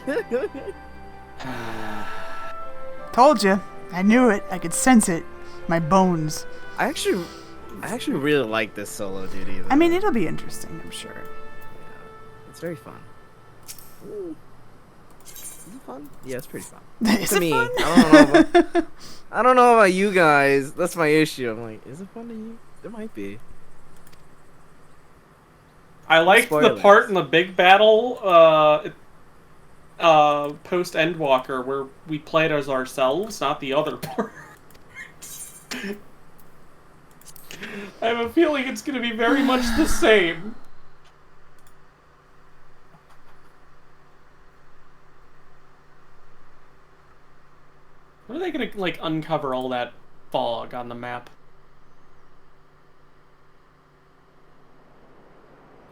Told you. I knew it. I could sense it. My bones. I actually really like this solo duty, though. I mean, it'll be interesting, I'm sure. Yeah. It's very fun. Ooh. Is it fun? Yeah, it's pretty fun. Is to it me, fun? I don't know about you guys. That's my issue. I'm like, is it fun to you? It might be. I liked the part in the big battle, post Endwalker, where we played as ourselves, not the other parts. I have a feeling it's going to be very much the same. When are they going to, like, uncover all that fog on the map?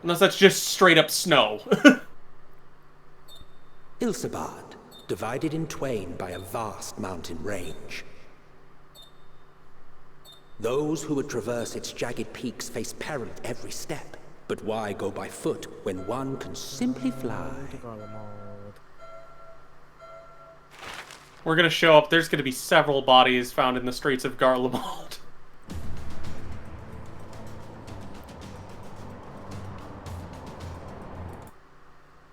Unless that's just straight up snow. Ilsabad, divided in twain by a vast mountain range. Those who would traverse its jagged peaks face peril at every step. But why go by foot when one can simply fly? We're gonna show up. There's gonna be several bodies found in the streets of Garlemald.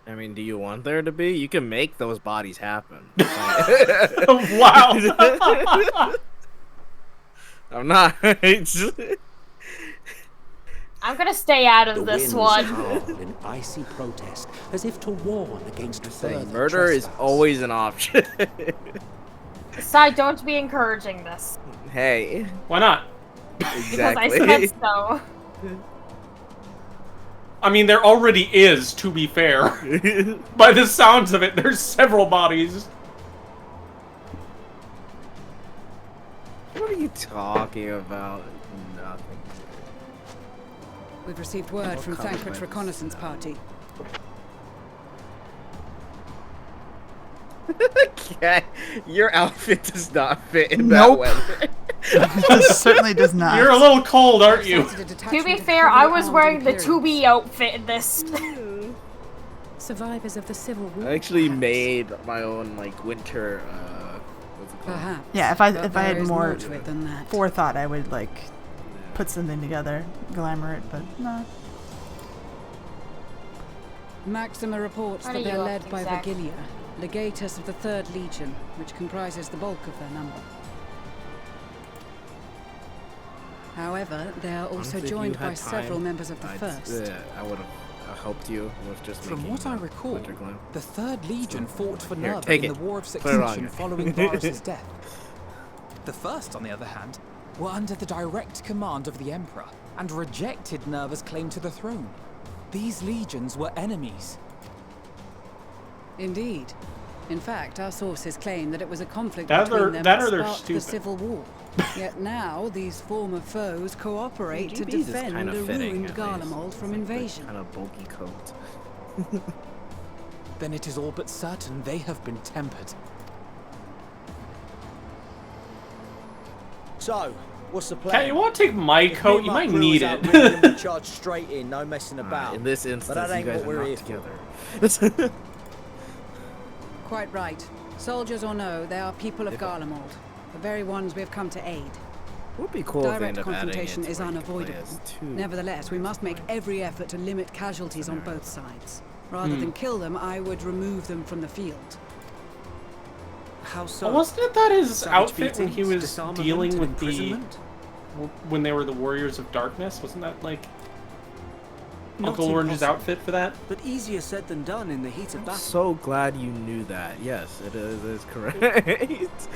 I mean, do you want there to be? You can make those bodies happen. Wow! I'm not. I'm gonna stay out of this one. In icy protest, as if to warn against further murder is always an option. Side, don't be encouraging this. Hey. Why not? Exactly. Because I said so. I mean, there already is, to be fair. By the sounds of it, there's several bodies. What are you talking about? Nothing. We've received word from Thancred's reconnaissance party. Okay, your outfit does not fit in that weather. This certainly does not. You're a little cold, aren't you? To be fair, I was wearing the 2B outfit in this. Survivors of the Civil War. I actually made my own like winter. What's it called? Perhaps. Yeah, if I had there is more to it than that. forethought, I would like put something together, glamour it, but no. Maxima reports What that are they're you led up by to, Zach? Vergilia, legatus of the 3rd Legion, which comprises the bulk of their number. However, they are also joined by several members of the 1st. I would have helped you with just From making what I recall, winter glam. the 3rd Legion fought for Here, Nerva take in it. the War of Put it on Succession you. following Varus's death. The 1st, on the other hand, were under the direct command of the Emperor and rejected Nerva's claim to the throne. These legions were enemies. Indeed. In fact, our sources claim that it was a conflict That between or- them that that or they're sparked the stupid. Civil War. Yet now, these former foes cooperate to GB's is defend kinda the fitting, ruined at least. Garlemald from invasion. Kind of bulky coat. Then it is all but certain they have been tempered. So, what's the plan? Cat, you want to take my coat? You might need it. We charge straight in, no messing about. In this instance, but that ain't you guys what are we're not here together. Quite right. Soldiers or no, they are people of Garlemald, the very ones we have come to aid. It would be cool if they Direct end up adding confrontation it to is where you can play unavoidable. as two. Nevertheless, we must make every effort to limit casualties on both sides. Rather than kill them, I would remove them from the field. How Oh, so? wasn't it that his Savage outfit when he beatings, was disarmament, dealing and with the... imprisonment? When they were the Warriors of Darkness? Wasn't that, like, Not Uncle Orange's impossible, outfit for that? But easier said than done in the heat of I'm battle. so glad you knew that. Yes, it is correct.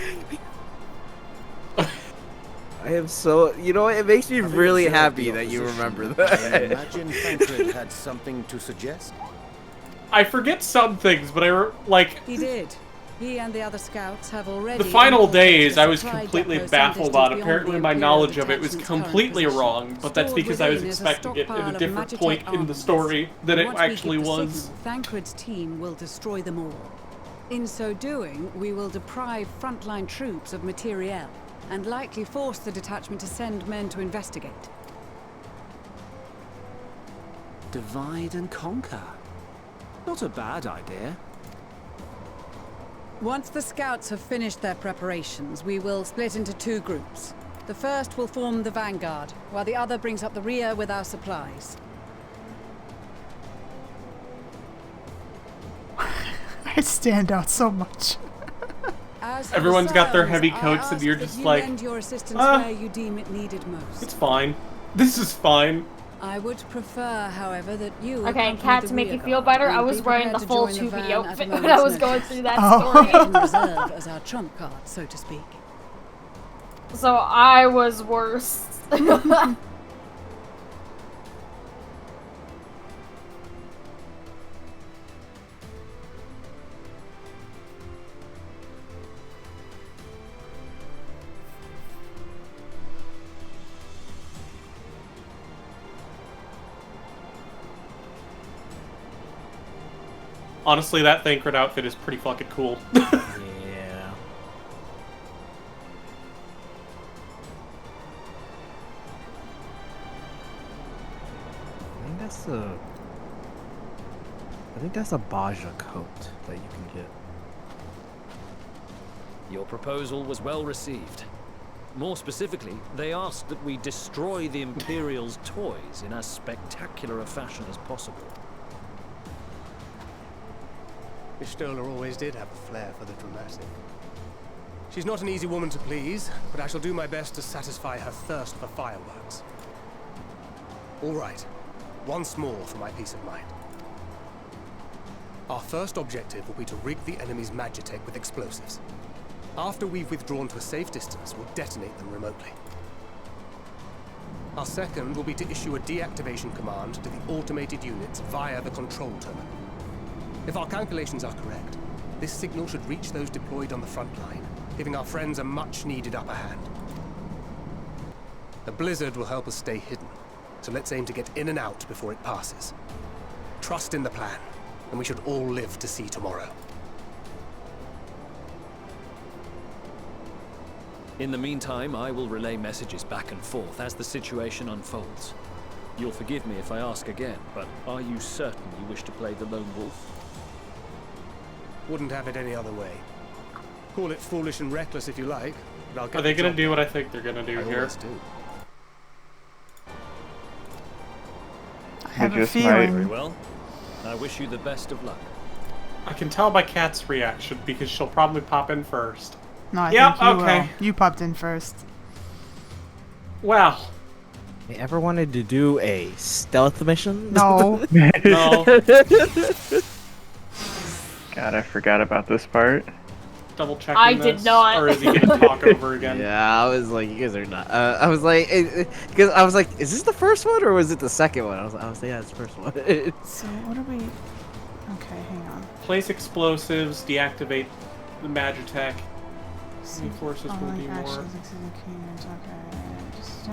I am so, you know, it makes me really happy that you remember I that. imagine Thancred had something to suggest. I forget some things, but He did. He and the other scouts have already... the final days, I was supply completely depots baffled some on. distance Apparently beyond my the knowledge of it was detachment's current completely position. wrong, but that's Stored because I was within is a expecting it in stockpile a of different Magitech point in the armaments. story than it Once we give actually the was. signal, Thancred's team will destroy them all. In so doing, we will deprive frontline troops of materiel, and likely force the detachment to send men to investigate. Divide and conquer. Not a bad idea. Once the scouts have finished their preparations, we will split into 2 groups. The first will form the vanguard, while the other brings up the rear with our supplies. I stand out so much. As for Everyone's the got their Scions, heavy I coats and ask you're that just you like, lend your assistance "Ah, where you deem it needed most. it's fine. This is fine. I would prefer, however, that you... Okay, accompany Kat, the to make you rear feel guard better, and I be was wearing the prepared to full join the 2B van at outfit a when I moment's was going notice. through that We can story. reserve as our trump card, so to speak. So I was worse. Honestly, that Thancred outfit is pretty fucking cool. Yeah. that's a Baja coat that you can get. Your proposal was well received. More specifically, they asked that we destroy the Imperial's toys in as spectacular a fashion as possible. Miss Stoller always did have a flair for the dramatic. She's not an easy woman to please, but I shall do my best to satisfy her thirst for fireworks. All right, once more for my peace of mind. Our first objective will be to rig the enemy's magitech with explosives. After we've withdrawn to a safe distance, we'll detonate them remotely. Our second will be to issue a deactivation command to the automated units via the control terminal. If our calculations are correct, this signal should reach those deployed on the front line, giving our friends a much-needed upper hand. The blizzard will help us stay hidden, so let's aim to get in and out before it passes. Trust in the plan, and we should all live to see tomorrow. In the meantime, I will relay messages back and forth as the situation unfolds. You'll forgive me if I ask again, but are you certain you wish to play the lone wolf? Wouldn't have it any other way. Call it foolish and reckless if you like, but I'll get Are they the gonna job do done. what I think they're gonna do I here? always do. I have a just feeling. Very well. I wish you the best of luck. I can tell by Kat's reaction because she'll probably pop in first. No, I Yep, think you okay. will. You popped in first. Well. You ever wanted to do a stealth mission? No. No. God, I forgot about this part. Double checking I this, did not. or is he gonna talk over again? Yeah, I was like, you guys are not. I was like, because I was like, is this the first one or was it the second one? I was like, yeah, it's the first one. So what are we? Okay, hang on. Place explosives, deactivate the Magitech. Forces will be more.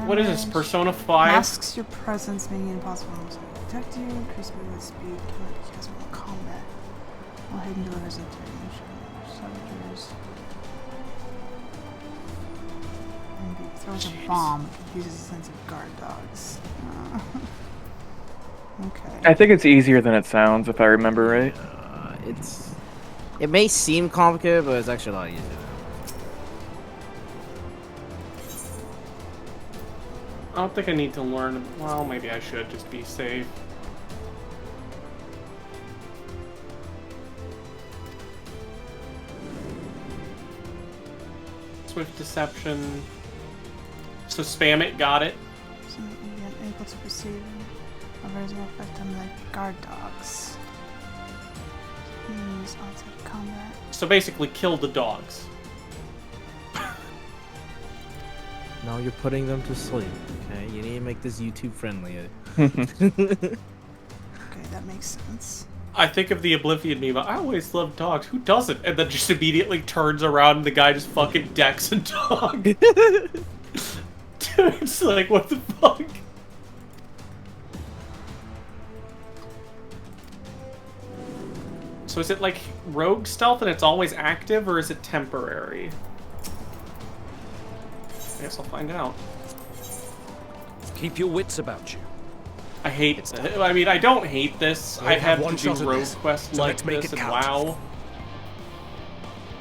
What is this? Persona 5? Masks your presence, making it impossible to detect you. Increase movement speed. Kill it because of combat. While hidden delivers it to soldiers. And throws a bomb. Confuses the sense of guard dogs. Okay. I think it's easier than it sounds, if I remember right. It may seem complicated, but it's actually a lot easier. I don't think I need to learn. Well, maybe I should just be safe. Swift deception. So spam it, got it. So you get able to perceive a visible effect on the guard dogs. Use outside combat. So basically kill the dogs. No, you're putting them to sleep. Okay, you need to make this YouTube friendly. Okay, that makes sense. I think of the Oblivion meme. I always loved dogs. Who doesn't? And then just immediately turns around and the guy just fucking decks a dog. Dude, it's like, what the fuck? So is it like rogue stealth and it's always active, or is it temporary? I guess I'll find out. Keep your wits about you. I hate. I mean, I don't hate this. We I've have had one to do shot at rogue this, quests so like let's make this it and count. WoW.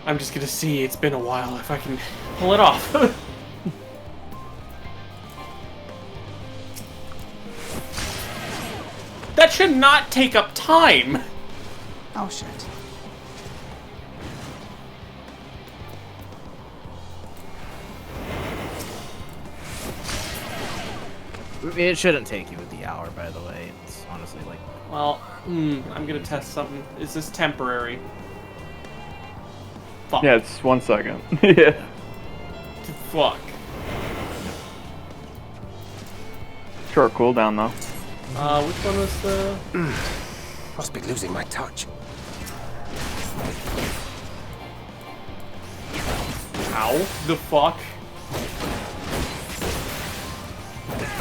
I'm just gonna see. It's been a while. If I can pull it off. That should not take up time. Oh shit. It shouldn't take you the hour, by the way. It's honestly like. Well, I'm gonna test something. Is this temporary? Fuck. Yeah, it's 1 second. Yeah. Fuck. Short cooldown though. Which one was the? Must be losing my touch. Ow! The fuck?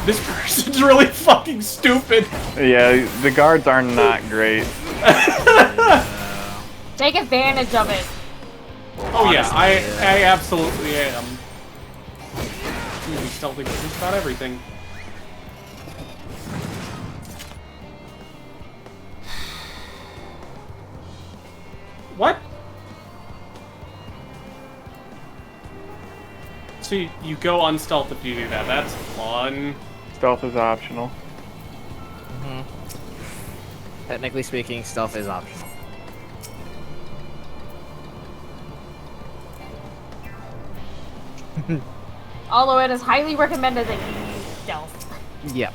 This person's really fucking stupid. Yeah, the guards are not great. Take advantage of it. Oh yeah, I absolutely am. He's stealthy with just about everything. What? So you go on stealth if you do that. That's fun. Stealth is optional. Technically speaking, stealth is optional. Although it is highly recommended that you use stealth. Yeah.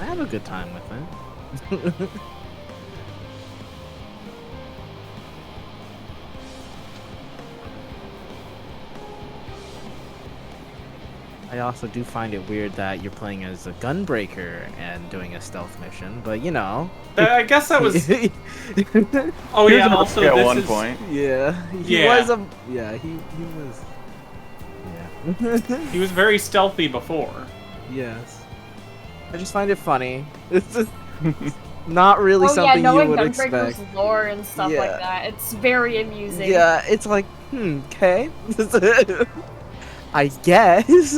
I have a good time with it. I also do find it weird that you're playing as a gunbreaker and doing a stealth mission, but you know. I guess that was. Oh He was yeah. a Also, risk at this one is... point. Yeah. He was a. Yeah. He was. Yeah. He was very stealthy before. Yes. I just find it funny. It's just not really oh, something yeah, you would knowing expect. Gunbreaker's lore and stuff like that. It's very amusing. Yeah, it's like, okay. I guess. Is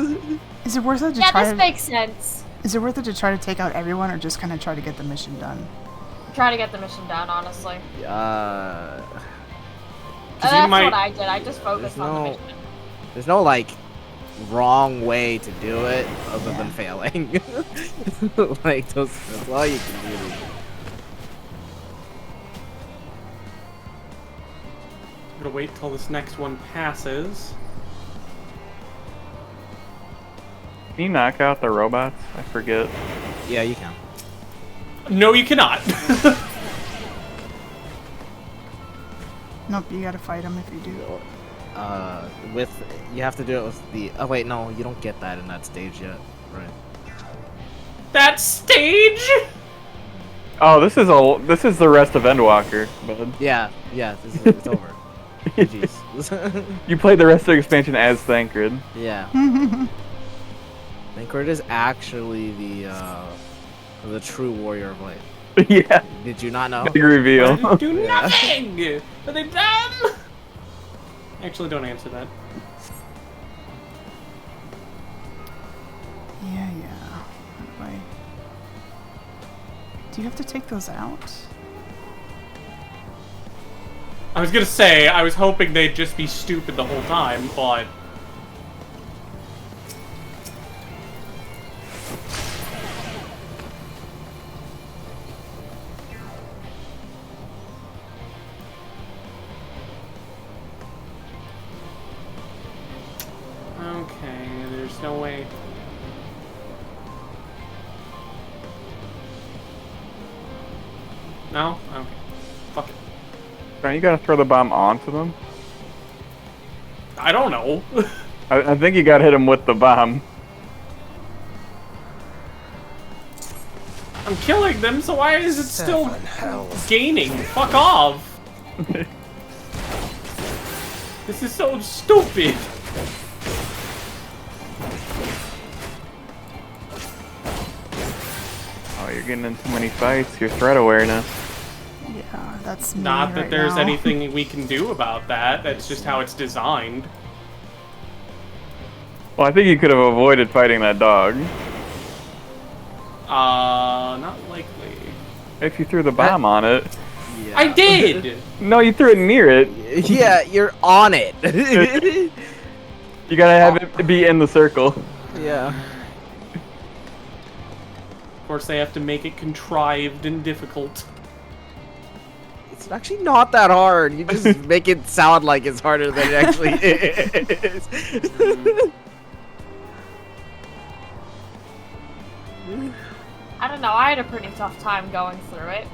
it worth it to Yeah, try this to... makes sense. Is it worth it to try to take out everyone, or just kind of try to get the mission done? Try to get the mission done, honestly. Uh, That's what I did. I just focused on the mission. There's no, like, wrong way to do it other than failing. Like, that's all you can do. I'm gonna wait till this next one passes. Can you knock out the robots? I forget. Yeah, you can. No, you cannot. Nope, you gotta fight them if you do. You have to do it with the. Oh wait, no, you don't get that in that stage yet, right? That stage? Oh, this is the rest of Endwalker, bud. Yeah, it's over. Jeez. You played the rest of the expansion as Thancred. Yeah. Thancred is actually the true warrior of light. Yeah. Did you not know? Big reveal. Do nothing! Are they dumb? Actually, don't answer that. Yeah. Anyway. Do you have to take those out? I was gonna say, I was hoping they'd just be stupid the whole time, but... Okay, there's no way... No? Okay. Fuck it. Don't you gotta throw the bomb onto them? I don't know. I think you gotta hit them with the bomb. I'm killing them, so why is it still gaining? Fuck off! This is so stupid! Oh, you're getting in too many fights. Your threat awareness. Yeah, that's me Not that right there's now. anything we can do about that. That's just how it's designed. Well, I think you could have avoided fighting that dog. Not likely. If you threw the bomb on it. Yeah. I did! No, you threw it near it. Yeah, you're on it. You gotta have it be in the circle. Yeah. Of course, they have to make it contrived and difficult. It's actually not that hard. You just make it sound like it's harder than it actually is. I don't know, I had a pretty tough time going through it.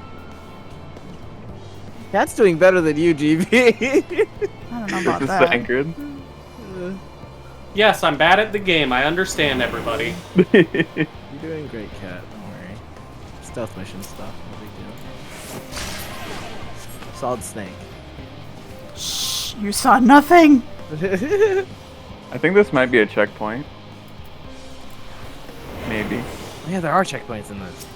Cat's doing better than you, GB. I don't know about This is that. Thancred. Yes, I'm bad at the game. I understand, everybody. You're doing great, Cat. Don't worry. Stealth mission stuff. No big deal. Solid snake. Shh, you saw nothing. I think this might be a checkpoint. Maybe. Yeah, there are checkpoints in this.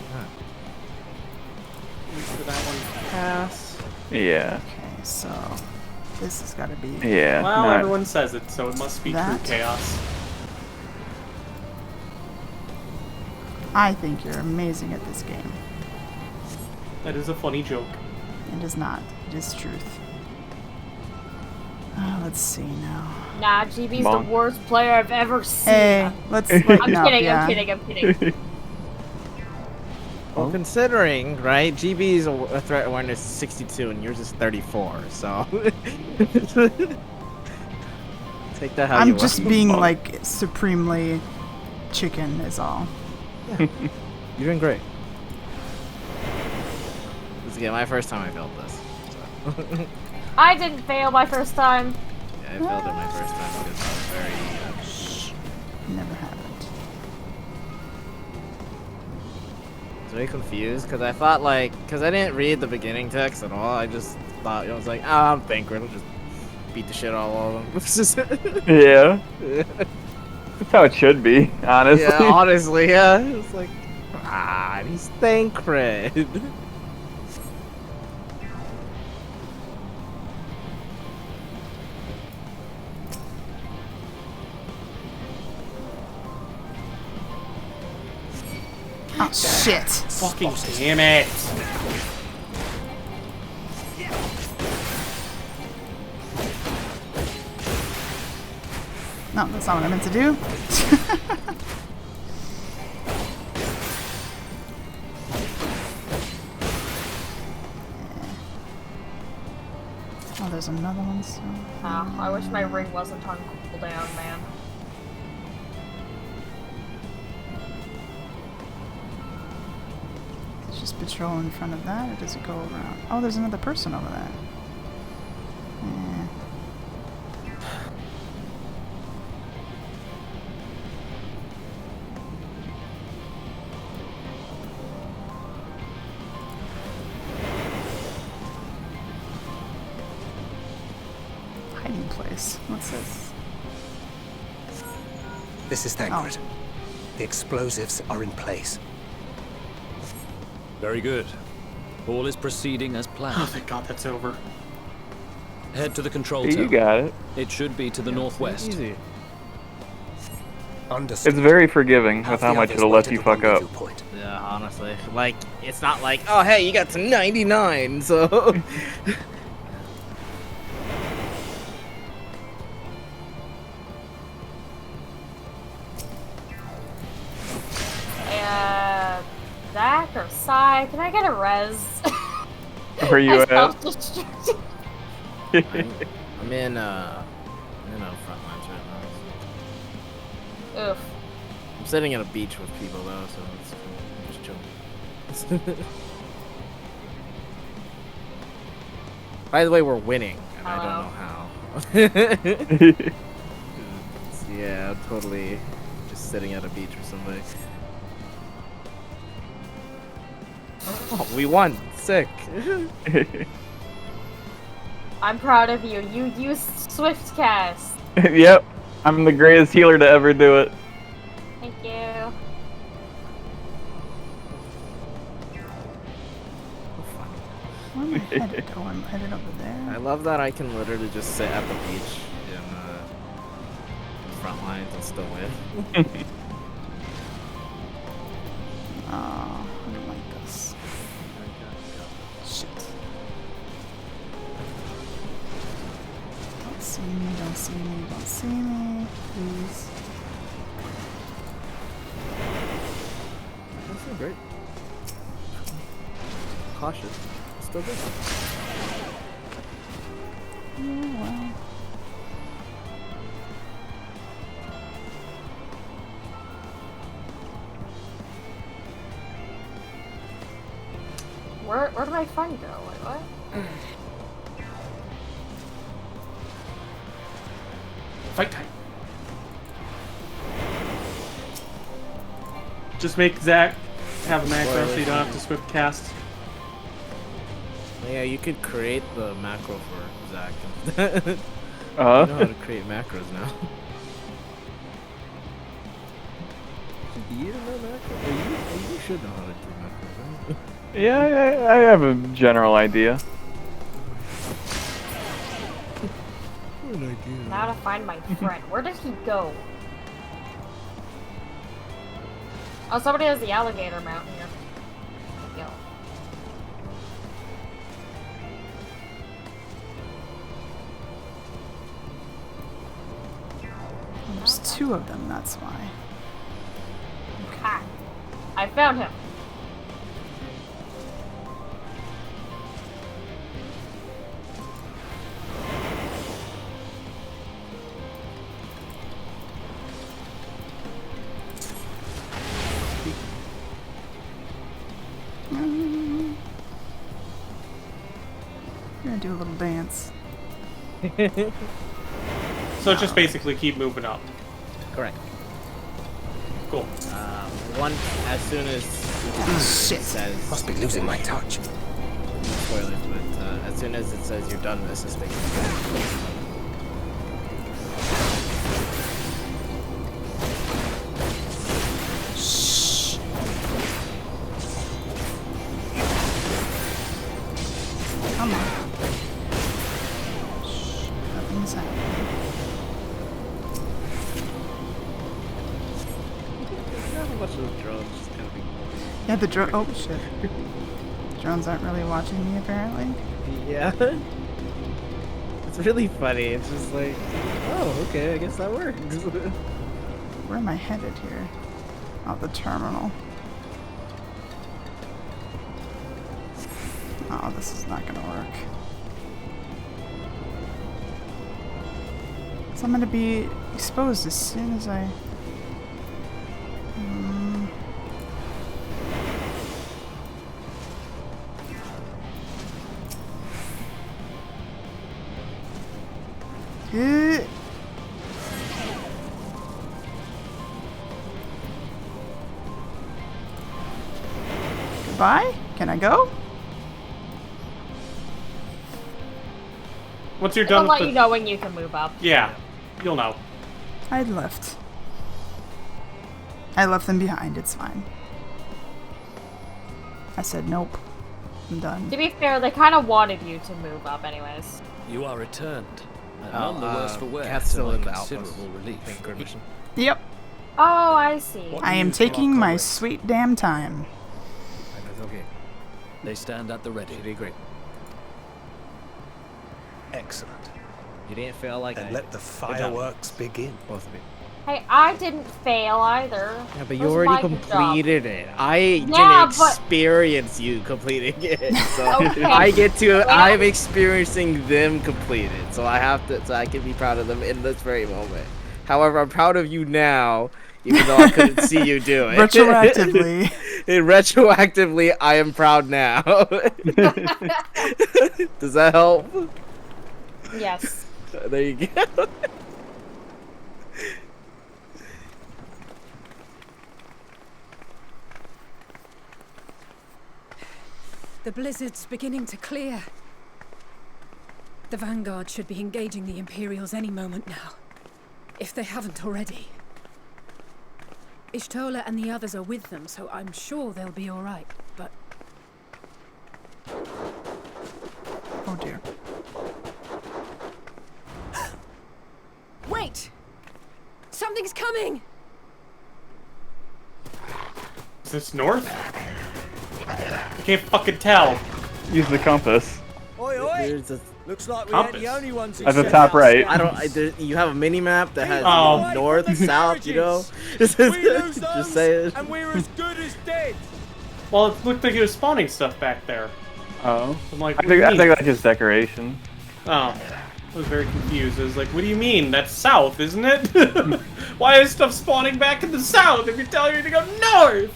Wait for that one to pass. Yeah. Okay, so this has got to be. Yeah. Well, not- everyone says it, so it must be That? true chaos. I think you're amazing at this game. That is a funny joke. It is not. It is truth. Let's see now. Nah, GB's the worst player I've ever seen. Hey, let's. I'm lighten up, kidding, yeah. I'm kidding, I'm kidding. Well, considering, right, GB's a threat awareness is 62 and yours is 34, so take that how you I'm want. just being like supremely chicken is all. You're doing great. This is again my first time I built this. So. I didn't fail my first time. Yeah, I failed it my first time because I was very. Never happened. I was very confused because I thought because I didn't read the beginning text at all. I just thought it was like, I'm Banquet. I'll just beat the shit out of all of them. Yeah. That's how it should be, honestly. Yeah, honestly, yeah. It's like, he's Thancred. Oh shit! Fucking damn it! No, that's not what I meant to do. Oh, there's another one. So. Oh, I wish my ring wasn't on cooldown, man. Does it just patrol in front of that, or does it go around? Oh, there's another person over there. Yeah. Hiding place. What's this? This is Thancred. The explosives are in place. Very good. All is proceeding as planned. Oh, thank God that's over. Head to the control You tower. got it. It should be to the northwest. Easy. Understood. It's very forgiving with how much it'll let you fuck up. Yeah, honestly. Like, it's not like, oh, hey, you got to 99, so. Zach or Sai, can I get a res? Where you at? I'm in Frontlines right now. Oof. I'm sitting at a beach with people though, so it's I'm just chilling. By the way, we're winning, and I don't know how. Yeah, I'm totally just sitting at a beach with somebody. Oh, we won! Sick! I'm proud of you. You used Swift Cast. Yep. I'm the greatest healer to ever do it. Thank you. Where am I headed? Oh, I'm headed over there. I love that I can literally just sit at the beach in front lines and still win. Oh, I don't like this. Shit. Don't see me, don't see me, don't see me. Please. That's so great. Cautious. Still good. Oh, well. Where did my friend go? Wait, what? Fight time. Just make Zach have a macro so you don't have to swift cast. Yeah, you could create the macro for Zach. You Uh-huh. know how to create macros now. You know macro? You should know how to do macros, right? Yeah, I have a general idea. Now to find my friend. Where did he go? Oh, somebody has the alligator mount here. Yo. 2 of them, that's why. Ah, I found him. We're gonna do a little dance. So just basically keep moving up. Correct. Cool. As soon as Shit. it says, Must be losing my touch. spoilers, but as soon as it says you're done with this, Shh. Come on. Shh. Nothing's happening. how much of the drones just kind of ignore me. Yeah, the drone. Oh shit. Drones aren't really watching me apparently. Yeah. It's really funny. It's just like, oh, okay, I guess that works. Where am I headed here? Oh, the terminal. Oh, this is not gonna work. So I'm gonna be exposed as soon as I... Goodbye? Can I go? Once you're I'll done let with you the... know when you can move up. Yeah, you'll know. I left. I left them behind, it's fine. I said nope. I'm done. To be fair, they kind of wanted you to move up anyways. You are returned, and none the worse for wear. Cat's still to in my the outpost. considerable relief. Yep. Oh, I see. I am taking my sweet damn time. That's okay. They stand at the ready. You did great. Excellent. You didn't fail like And I let the fireworks begin. Both of you. Hey, I didn't fail either. Yeah, but It you was already my completed it. I Yeah, didn't but- experience you completing it. So Okay. I get to, Well- I'm experiencing them complete it. So I have to, so I can be proud of them in this very moment. However, I'm proud of you now, even though I couldn't see you do it. Retroactively. Retroactively, I am proud now. Does that help? Yes. There you go. The blizzard's beginning to clear. The Vanguard should be engaging the Imperials any moment now, if they haven't already. Ishtola and the others are with them, so I'm sure they'll be all right, but... Oh dear. Wait! Something's coming! Is this north? I can't fucking tell. Use the compass. Oi, oi! There's a Looks like we ain't Compass. the only ones who At the set top out right. I don't. You have a mini map that has Oh. north, south. You know. We lose Just those, saying. and we're as good as dead. Well, it looked like it was spawning stuff back there. Oh. I'm like, I what do you think mean? that's just decoration. Oh, I was very confused. I was like, what do you mean? That's south, isn't it? Why is stuff spawning back in the south if you're telling me to go north?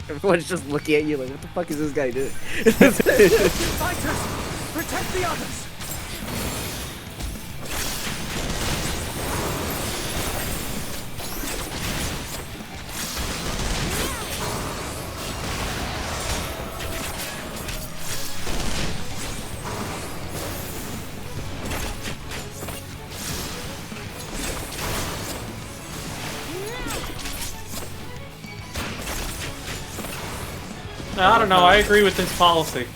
Everyone's just looking at you like, what the fuck is this guy doing? Fighters, protect the others. No, I don't know. I agree with this policy.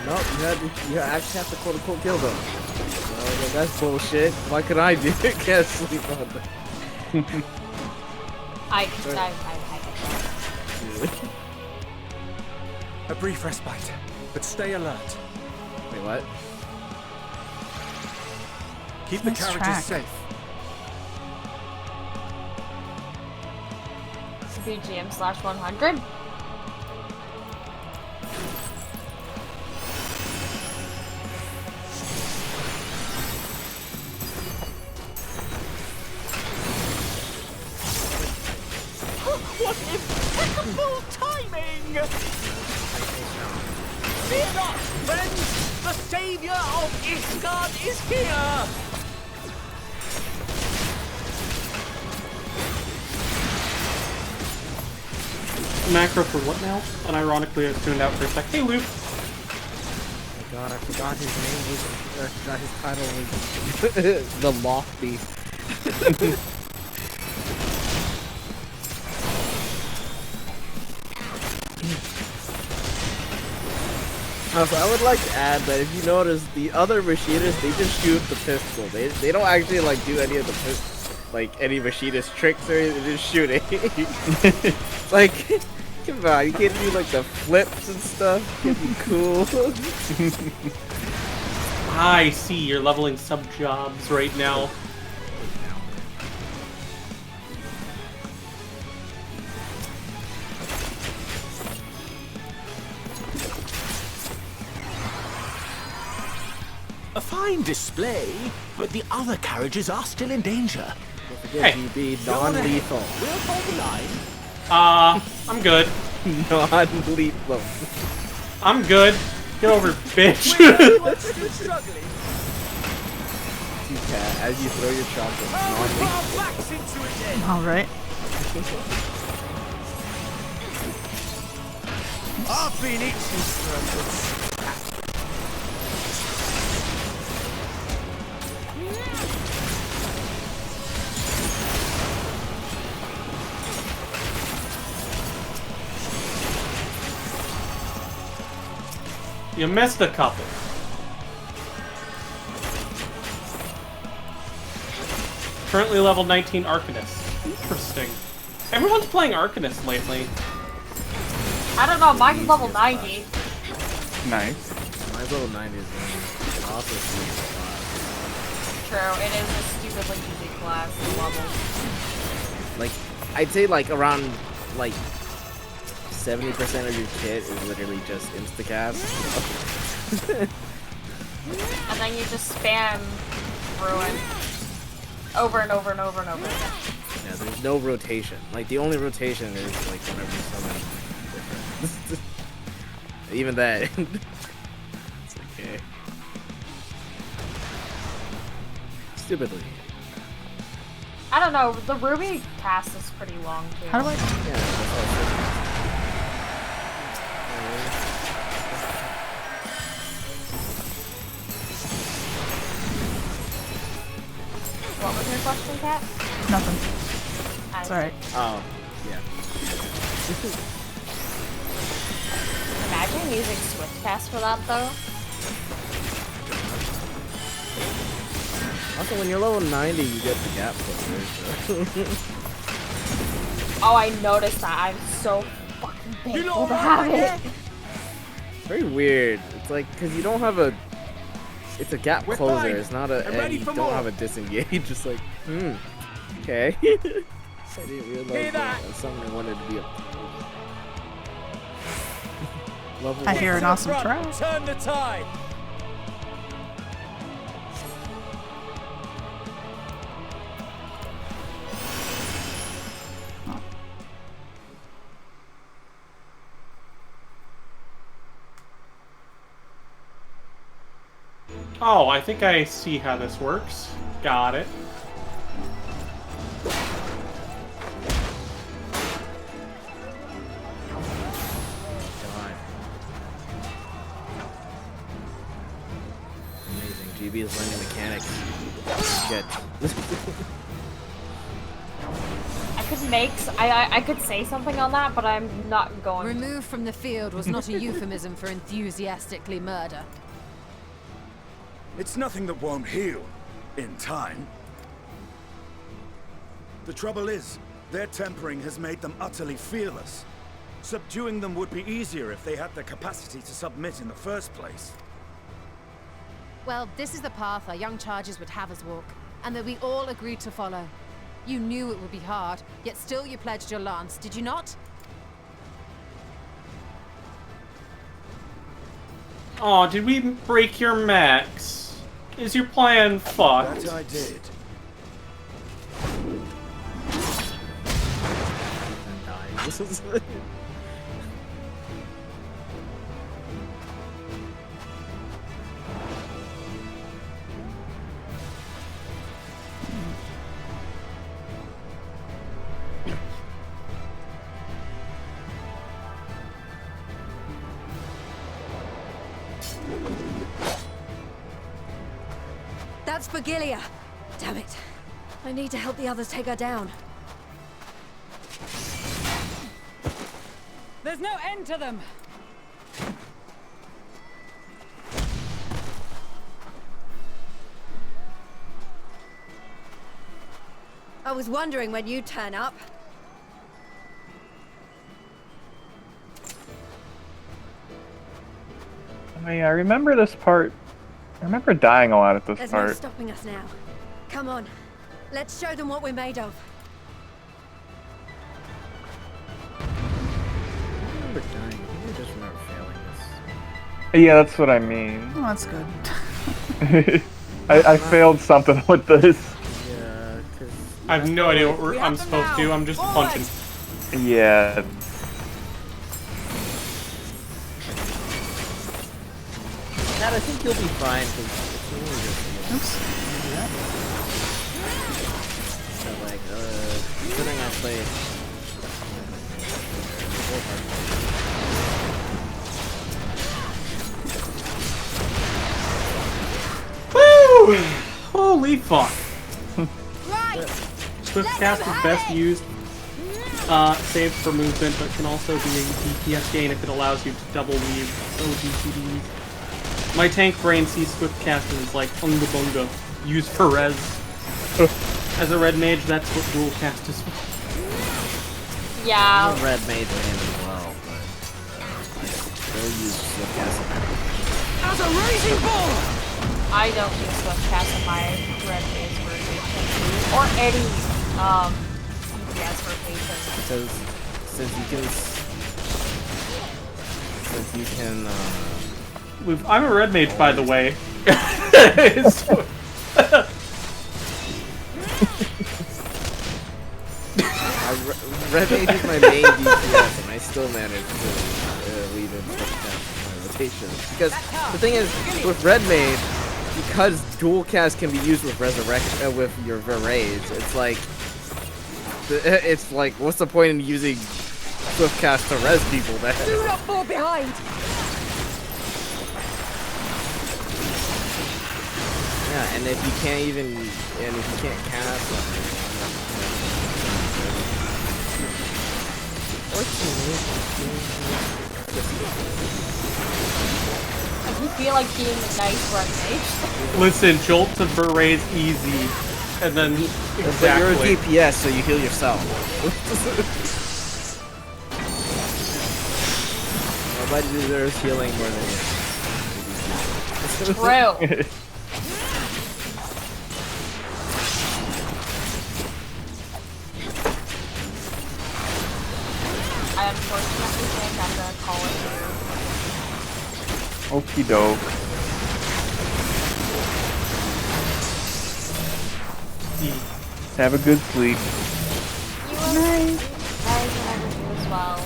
No, you actually have to quote unquote kill them. So, that's bullshit. Why could I do it? Can't sleep on them. I A brief respite, but stay alert. Wait, what? Keep the Nice carriages track. safe. BGM/100. What impeccable timing! Fear not, friends! The savior of Ishgard is here! Macro for what now? Unironically, I tuned out for a sec. Hey, Luke. Oh my god, I forgot his name was. I forgot his title was. The Lofty. Also, I would like to add that if you notice, the other machinist, they just shoot the pistol. They don't actually like do any of the any machinist tricks or anything. They just shoot it. Like, come on, you can't do like the flips and stuff. Can't be cool. I see. You're leveling sub jobs right now. A fine display, but the other carriages are still in danger. Don't forget, GB, non-lethal. We'll hold the line. I'm good. Non-lethal. I'm good. Get over it, bitch. Still struggling. Cat, as you throw your chocolate, non-lethal. Backs into it then. All right. I've been itching for a good scrap. You missed a couple. Currently level 19 Arcanist. Interesting. Everyone's playing Arcanist lately. I don't know, mine's level 90. Nice. Mine's level 90 is also True, it is a stupidly easy class level. like, I'd say like around like 70% of your kit is literally just instacast. And then you just spam Ruin over and over and over and over again. Yeah, there's no rotation. Like, the only rotation is like whenever you summon different. Even that. It's okay. Stupidly. I don't know, the Ruby cast is pretty long too. How do I? Yeah, that's also. What was your question, Kat? Nothing. It's alright. Oh, yeah. Imagine using Swiftcast for that though. Also, when you're level 90, you get the gap filter. Oh, I noticed that. I'm so fucking thankful to have it. It's very weird. It's like, because you don't have a... It's a gap closer. It's not a... And you don't have a disengage. Just like, okay. I didn't realize that something I wanted to be a... Level I hear an awesome try. Turn the tide. Oh, I think I see how this works. Got it. Amazing. GB is learning mechanics. Good. I I could say something on that, but I'm not going. Removed from the field was not a euphemism for enthusiastically murder. It's nothing that won't heal in time. The trouble is, their tempering has made them utterly fearless. Subduing them would be easier if they had the capacity to submit in the first place. Well, this is the path our young charges would have us walk, and that we all agreed to follow. You knew it would be hard, yet still you pledged your lance, did you not? Oh, did we break your max? Is your plan fucked? That I did. This is That's Virgilia. Damn it. I need to help the others take her down. There's no end to them! I was wondering when you'd turn up. Oh yeah, I remember this part. I remember dying a lot at this There's part. no stopping us now. Come on. Let's show them what we're made of. I remember dying. I just remember failing this. Yeah, that's what I mean. Oh, that's good. I failed something with this. Yeah, cause I have no idea what I'm supposed to do. I'm just punching. Yeah. Dad, I think you'll be fine because it's really good. Oops. So like, considering I played. Woo! Holy fuck. Swiftcast is best used, saved for movement, but can also be a DPS gain if it allows you to double weave ODPDs. My tank brain sees Swiftcast as like unga bunga, used for res. As a red mage, that's what dual cast is for. Yeah. I'm a red mage man as well, but they'll use Swiftcast. As a raging bull! I don't use Swiftcast in my red mage rotation. Or any DPS rotation. Because since you can I'm a red mage, by the way. Red mage is my main DPS, and I still manage to lead in my rotation. Because the thing is, with red mage, because dual cast can be used with resurrection with your Verrays, it's like, what's the point in using swift cast to res people then? Do not fall behind! Yeah, and if you can't cast I do feel like being a nice red mage. Listen, jolt to Verrays easy, and then exactly. But you're a DPS, so you heal yourself. Nobody deserves healing more than you. True. I unfortunately think I'm gonna call it here. Okie doke. Have a good sleep. You guys whenever you as well.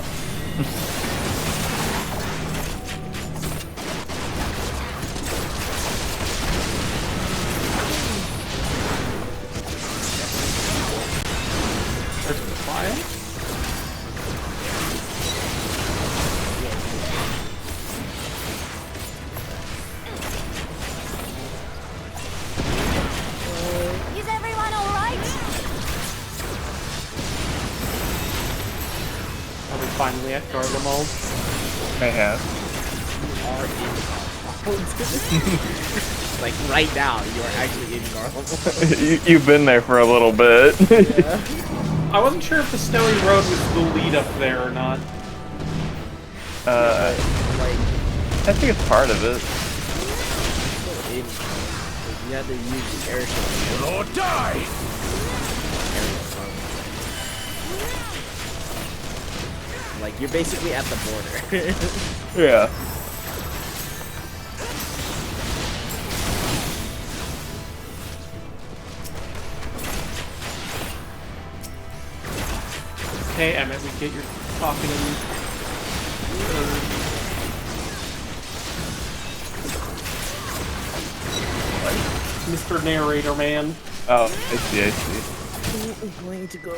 There's fire? Is everyone alright? currently at Garlemald? I have. Like right now, you are actually in Garlemald. You've been there for a little bit. Yeah. I wasn't sure if the snowy road was the lead up there or not. I think it's part of it. You had to use the airship. Or die! Like, you're basically at the border. Yeah. Hey, Emmett, we get your talking in. Mr. Narrator Man. Oh, I see, I see. Who is going to go?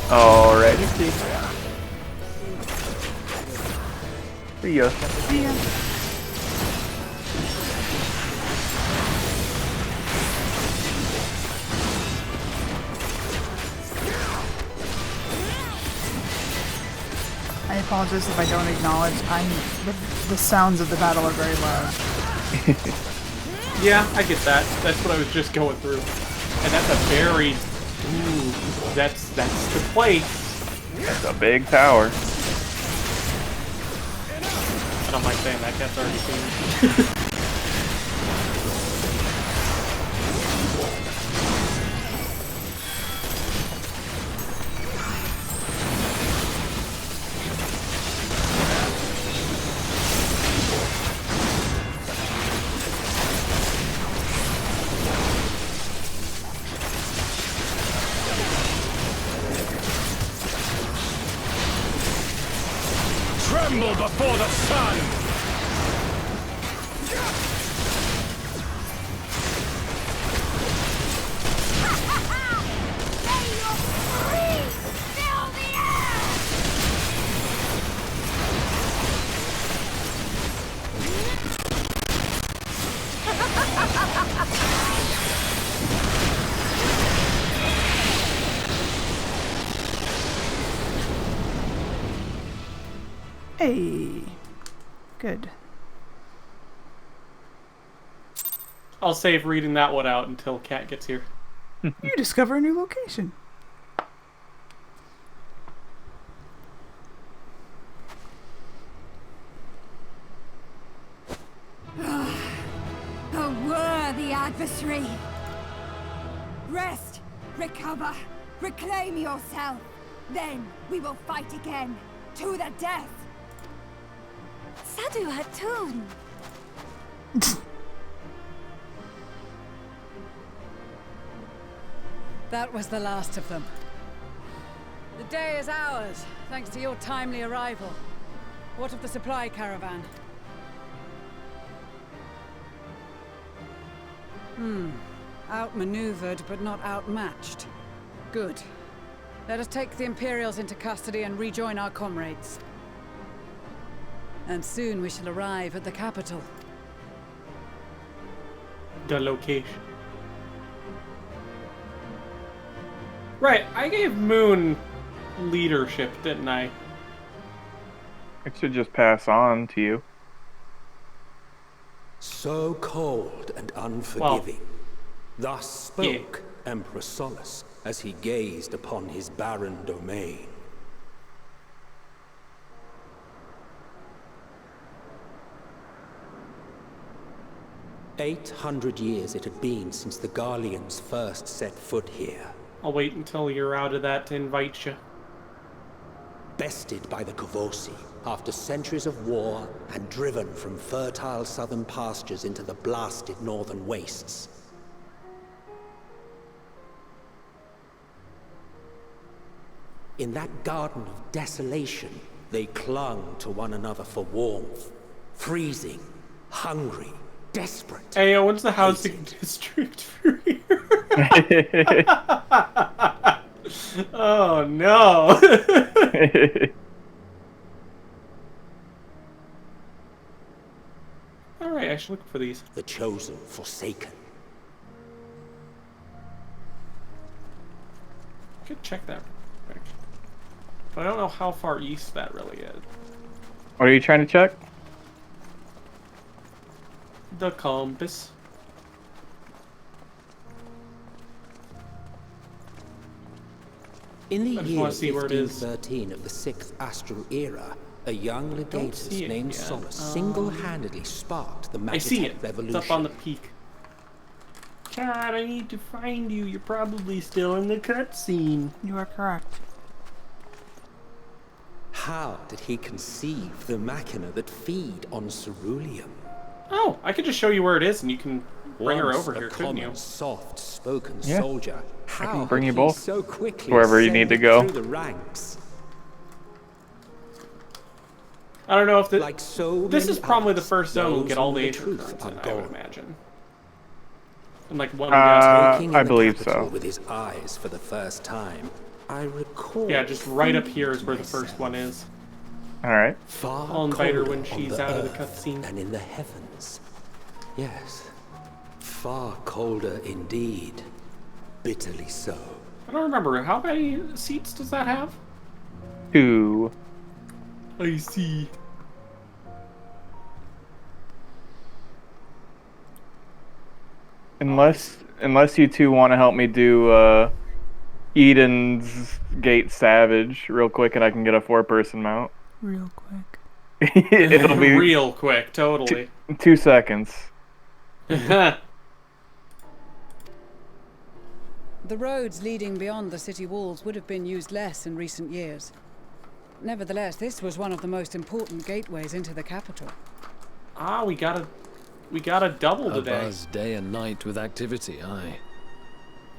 Alrighty, see. See ya. See ya. I apologize if I don't acknowledge. The sounds of the battle are very loud. Yeah, I get that. That's what I was just going through. And that's a very... Ooh, that's the place. That's a big tower. I don't mind saying that, cat's already seen. Tremble before the sun! Hey. Good. I'll save reading that one out until Cat gets here. You discover a new location. A worthy adversary. Rest, recover, reclaim yourself. Then we will fight again, to the death. Sadu Hatun. That was the last of them. The day is ours, thanks to your timely arrival. What of the supply caravan? Outmaneuvered, but not outmatched. Good. Let us take the Imperials into custody and rejoin our comrades. And soon we shall arrive at the capital. The location. Right, I gave Moon leadership, didn't I? It should just pass on to you. So cold and unforgiving. Thus spoke Emperor Solus as he gazed upon his barren domain. "800 years it had been since the Garleans first set foot here. I'll wait until you're out of that to invite you. Bested by the Kavosi, after centuries of war and driven from fertile southern pastures into the blasted northern wastes. In that garden of desolation, they clung to one another for warmth, freezing, hungry, desperate. Hey, when's the housing district for here? Oh no! Alright, I should look for these. The chosen forsaken. Could check that quick. But I don't know how far east that really is. What are you trying to check? The compass. In the I just year wanna see where it is. 1513 of the 6th astral era, a young legatus named yet. Solus single-handedly sparked the I see Magitech it. revolution. It's up on the peak. God, I need to find you. You're probably still in the cutscene. You are correct. How did he conceive the machina that feed on ceruleum? Oh, I could just show you where it is, and you can bring her Once over a here, couldn't you? common, soft-spoken Yeah. soldier, I how can bring had you he both. so quickly Wherever you need to go. ascended through the ranks? I don't know if Like so this many is probably the others, first zone we'll those get all who the knew Aether truth currents are in, I would gone. imagine. And like one Taking in I the believe capital so. with his eyes for the first time, I recall. Yeah, just right up here is where the first one is. All right. Far I'll invite her when colder on she's the out of the earth cutscene. than in the heavens. Yes, far colder indeed. Bitterly so. I don't remember. How many seats does that have? 2. I see. Unless you two want to help me do Eden's Gate Savage real quick, and I can get a 4-person mount. Real quick. It'll be real quick, totally. 2 seconds. The roads leading beyond the city walls would have been used less in recent years. Nevertheless, this was one of the most important gateways into the capital. Ah, we got a double A today. buzz day and night with activity, aye.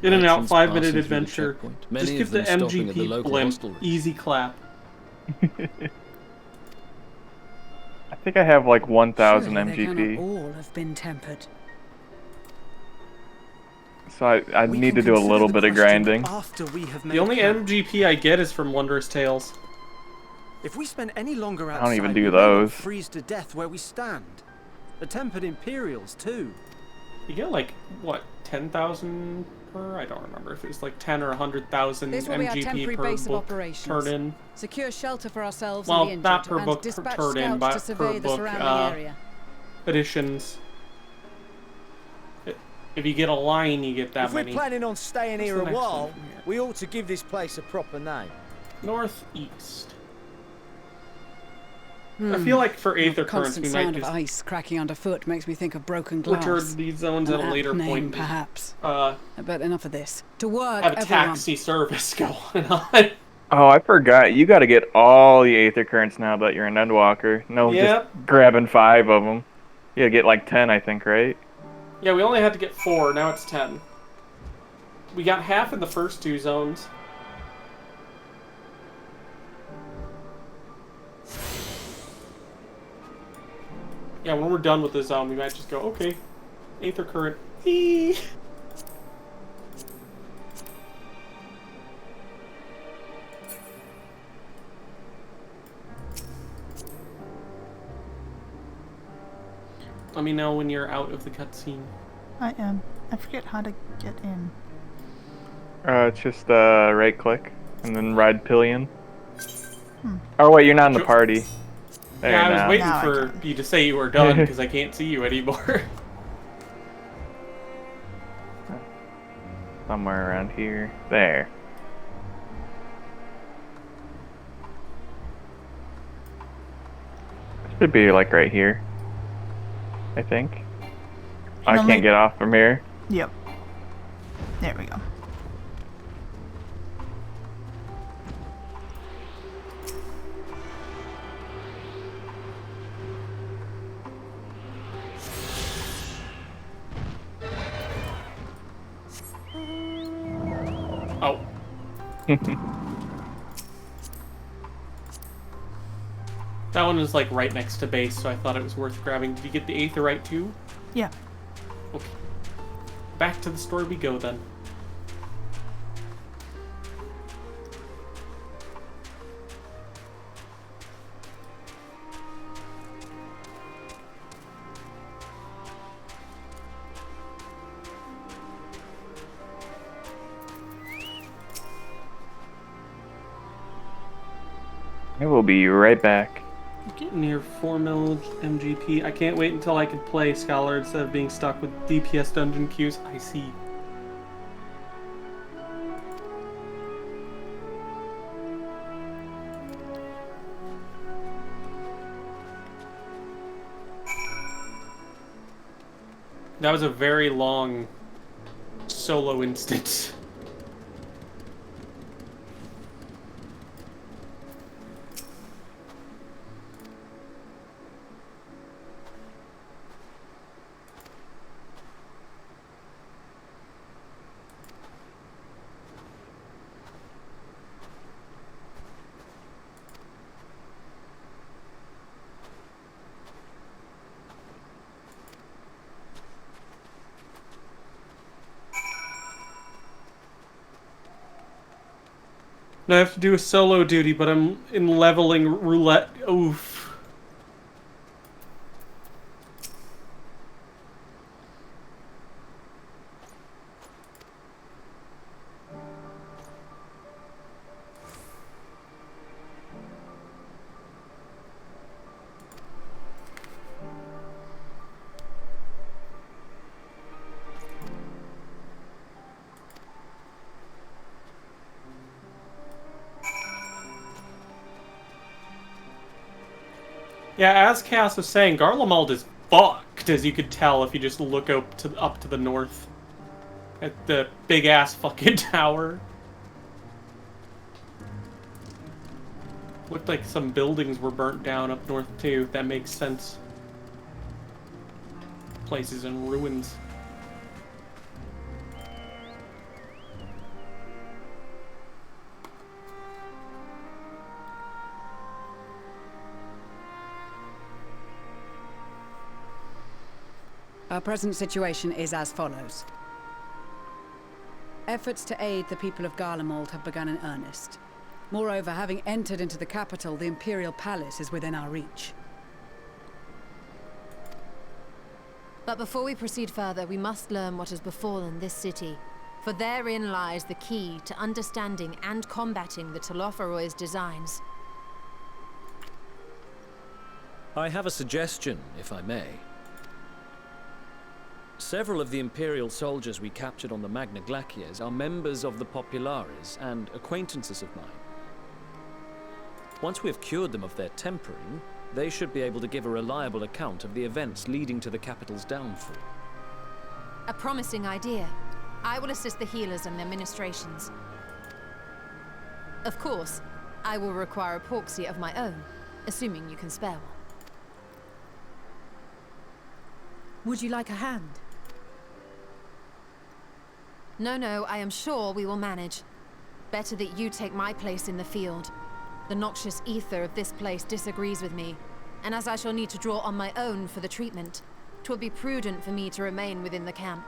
In and out, Merchants 5-minute passing through the adventure. checkpoint, many Just of give the them stopping at the MGP local blimp hostelry. easy clap. I think I have like 1,000 Surely they MGP. cannot all have been tempered. So I We need to can do a consider little the bit of question grinding. After we have The made only camp. MGP I get is from Wondrous Tales. If we spend any longer I outside, don't even do we may not those. freeze to death where we stand. The tempered Imperials too. You get like, what, 10,000 per? I don't remember if it's like 10 or 100,000 This will be our MGP temporary per base of book operations. turn in. Secure shelter for ourselves Well, and the injured, not per and book per dispatch turn in, scouts but to survey per the book, surrounding area. Editions. If you get a line, you get that If many. we're planning on staying What's here the a next one while, from here? we ought to give this place a proper name. Northeast. I feel like for Aether Currents, Constant we might sound of just ice cracking underfoot makes me think of broken glass. return these zones An at a apt later name, point. perhaps. But enough of this. To work, have a everyone. taxi service going on. Oh, I forgot. You got to get all the Aether Currents now that you're an Endwalker. No, Yep. just grabbing 5 of them. You got to get like 10, I think, right? Yeah, we only had to get 4, now it's 10. We got half in the first 2 zones. Yeah, when we're done with the zone, we might just go, okay, Aether Current. Eee. Let me know when you're out of the cutscene. I am. I forget how to get in. It's just right click and then ride pillion. Oh wait, you're not in the party. There Yeah, I was now. waiting Now I for you to say you were done because I can't see you anymore. Somewhere around here. There. Should be like right here. I think. I only- can't get off from here. Yep. There we go. Oh. That one is like right next to base, so I thought it was worth grabbing. Did you get the Aetherite too? Yeah. Okay. Back to the store we go then. I will be right back. Near 4 mil MGP. I can't wait until I can play Scholar instead of being stuck with DPS dungeon queues. I see. That was a very long solo instance. Now I have to do a solo duty, but I'm in leveling roulette. Oof. Yeah, as Cass was saying, Garlemald is fucked, as you could tell if you just look up to the north. At the big-ass fucking tower. Looked like some buildings were burnt down up north, too. That makes sense. Place is in ruins. Our present situation is as follows. Efforts to aid the people of Garlemald have begun in earnest. Moreover, having entered into the capital, the Imperial Palace is within our reach. But before we proceed further, we must learn what has befallen this city. For therein lies the key to understanding and combating the Telophoroid's designs. I have a suggestion, if I may. Several of the Imperial soldiers we captured on the Magna Glaciers are members of the Populares and acquaintances of mine. Once we have cured them of their tempering, they should be able to give a reliable account of the events leading to the capital's downfall. A promising idea. I will assist the healers in their ministrations. Of course, I will require a proxy of my own, assuming you can spare one. Would you like a hand? No, I am sure we will manage. Better that you take my place in the field. The noxious ether of this place disagrees with me, and as I shall need to draw on my own for the treatment, 'twill be prudent for me to remain within the camp.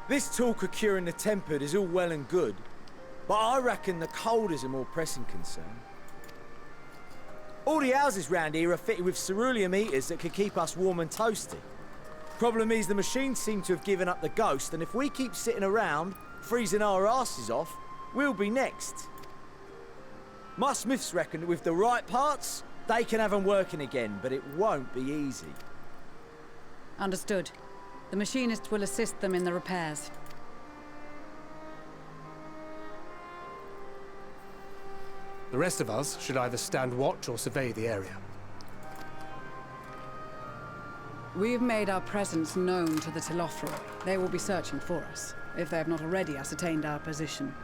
This talk of curing the tempered is all well and good, but I reckon the cold is a more pressing concern. All the houses round here are fitted with ceruleum heaters that could keep us warm and toasty. Problem is the machines seem to have given up the ghost, and if we keep sitting around, freezing our asses off, we'll be next. My smiths reckon that with the right parts, they can have them working again, but it won't be easy. Understood. The machinists will assist them in the repairs. The rest of us should either stand watch or survey the area. We've made our presence known to the Telophoroi. They will be searching for us, if they have not already ascertained our position.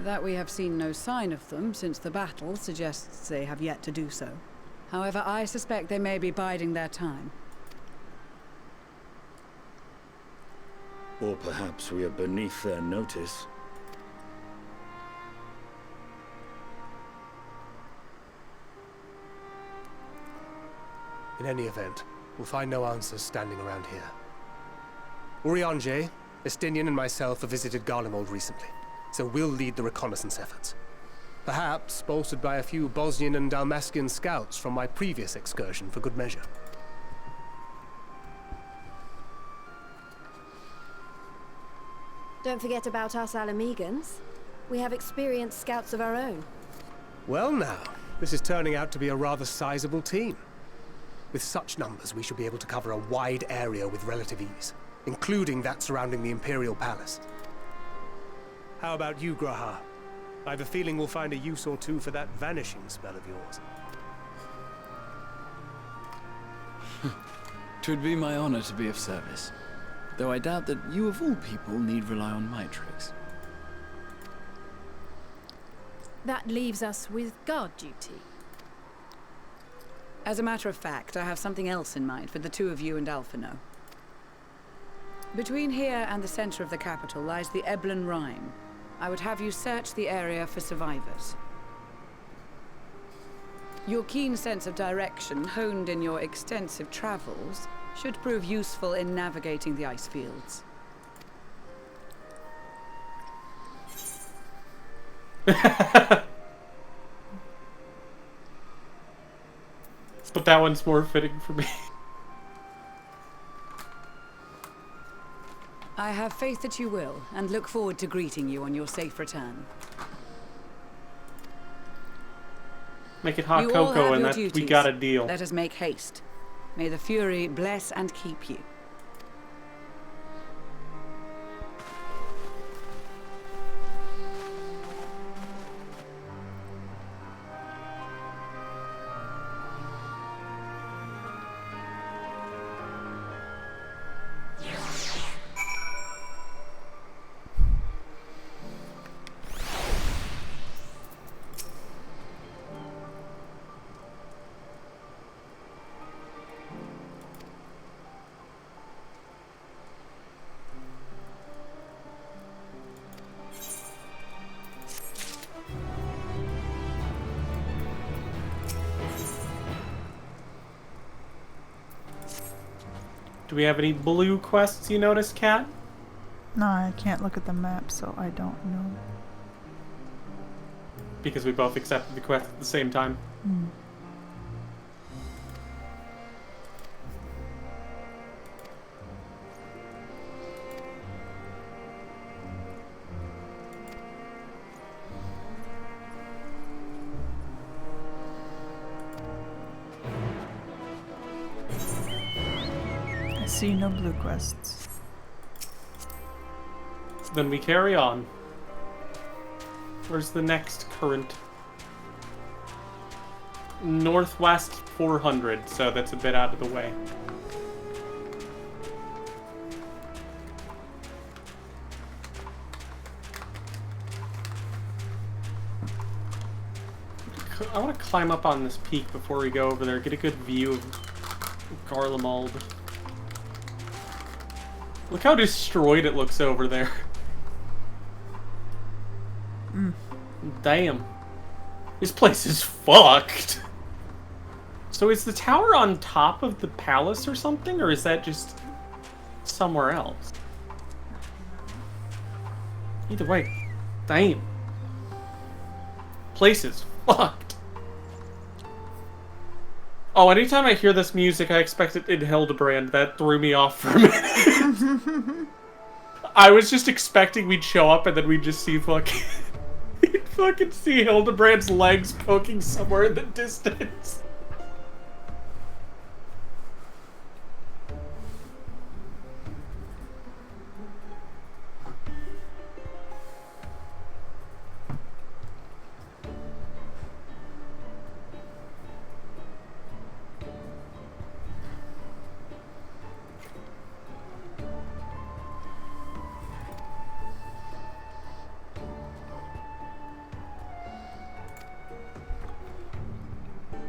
That we have seen no sign of them since the battle suggests they have yet to do so. However, I suspect they may be biding their time. Or perhaps we are beneath their notice. In any event, we'll find no answers standing around here. Urianger, Estinian and myself have visited Garlemald recently, so we'll lead the reconnaissance efforts. Perhaps bolstered by a few Bosnian and Dalmatian scouts from my previous excursion for good measure. Don't forget about us Alamegans. We have experienced scouts of our own. Well now, this is turning out to be a rather sizable team. With such numbers, we should be able to cover a wide area with relative ease, including that surrounding the Imperial Palace. How about you, Graha? I have a feeling we'll find a use or two for that vanishing spell of yours. 'Twould be my honor to be of service, though I doubt that you of all people need rely on my tricks. That leaves us with guard duty. As a matter of fact, I have something else in mind for the two of you and Alphino. Between here and the center of the capital lies the Eblan Rhine. I would have you search the area for survivors. Your keen sense of direction, honed in your extensive travels, should prove useful in navigating the ice fields. But that one's more fitting for me. I have faith that you will, and look forward to greeting you on your safe return. Make it hot You all cocoa have and your that we duties. got a deal. Let us make haste. May the Fury bless and keep you. Do we have any blue quests you noticed, Kat? No, I can't look at the map, so I don't know. Because we both accepted the quest at the same time. Hmm. I see no blue quests. Then we carry on. Where's the next current? Northwest 400, so that's a bit out of the way. I want to climb up on this peak before we go over there, get a good view of Garlemald. Look how destroyed it looks over there. Mm. Damn. This place is fucked. So is the tower on top of the palace or something, or is that just somewhere else? Either way, damn. Place is fucked. Oh, anytime I hear this music, I expect it in Hildebrand. That threw me off for a minute. I was just expecting we'd show up and then we'd just see fucking... You'd fucking see Hildebrand's legs poking somewhere in the distance.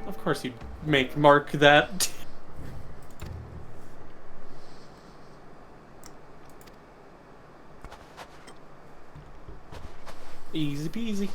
Of course you'd mark that. Easy peasy.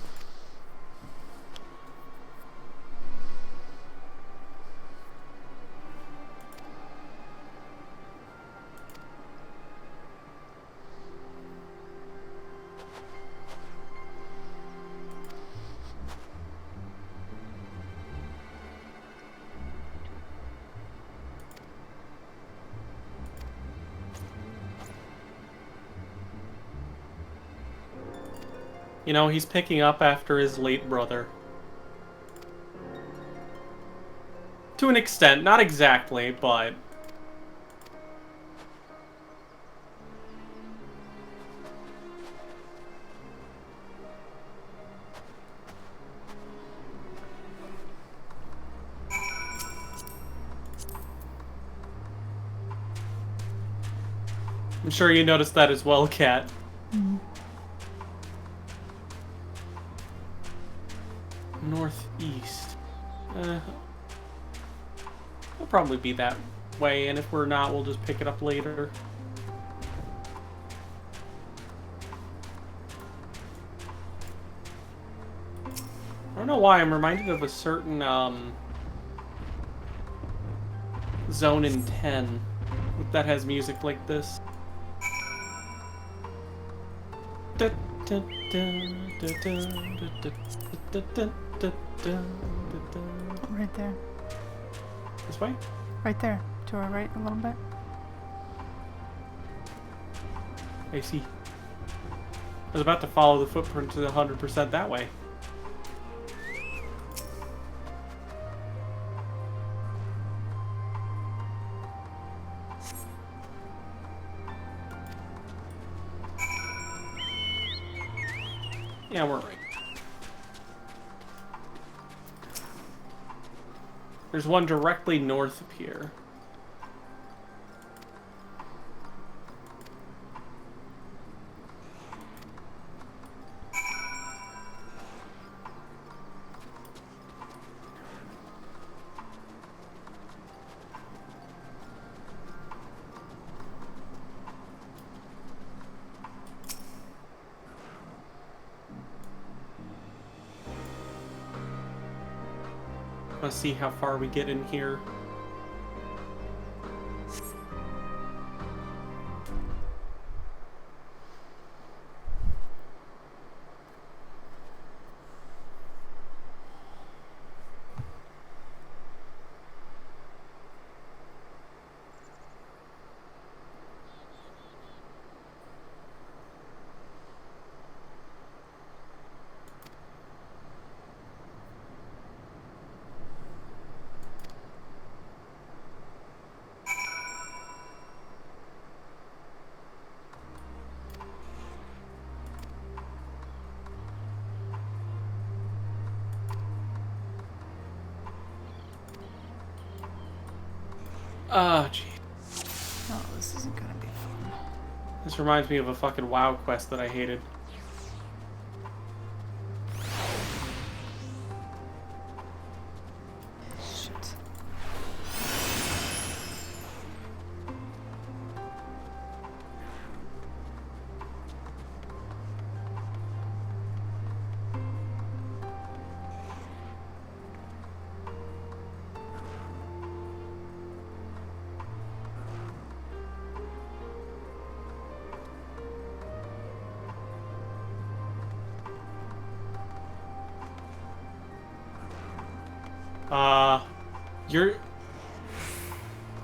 You know, he's picking up after his late brother. To an extent, not exactly, but... I'm sure you noticed that as well, Kat. Mm. Northeast. It'll probably be that way, and if we're not, we'll just pick it up later. I don't know why, I'm reminded of a certain, zone in 10 that has music like this. Right there. This way? Right there. To our right a little bit. I see. I was about to follow the footprint to 100% that way. Yeah, we're right. There's one directly north of here. Let's see how far we get in here. Oh, gee. Oh, this isn't gonna be fun. This reminds me of a fucking WoW quest that I hated. Shit.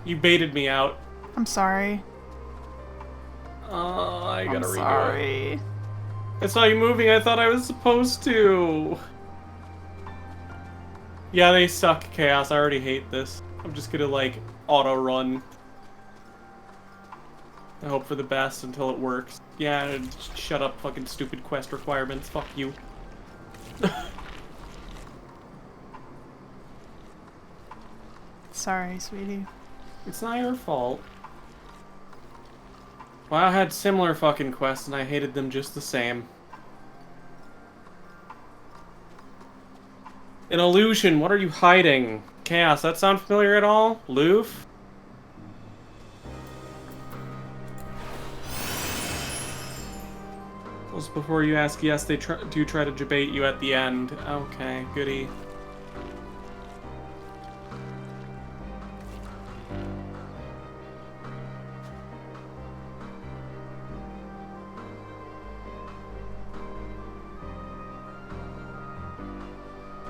You baited me out. I'm sorry. I gotta redo it. Sorry. I saw you moving, I thought I was supposed to. Yeah, they suck, Chaos. I already hate this. I'm just gonna, like, auto-run. I hope for the best until it works. Yeah, shut up, fucking stupid quest requirements. Fuck you. Sorry, sweetie. It's not your fault. Well, I had similar fucking quests and I hated them just the same. An illusion, what are you hiding? Chaos, that sound familiar at all? Loof? Just before you ask, yes, they do try to debate you at the end. Okay, goody.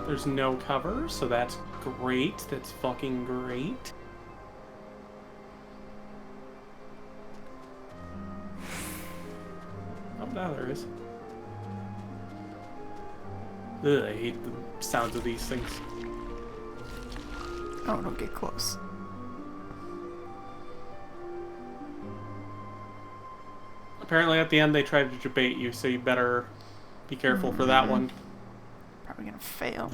There's no cover, so that's great. That's fucking great. Oh, now there is. Ugh, I hate the sounds of these things. Oh, don't get close. Apparently at the end they tried to debate you, so you better be careful for that one. Probably gonna fail.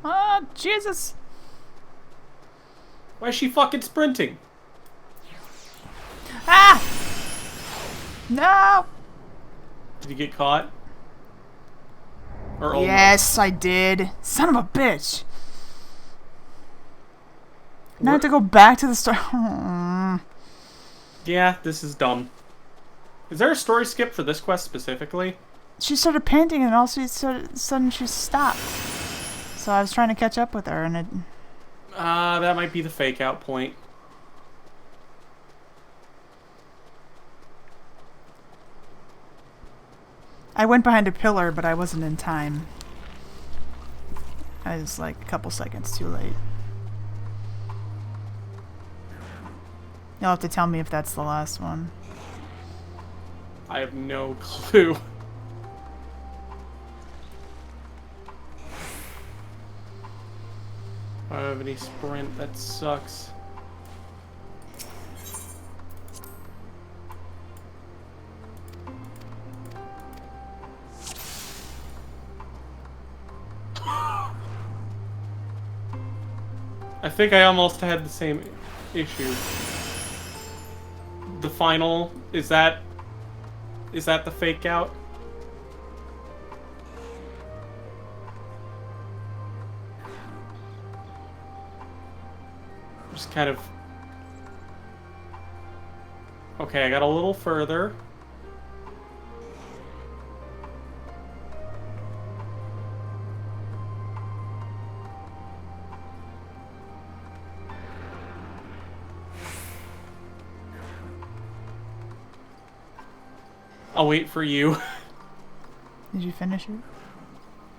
Ah, Jesus! Why is she fucking sprinting? Ah! No! Did you get caught? Or almost? Yes, I did. Son of a bitch! Now I have to go back to the start. Yeah, this is dumb. Is there a story skip for this quest specifically? She started panting and all of a sudden she stopped. So I was trying to catch up with her and it... That might be the fake out point. I went behind a pillar, but I wasn't in time. I was like a couple seconds too late. You'll have to tell me if that's the last one. I have no clue. I don't have any sprint, that sucks. I think I almost had the same issue. The final, is that the fake out? Just kind of... Okay, I got a little further. I'll wait for you. Did you finish it?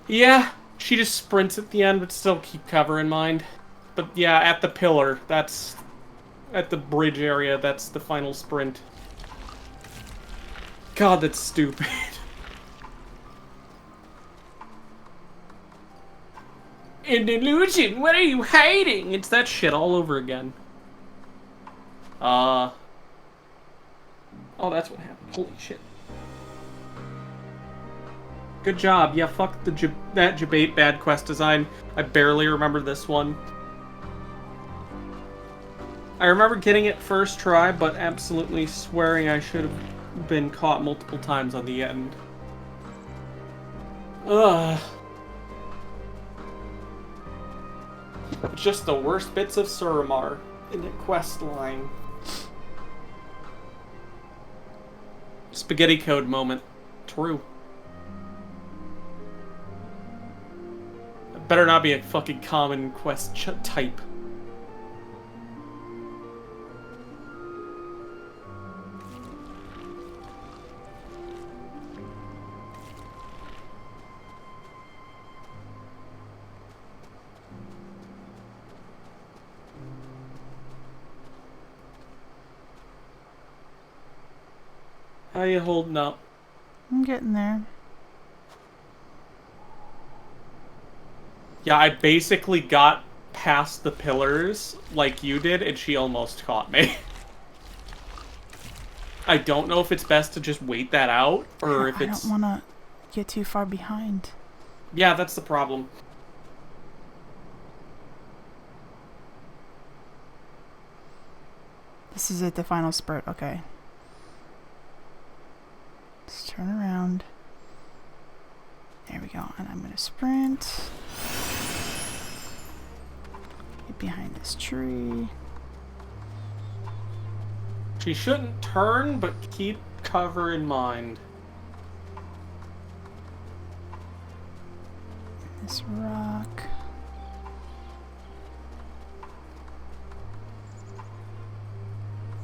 Yeah, she just sprints at the end, but still keep cover in mind. But yeah, at the pillar, that's... At the bridge area, that's the final sprint. God, that's stupid. An illusion, what are you hiding? It's that shit all over again. Oh, that's what happened. Holy shit. Good job. Yeah, fuck that debate bad quest design. I barely remember this one. I remember getting it first try, but absolutely swearing I should have been caught multiple times on the end. Ugh. Just the worst bits of Suramar in the quest line. Spaghetti code moment. True. It better not be a fucking common quest type. How you holding up? I'm getting there. Yeah, I basically got past the pillars like you did, and she almost caught me. I don't know if it's best to just wait that out, or if it's... I don't want to get too far behind. Yeah, that's the problem. This is it, the final spurt. Okay. Let's turn around. There we go. And I'm going to sprint. Get behind this tree. She shouldn't turn, but keep cover in mind. This rock.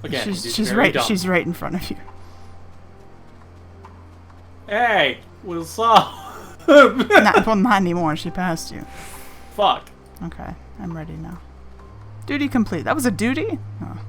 Again, she's right in front of you. Hey, what's up? Not anymore. She passed you. Fuck. Okay, I'm ready now. Duty complete. That was a duty? Oh.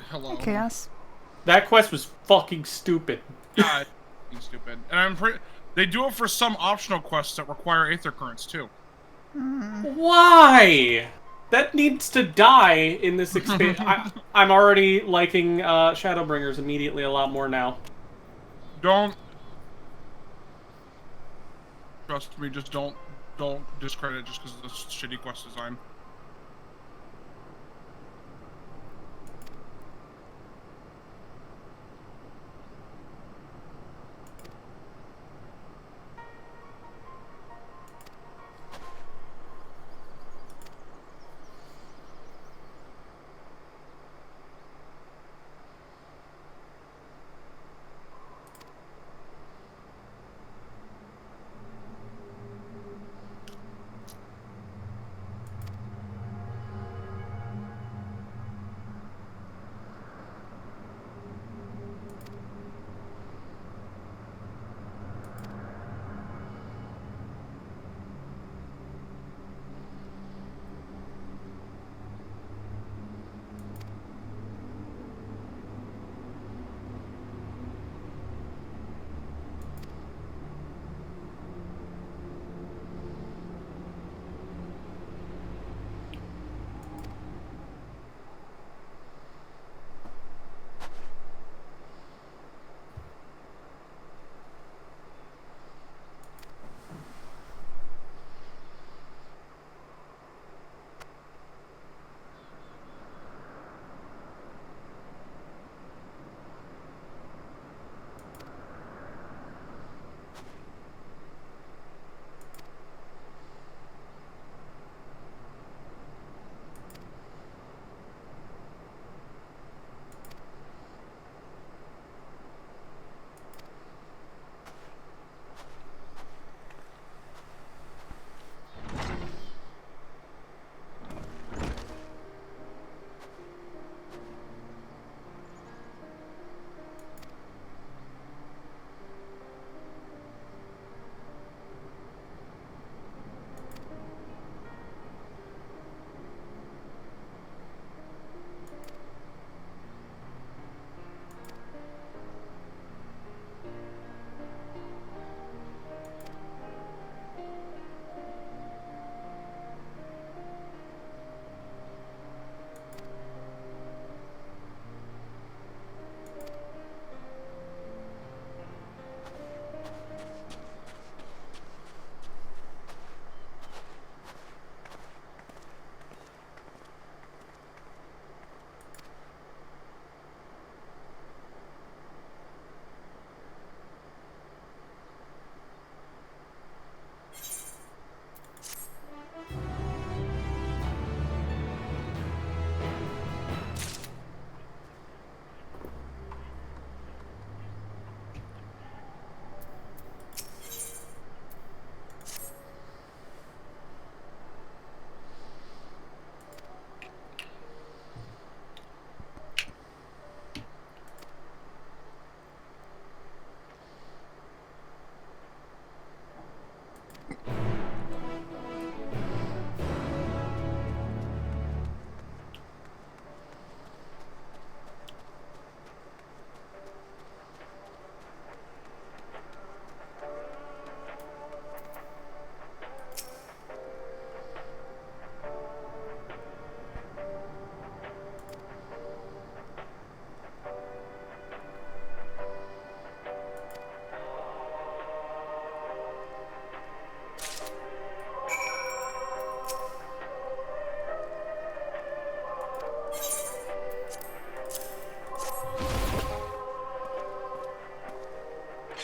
Hello. Chaos. That quest was fucking stupid. God, stupid. And I'm pretty. They do it for some optional quests that require aether currents too. Why? That needs to die in this expansion. I'm already liking Shadowbringers immediately a lot more now. Don't. Trust me, just don't discredit it just because of the shitty quest design.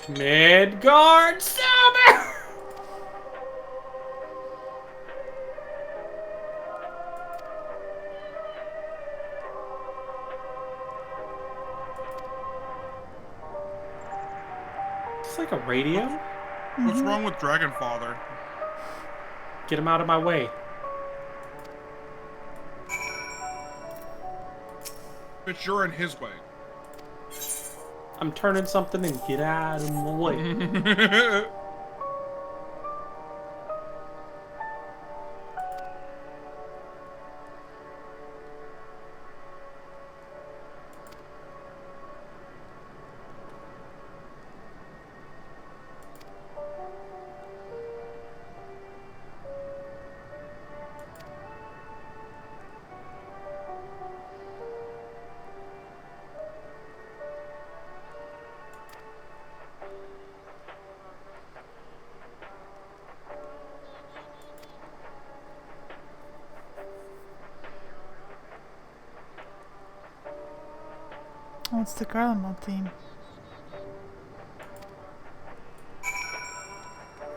Midgard Summer! It's like a radio? What's wrong with Dragonfather? Get him out of my way. But you're in his way. I'm turning something and get out of my way. Oh, it's the Garland Mold theme.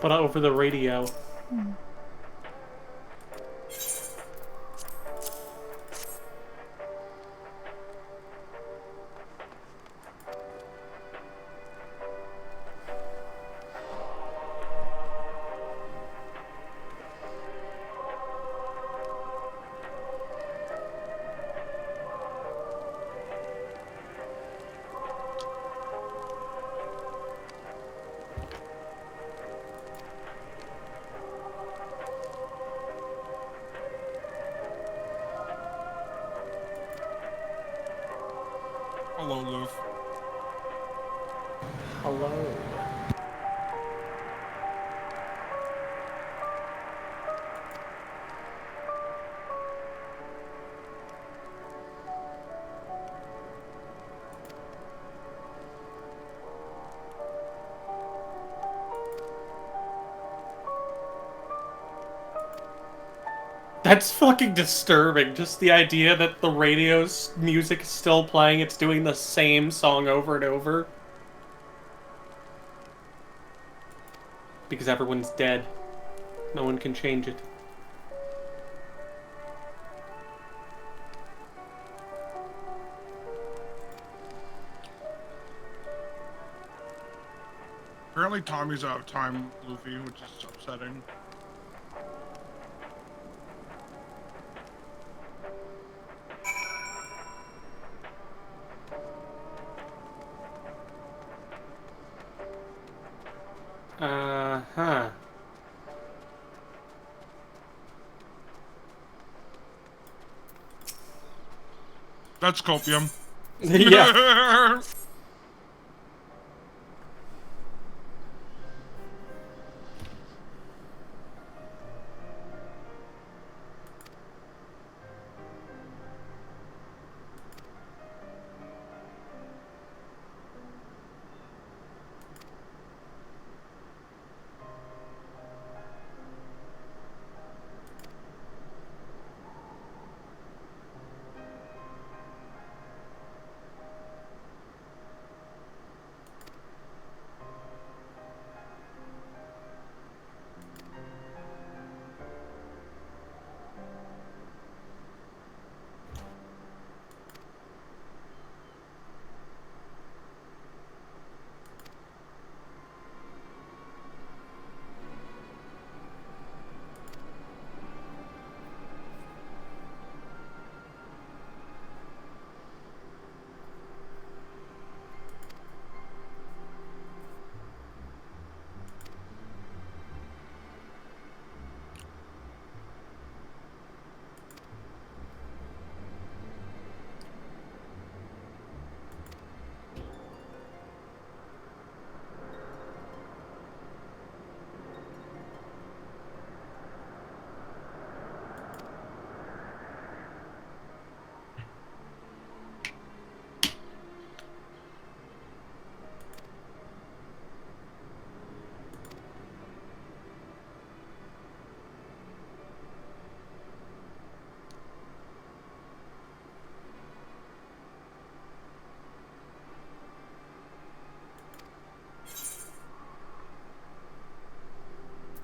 But over the radio. Hmm. Hello, Luke. Hello. That's fucking disturbing. Just the idea that the radio's music is still playing, it's doing the same song over and over. Because everyone's dead. No one can change it. Apparently Tommy's out of time, Luffy, which is upsetting. Uh-huh. That's copium. Yeah.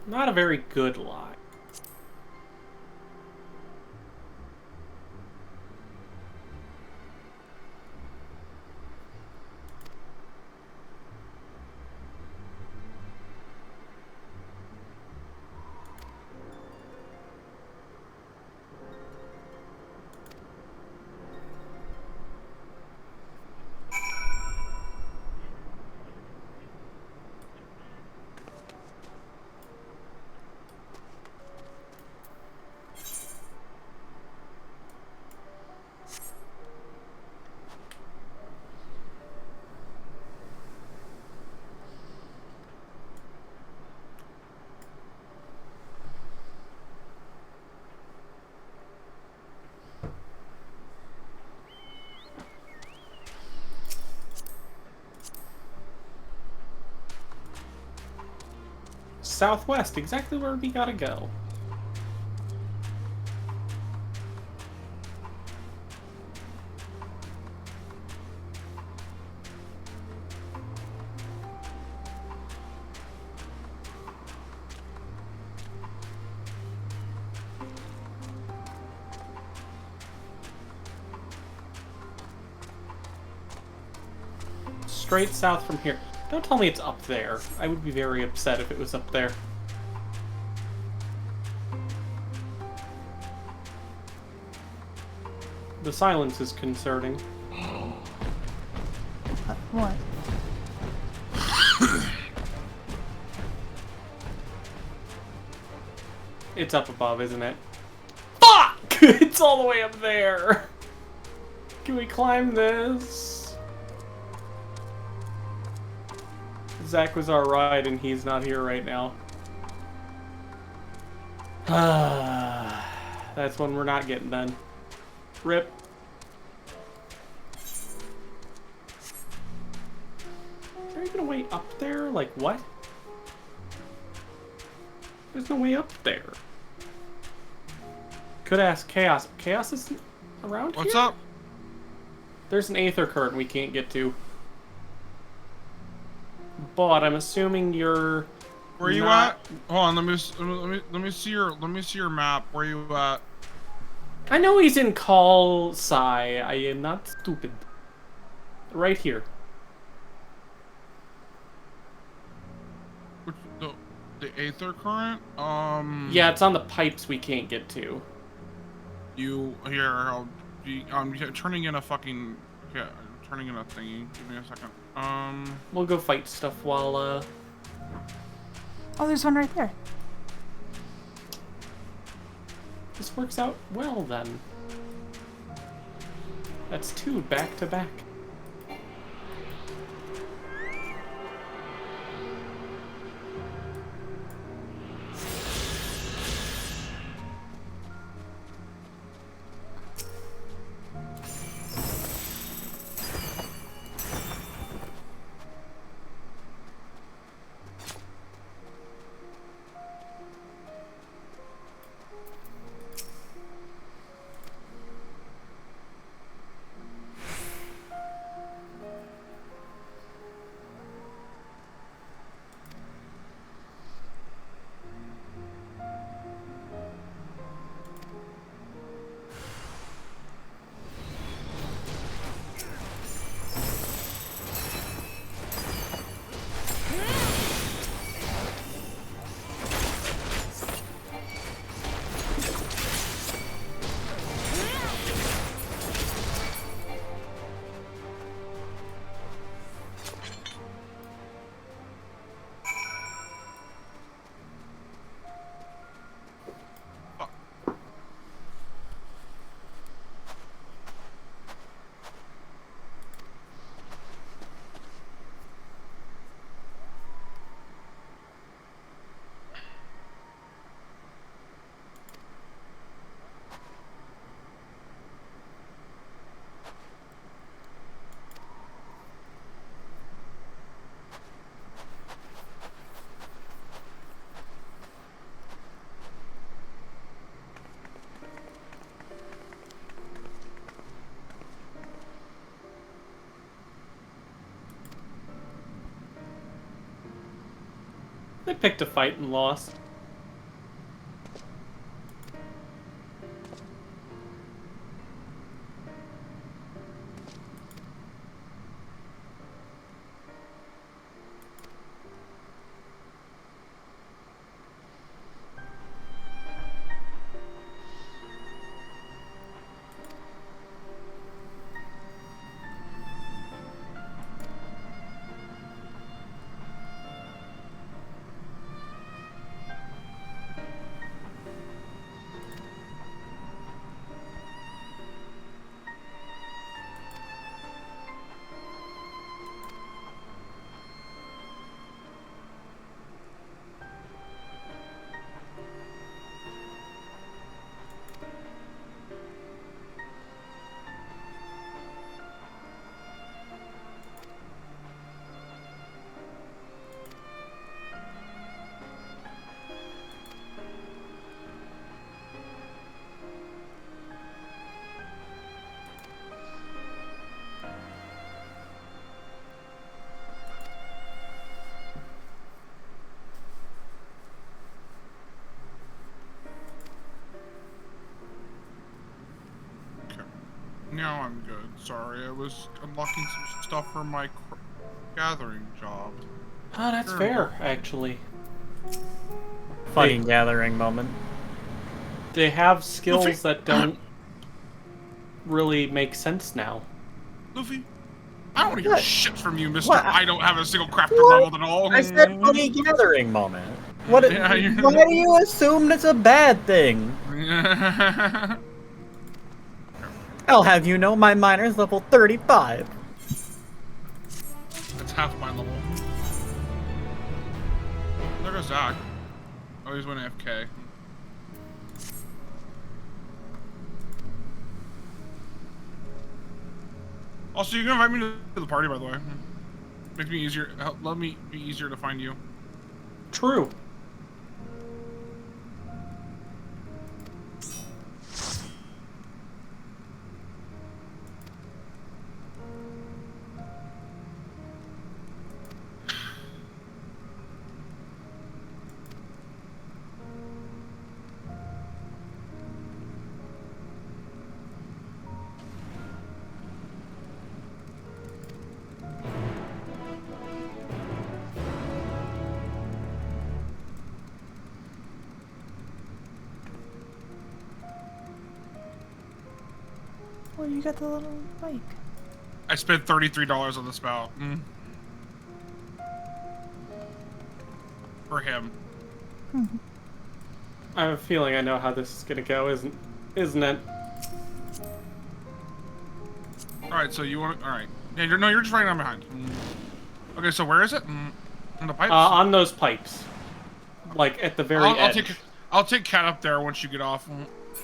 Not a very good lie. Southwest, exactly where we gotta go. straight south from here. Don't tell me it's up there. I would be very upset if it was up there. The silence is concerning. What? It's up above, isn't it? Fuck! It's all the way up there! Can we climb this? Zach was our ride and he's not here right now. That's one we're not getting done. Rip. Is there even a way up there? Like what? There's no way up there. Could ask Chaos. Chaos isn't around here? What's up? There's an Aether current we can't get to. But I'm assuming you're. Where you at? Hold on, let me see your map. Where you at? I know he's in Call Sai. I am not stupid. Right here. Which the Aether current? Yeah, it's on the pipes we can't get to. I'm turning in a fucking. Yeah, I'm turning in a thingy. Give me a second. We'll go fight stuff while Oh, there's one right there. This works out well then. That's 2 back to back. They picked a fight and lost. Now I'm good. Sorry, I was unlocking some stuff for my Gathering job. Oh, that's fair, actually. Funny gathering moment. They have skills that don't really make sense now. Luffy, I don't want to hear shit from you, Mister. What? I don't have a single crafter What? leveled at all. I said funny gathering moment. What? Yeah, Why do you assume it's a bad thing? I'll have you know my miner's level 35. That's half my level. There goes Zach. Oh, he's went AFK. Also, you can invite me to the party, by the way. Make me easier. Let me be easier to find you. True. Well, you got the little bike. I spent $33 on the spout. For him. I have a feeling I know how this is gonna go, isn't it? Alright, so you want to... Alright. Yeah, you're just running on behind. Okay, so where is it? On the pipes? On those pipes. Like, at the very edge. I'll take Cat up there once you get off.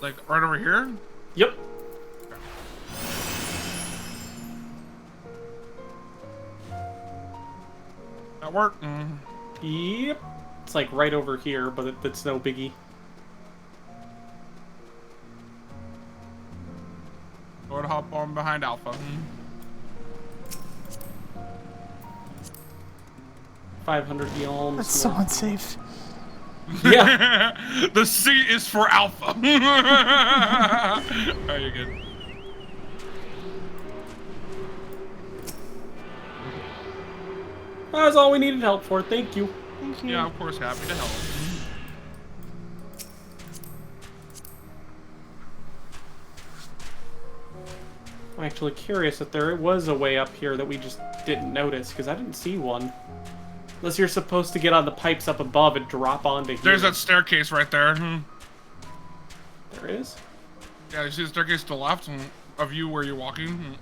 Like, right over here? Yep. That work? Yep. It's like right over here, but it's no biggie. Go and hop on behind Alpha. 500 yalms. That's so unsafe. Yeah. The C is for Alpha. Oh, you're good. That was all we needed help for. Thank you. Thank you. Yeah, of course, happy to help. I'm actually curious if there was a way up here that we just didn't notice, because I didn't see one. Unless you're supposed to get on the pipes up above and drop onto here. There's that staircase right there. There is? Yeah, you see the staircase to the left of you where you're walking?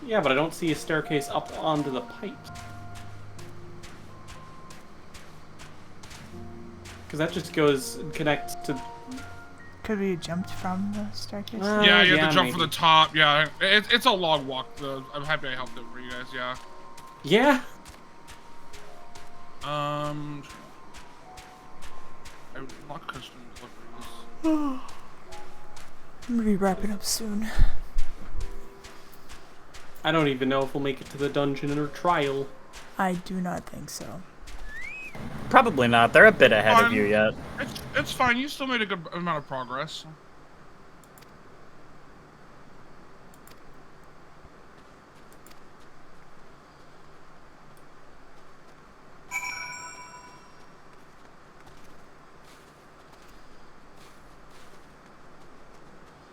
Yeah, but I don't see a staircase up onto the pipes. Because that just goes and connects to... Could we have jumped from the staircase? Yeah, you have to jump from the top. Yeah, it's a long walk, though. I'm happy I helped it for you guys, yeah. Yeah? I lock custom deliveries. I'm gonna be wrapping up soon. I don't even know if we'll make it to the dungeon or trial. I do not think so. Probably not. They're a bit ahead of you yet. It's fine. You still made a good amount of progress.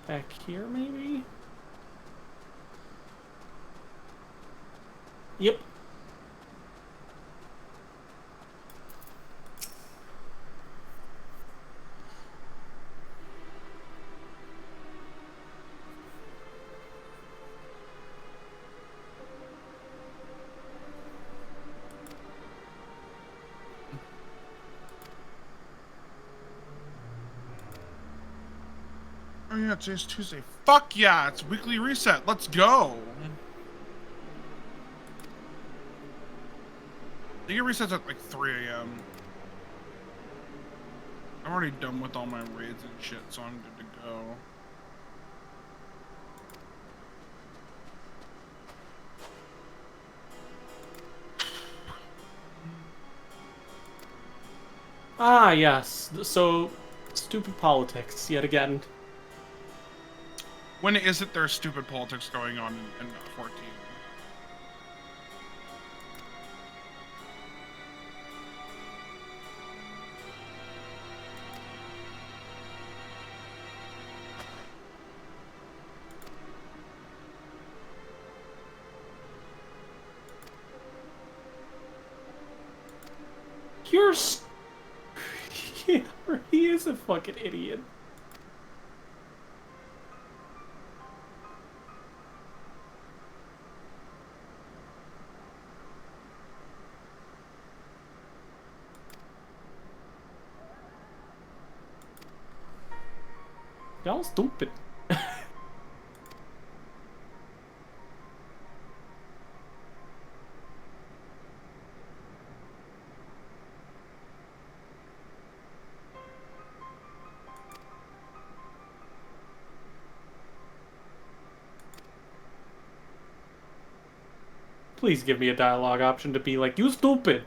Back here, maybe? Yep. Oh yeah, today's Tuesday. Fuck yeah, it's weekly reset. Let's go. The year resets at like 3 a.m. I'm already done with all my raids and shit, so I'm good to go. Ah, yes. So, stupid politics, yet again. When is it there's stupid politics going on in 14? Yeah, he is a fucking idiot. Y'all stupid. Please give me a dialogue option to be like, you stupid.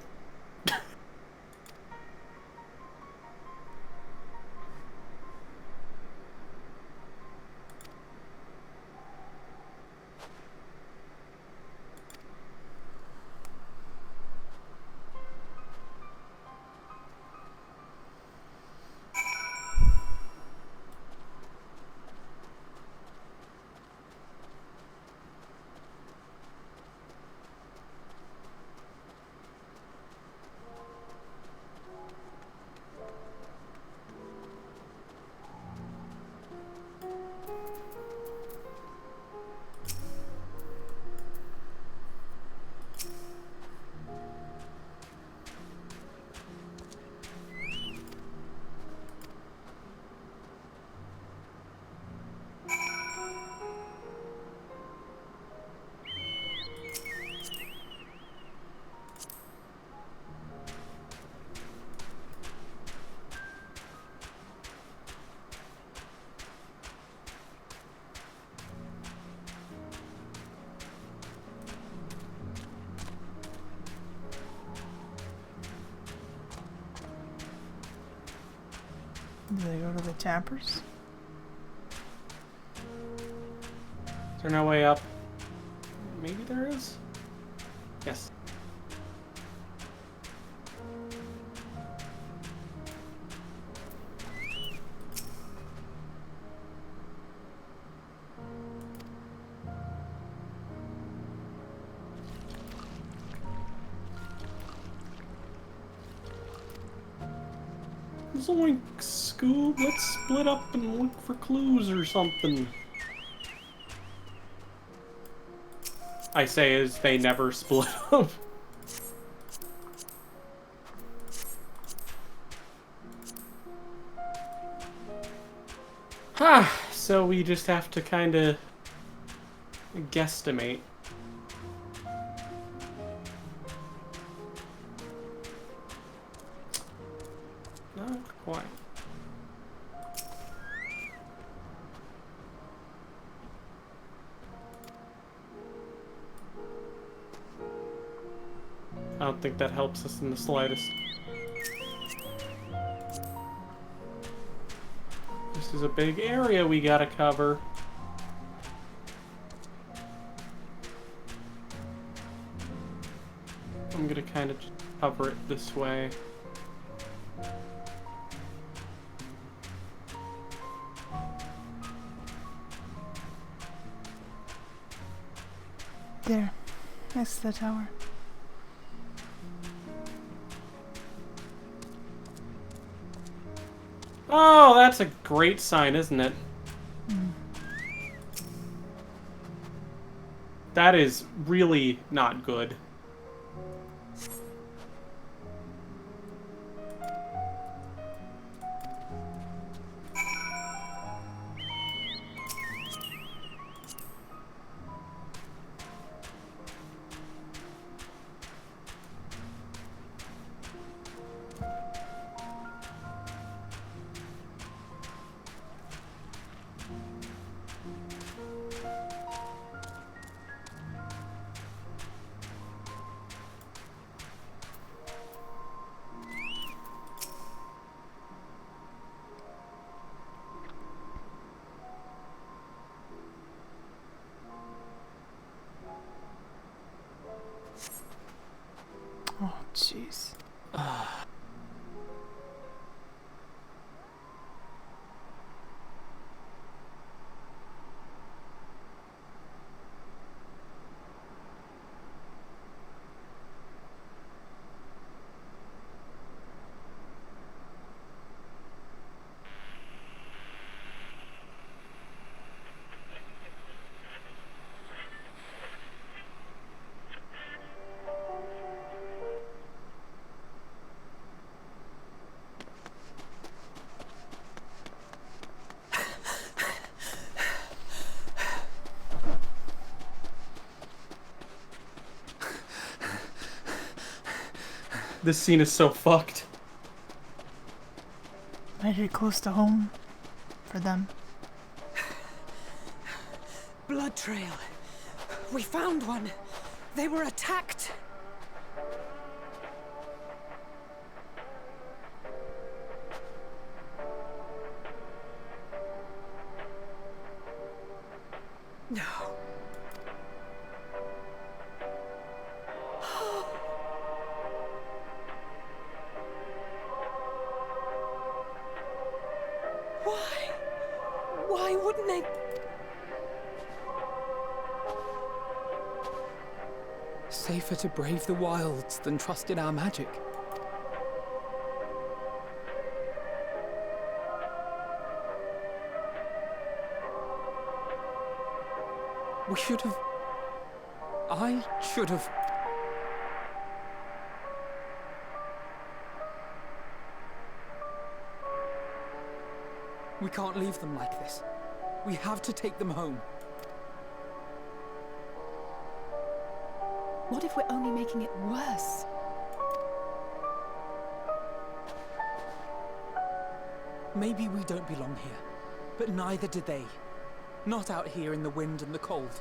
Do they go to the tappers? Is there no way up? Maybe there is? Yes. Zoink, Scoob, let's split up and look for clues or something. I say as they never split up. So we just have to kinda guesstimate. Not quite. I don't think that helps us in the slightest. This is a big area we gotta cover. I'm gonna kind of cover it this way. There. That's the tower. Oh, that's a great sign, isn't it? That is really not good. This scene is so fucked. Made it close to home for them. Blood trail. We found one. They were attacked. No. Why? Why wouldn't they? Safer to brave the wilds than trust in our magic. We should have... I should have... We can't leave them like this. We have to take them home. What if we're only making it worse? Maybe we don't belong here, but neither do they. Not out here in the wind and the cold.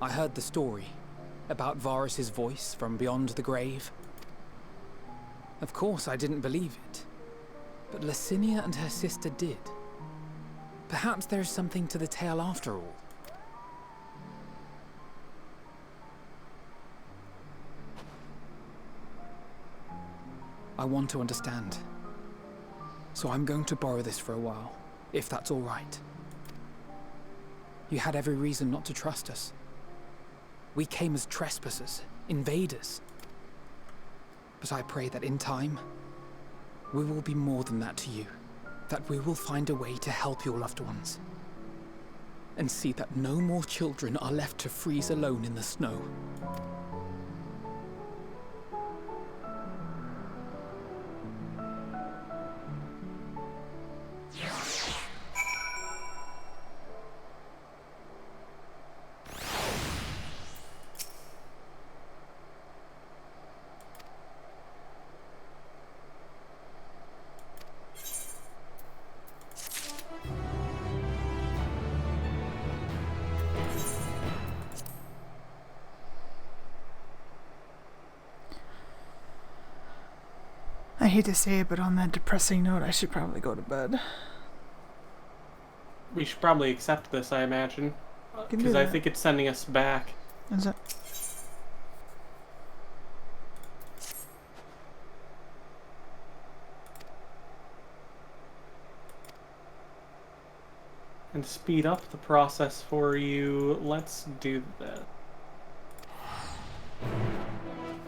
I heard the story about Varus's voice from beyond the grave. Of course, I didn't believe it, but Licinia and her sister did. Perhaps there's something to the tale after all. I want to understand, so I'm going to borrow this for a while, if that's all right. You had every reason not to trust us. We came as trespassers, invaders. But I pray that in time, we will be more than that to you. That we will find a way to help your loved ones. And see that no more children are left to freeze alone in the snow. I hate to say it, but on that depressing note, I should probably go to bed. We should probably accept this, I imagine. Because I think it's sending us back. Is it? And to speed up the process for you, let's do that.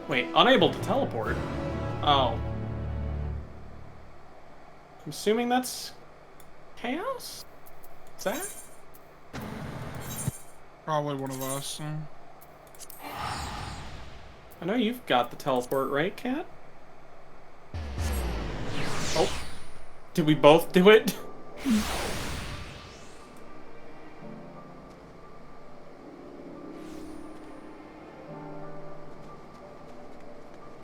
Wait, unable to teleport? Oh. I'm assuming that's chaos? Is that? Probably one of us. I know you've got the teleport, right, Kat? Oh. Did we both do it?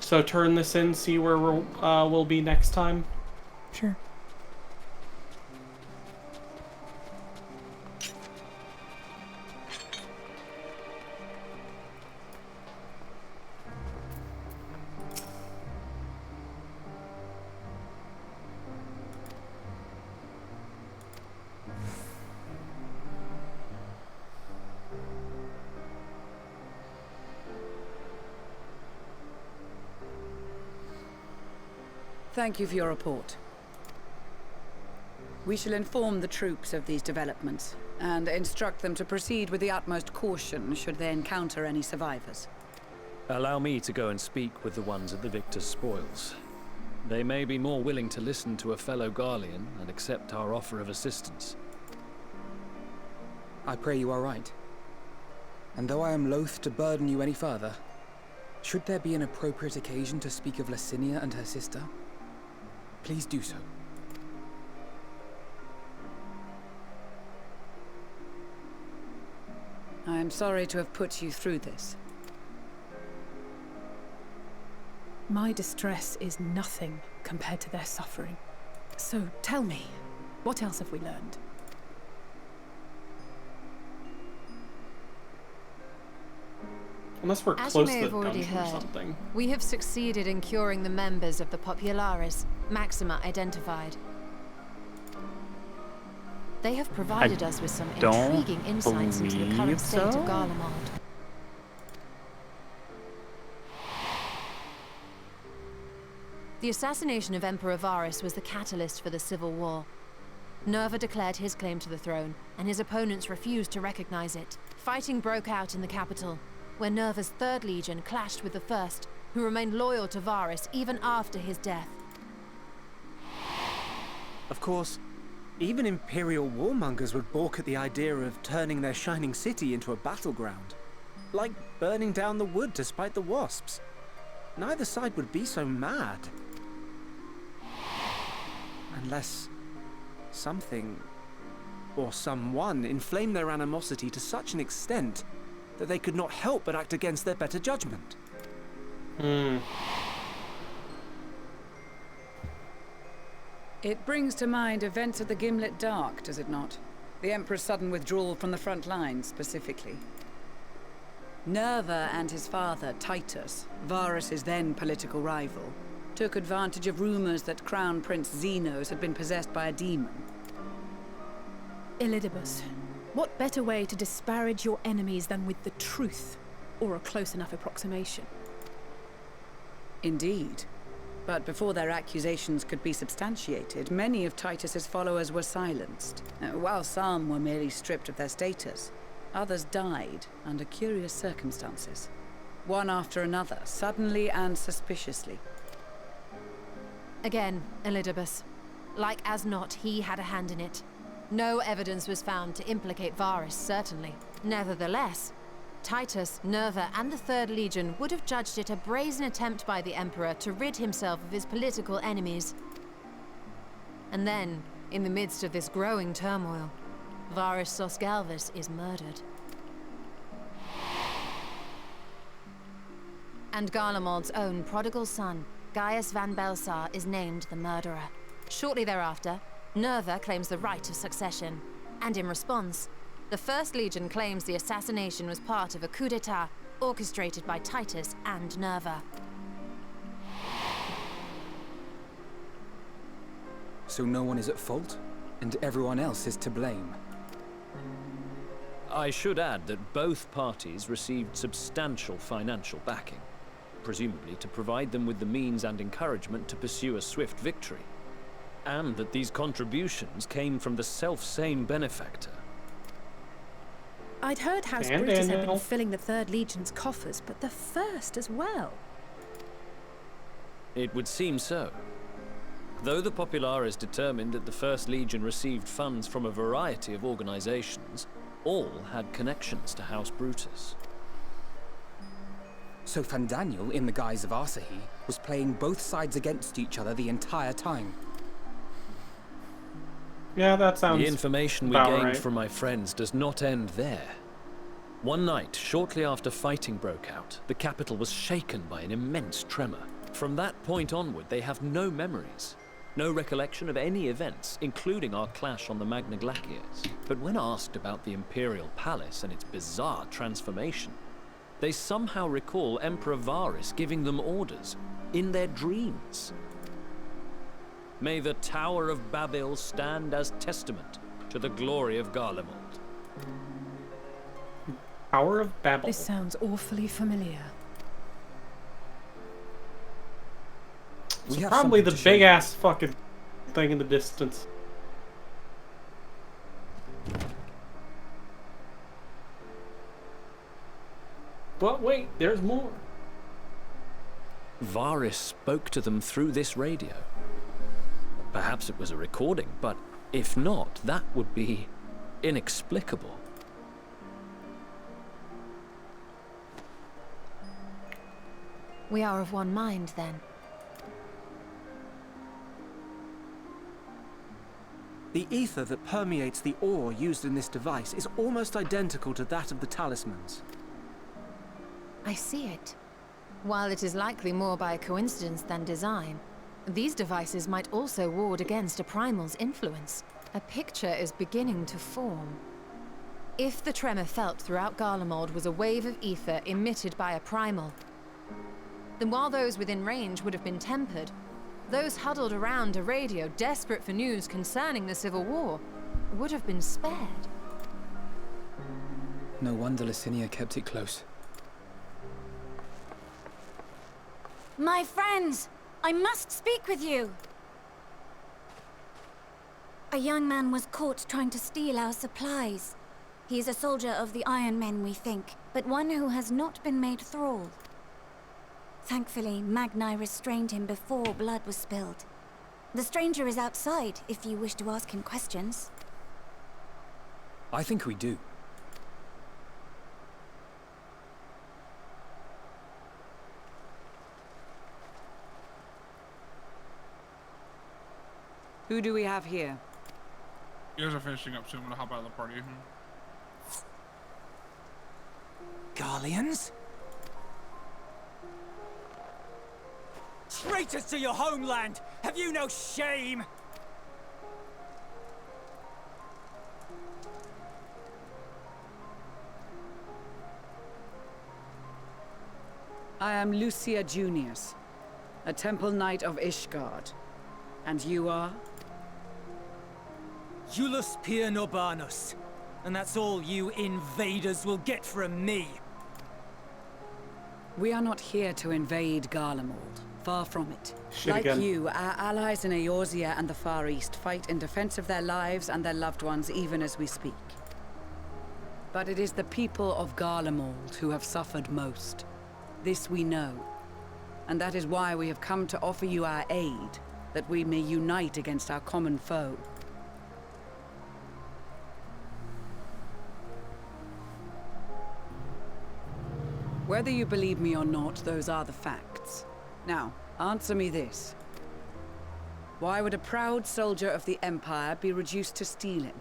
So turn this in, see where we'll be next time? Sure. Thank you for your report. We shall inform the troops of these developments and instruct them to proceed with the utmost caution should they encounter any survivors. Allow me to go and speak with the ones at the victor's spoils. They may be more willing to listen to a fellow Garlean and accept our offer of assistance. I pray you are right. And though I am loath to burden you any further, should there be an appropriate occasion to speak of Licinia and her sister, please do so. I am sorry to have put you through this. My distress is nothing compared to their suffering. So tell me, what else have we learned? Unless we're As close you may to have the already dungeon or heard, something. we have succeeded in curing the members of the Populares, Maxima identified. They have provided us with some intriguing insights into the current state of Garlemald. The assassination of Emperor Varus was the catalyst for the civil war. Nerva declared his claim to the throne, and his opponents refused to recognize it. Fighting broke out in the capital, where Nerva's 3rd Legion clashed with the 1st, who remained loyal to Varus even after his death. Of course, even Imperial warmongers would balk at the idea of turning their shining city into a battleground. Like burning down the wood to spite the wasps. Neither side would be so mad. Unless something or someone inflamed their animosity to such an extent that they could not help but act against their better judgment. It brings to mind events at the Gimlet Dark, does it not? The Emperor's sudden withdrawal from the front lines, specifically. Nerva and his father, Titus, Varus's then political rival, took advantage of rumors that Crown Prince Zenos had been possessed by a demon. Elidibus, what better way to disparage your enemies than with the truth, or a close enough approximation? Indeed. But before their accusations could be substantiated, many of Titus's followers were silenced. While some were merely stripped of their status, others died under curious circumstances. One after another, suddenly and suspiciously. Again, Elidibus. Like as not, he had a hand in it. No evidence was found to implicate Varus, certainly. Nevertheless, Titus, Nerva, and the 3rd Legion would have judged it a brazen attempt by the Emperor to rid himself of his political enemies. And then, in the midst of this growing turmoil, Varus Sosgalvus is murdered. And Garlemald's own prodigal son, Gaius van Belsar, is named the murderer. Shortly thereafter, Nerva claims the right of succession, and in response, the 1st Legion claims the assassination was part of a coup d'etat orchestrated by Titus and Nerva. So no one is at fault, and everyone else is to blame. I should add that both parties received substantial financial backing, presumably to provide them with the means and encouragement to pursue a swift victory, and that these contributions came from the self-same benefactor. I'd heard House Brutus had been filling the 3rd Legion's coffers, but the 1st as well. It would seem so. Though the Populares determined that the 1st Legion received funds from a variety of organizations, all had connections to House Brutus. So Fandaniel, in the guise of Asahi, was playing both sides against each other the entire time. Yeah, that sounds The information we gained from my friends does not end there. One night, shortly after fighting broke out, the capital was shaken by an immense tremor. From that point onward, they have no memories, no recollection of any events, including our clash on the Magna Glaciers. But when asked about the Imperial Palace and its bizarre transformation, they somehow recall Emperor Varus giving them orders in their dreams. May the Tower of Babel stand as testament to the glory of Garlemald. Tower of Babel. This sounds awfully familiar. It's probably the big ass fucking thing in the distance. But wait, there's more. Varus spoke to them through this radio. Perhaps it was a recording, but if not, that would be inexplicable. We are of one mind, then. The ether that permeates the ore used in this device is almost identical to that of the talismans. I see it. While it is likely more by coincidence than design, these devices might also ward against a primal's influence. A picture is beginning to form. If the tremor felt throughout Garlemald was a wave of ether emitted by a primal, then while those within range would have been tempered, those huddled around a radio desperate for news concerning the Civil War would have been spared. No wonder Licinia kept it close. My friends, I must speak with you. A young man was caught trying to steal our supplies. He is a soldier of the Iron Men, we think, but one who has not been made thrall. Thankfully, Magni restrained him before blood was spilled. The stranger is outside, if you wish to ask him questions. I think we do. Who do we have here? You guys are finishing up soon. I'm gonna hop out of the party. Garleans? Traitors to your homeland! Have you no shame? I am Lucia Junius, a temple knight of Ishgard. And you are? Iulus Pier Norbanus. And that's all you invaders will get from me. We are not here to invade Garlemald. Far from it. Shit Like again. you, our allies in Eorzea and the Far East fight in defense of their lives and their loved ones even as we speak. But it is the people of Garlemald who have suffered most. This we know. And that is why we have come to offer you our aid, that we may unite against our common foe. Whether you believe me or not, those are the facts. Now, answer me this. Why would a proud soldier of the Empire be reduced to stealing?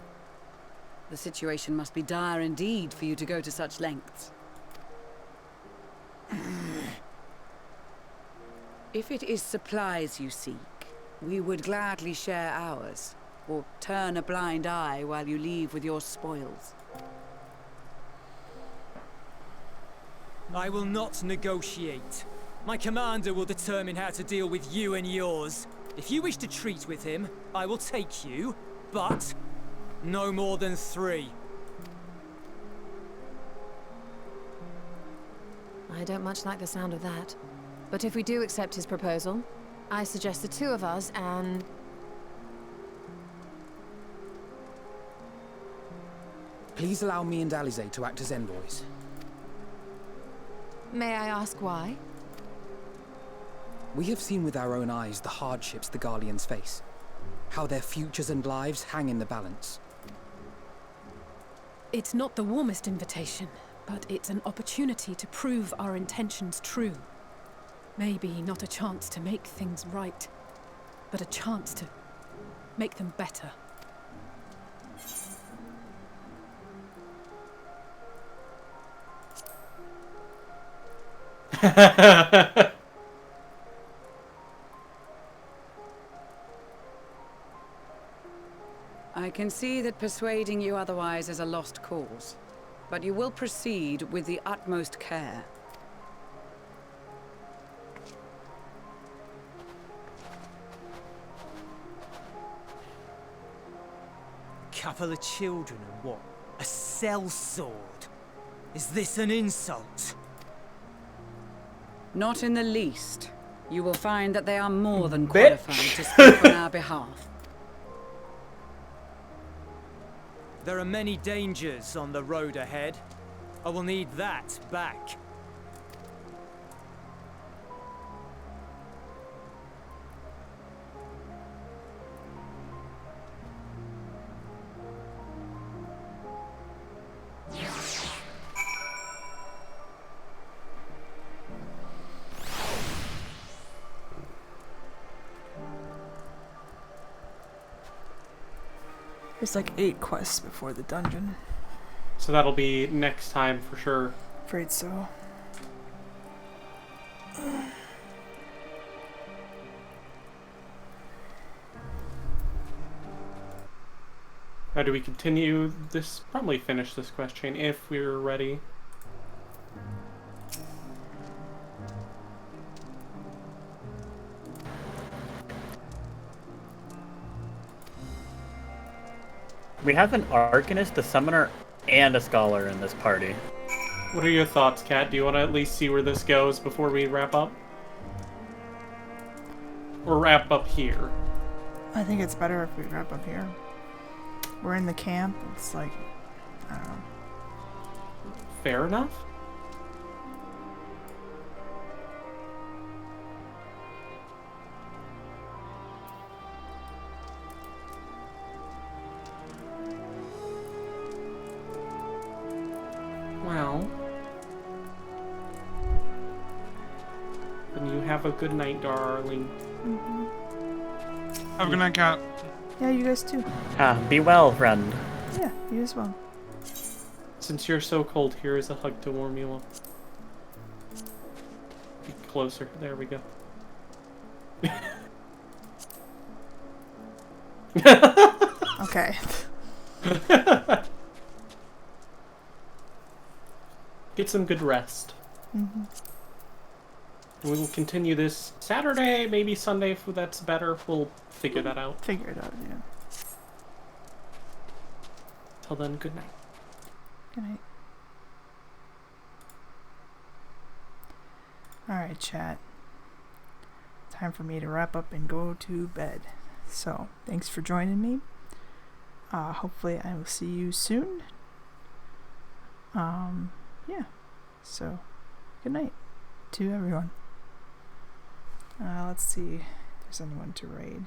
The situation must be dire indeed for you to go to such lengths. If it is supplies you seek, we would gladly share ours, or turn a blind eye while you leave with your spoils. I will not negotiate. My commander will determine how to deal with you and yours. If you wish to treat with him, I will take you, but no more than 3. I don't much like the sound of that. But if we do accept his proposal, I suggest the 2 of us and... Please allow me and Alize to act as envoys. May I ask why? We have seen with our own eyes the hardships the Garleans face. How their futures and lives hang in the balance. It's not the warmest invitation, but it's an opportunity to prove our intentions true. Maybe not a chance to make things right, but a chance to make them better. I can see that persuading you otherwise is a lost cause, but you will proceed with the utmost care. Couple of children and what? A sellsword? Is this an insult? Not in the least. You will find that they are more than qualified to speak on our behalf. There are many dangers on the road ahead. I will need that back. There's like 8 quests before the dungeon. So that'll be next time for sure. Afraid so. Now, do we continue this? Probably finish this quest chain if we're ready. We have an Arcanist, a Summoner, and a Scholar in this party. What are your thoughts, Kat? Do you want to at least see where this goes before we wrap up? Or wrap up here? I think it's better if we wrap up here. We're in the camp. It's like, I don't know. Fair enough. Well, then you have a good night, darling. Have a good night, Cat. Yeah, you guys too. Be well, friend. Yeah, you as well. Since you're so cold, here is a hug to warm you up. Get closer. There we go. Okay. Get some good rest. Mm-hmm. We will continue this Saturday, maybe Sunday if that's better. We'll figure that out. Figure it out, yeah. Till then, good night. Good night. Alright, chat. Time for me to wrap up and go to bed. So, thanks for joining me. Hopefully I will see you soon. Yeah. So, good night to everyone. Let's see if there's anyone to raid.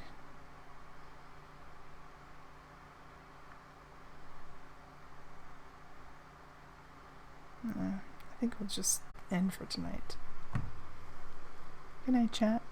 I think we'll just end for tonight. Good night, chat.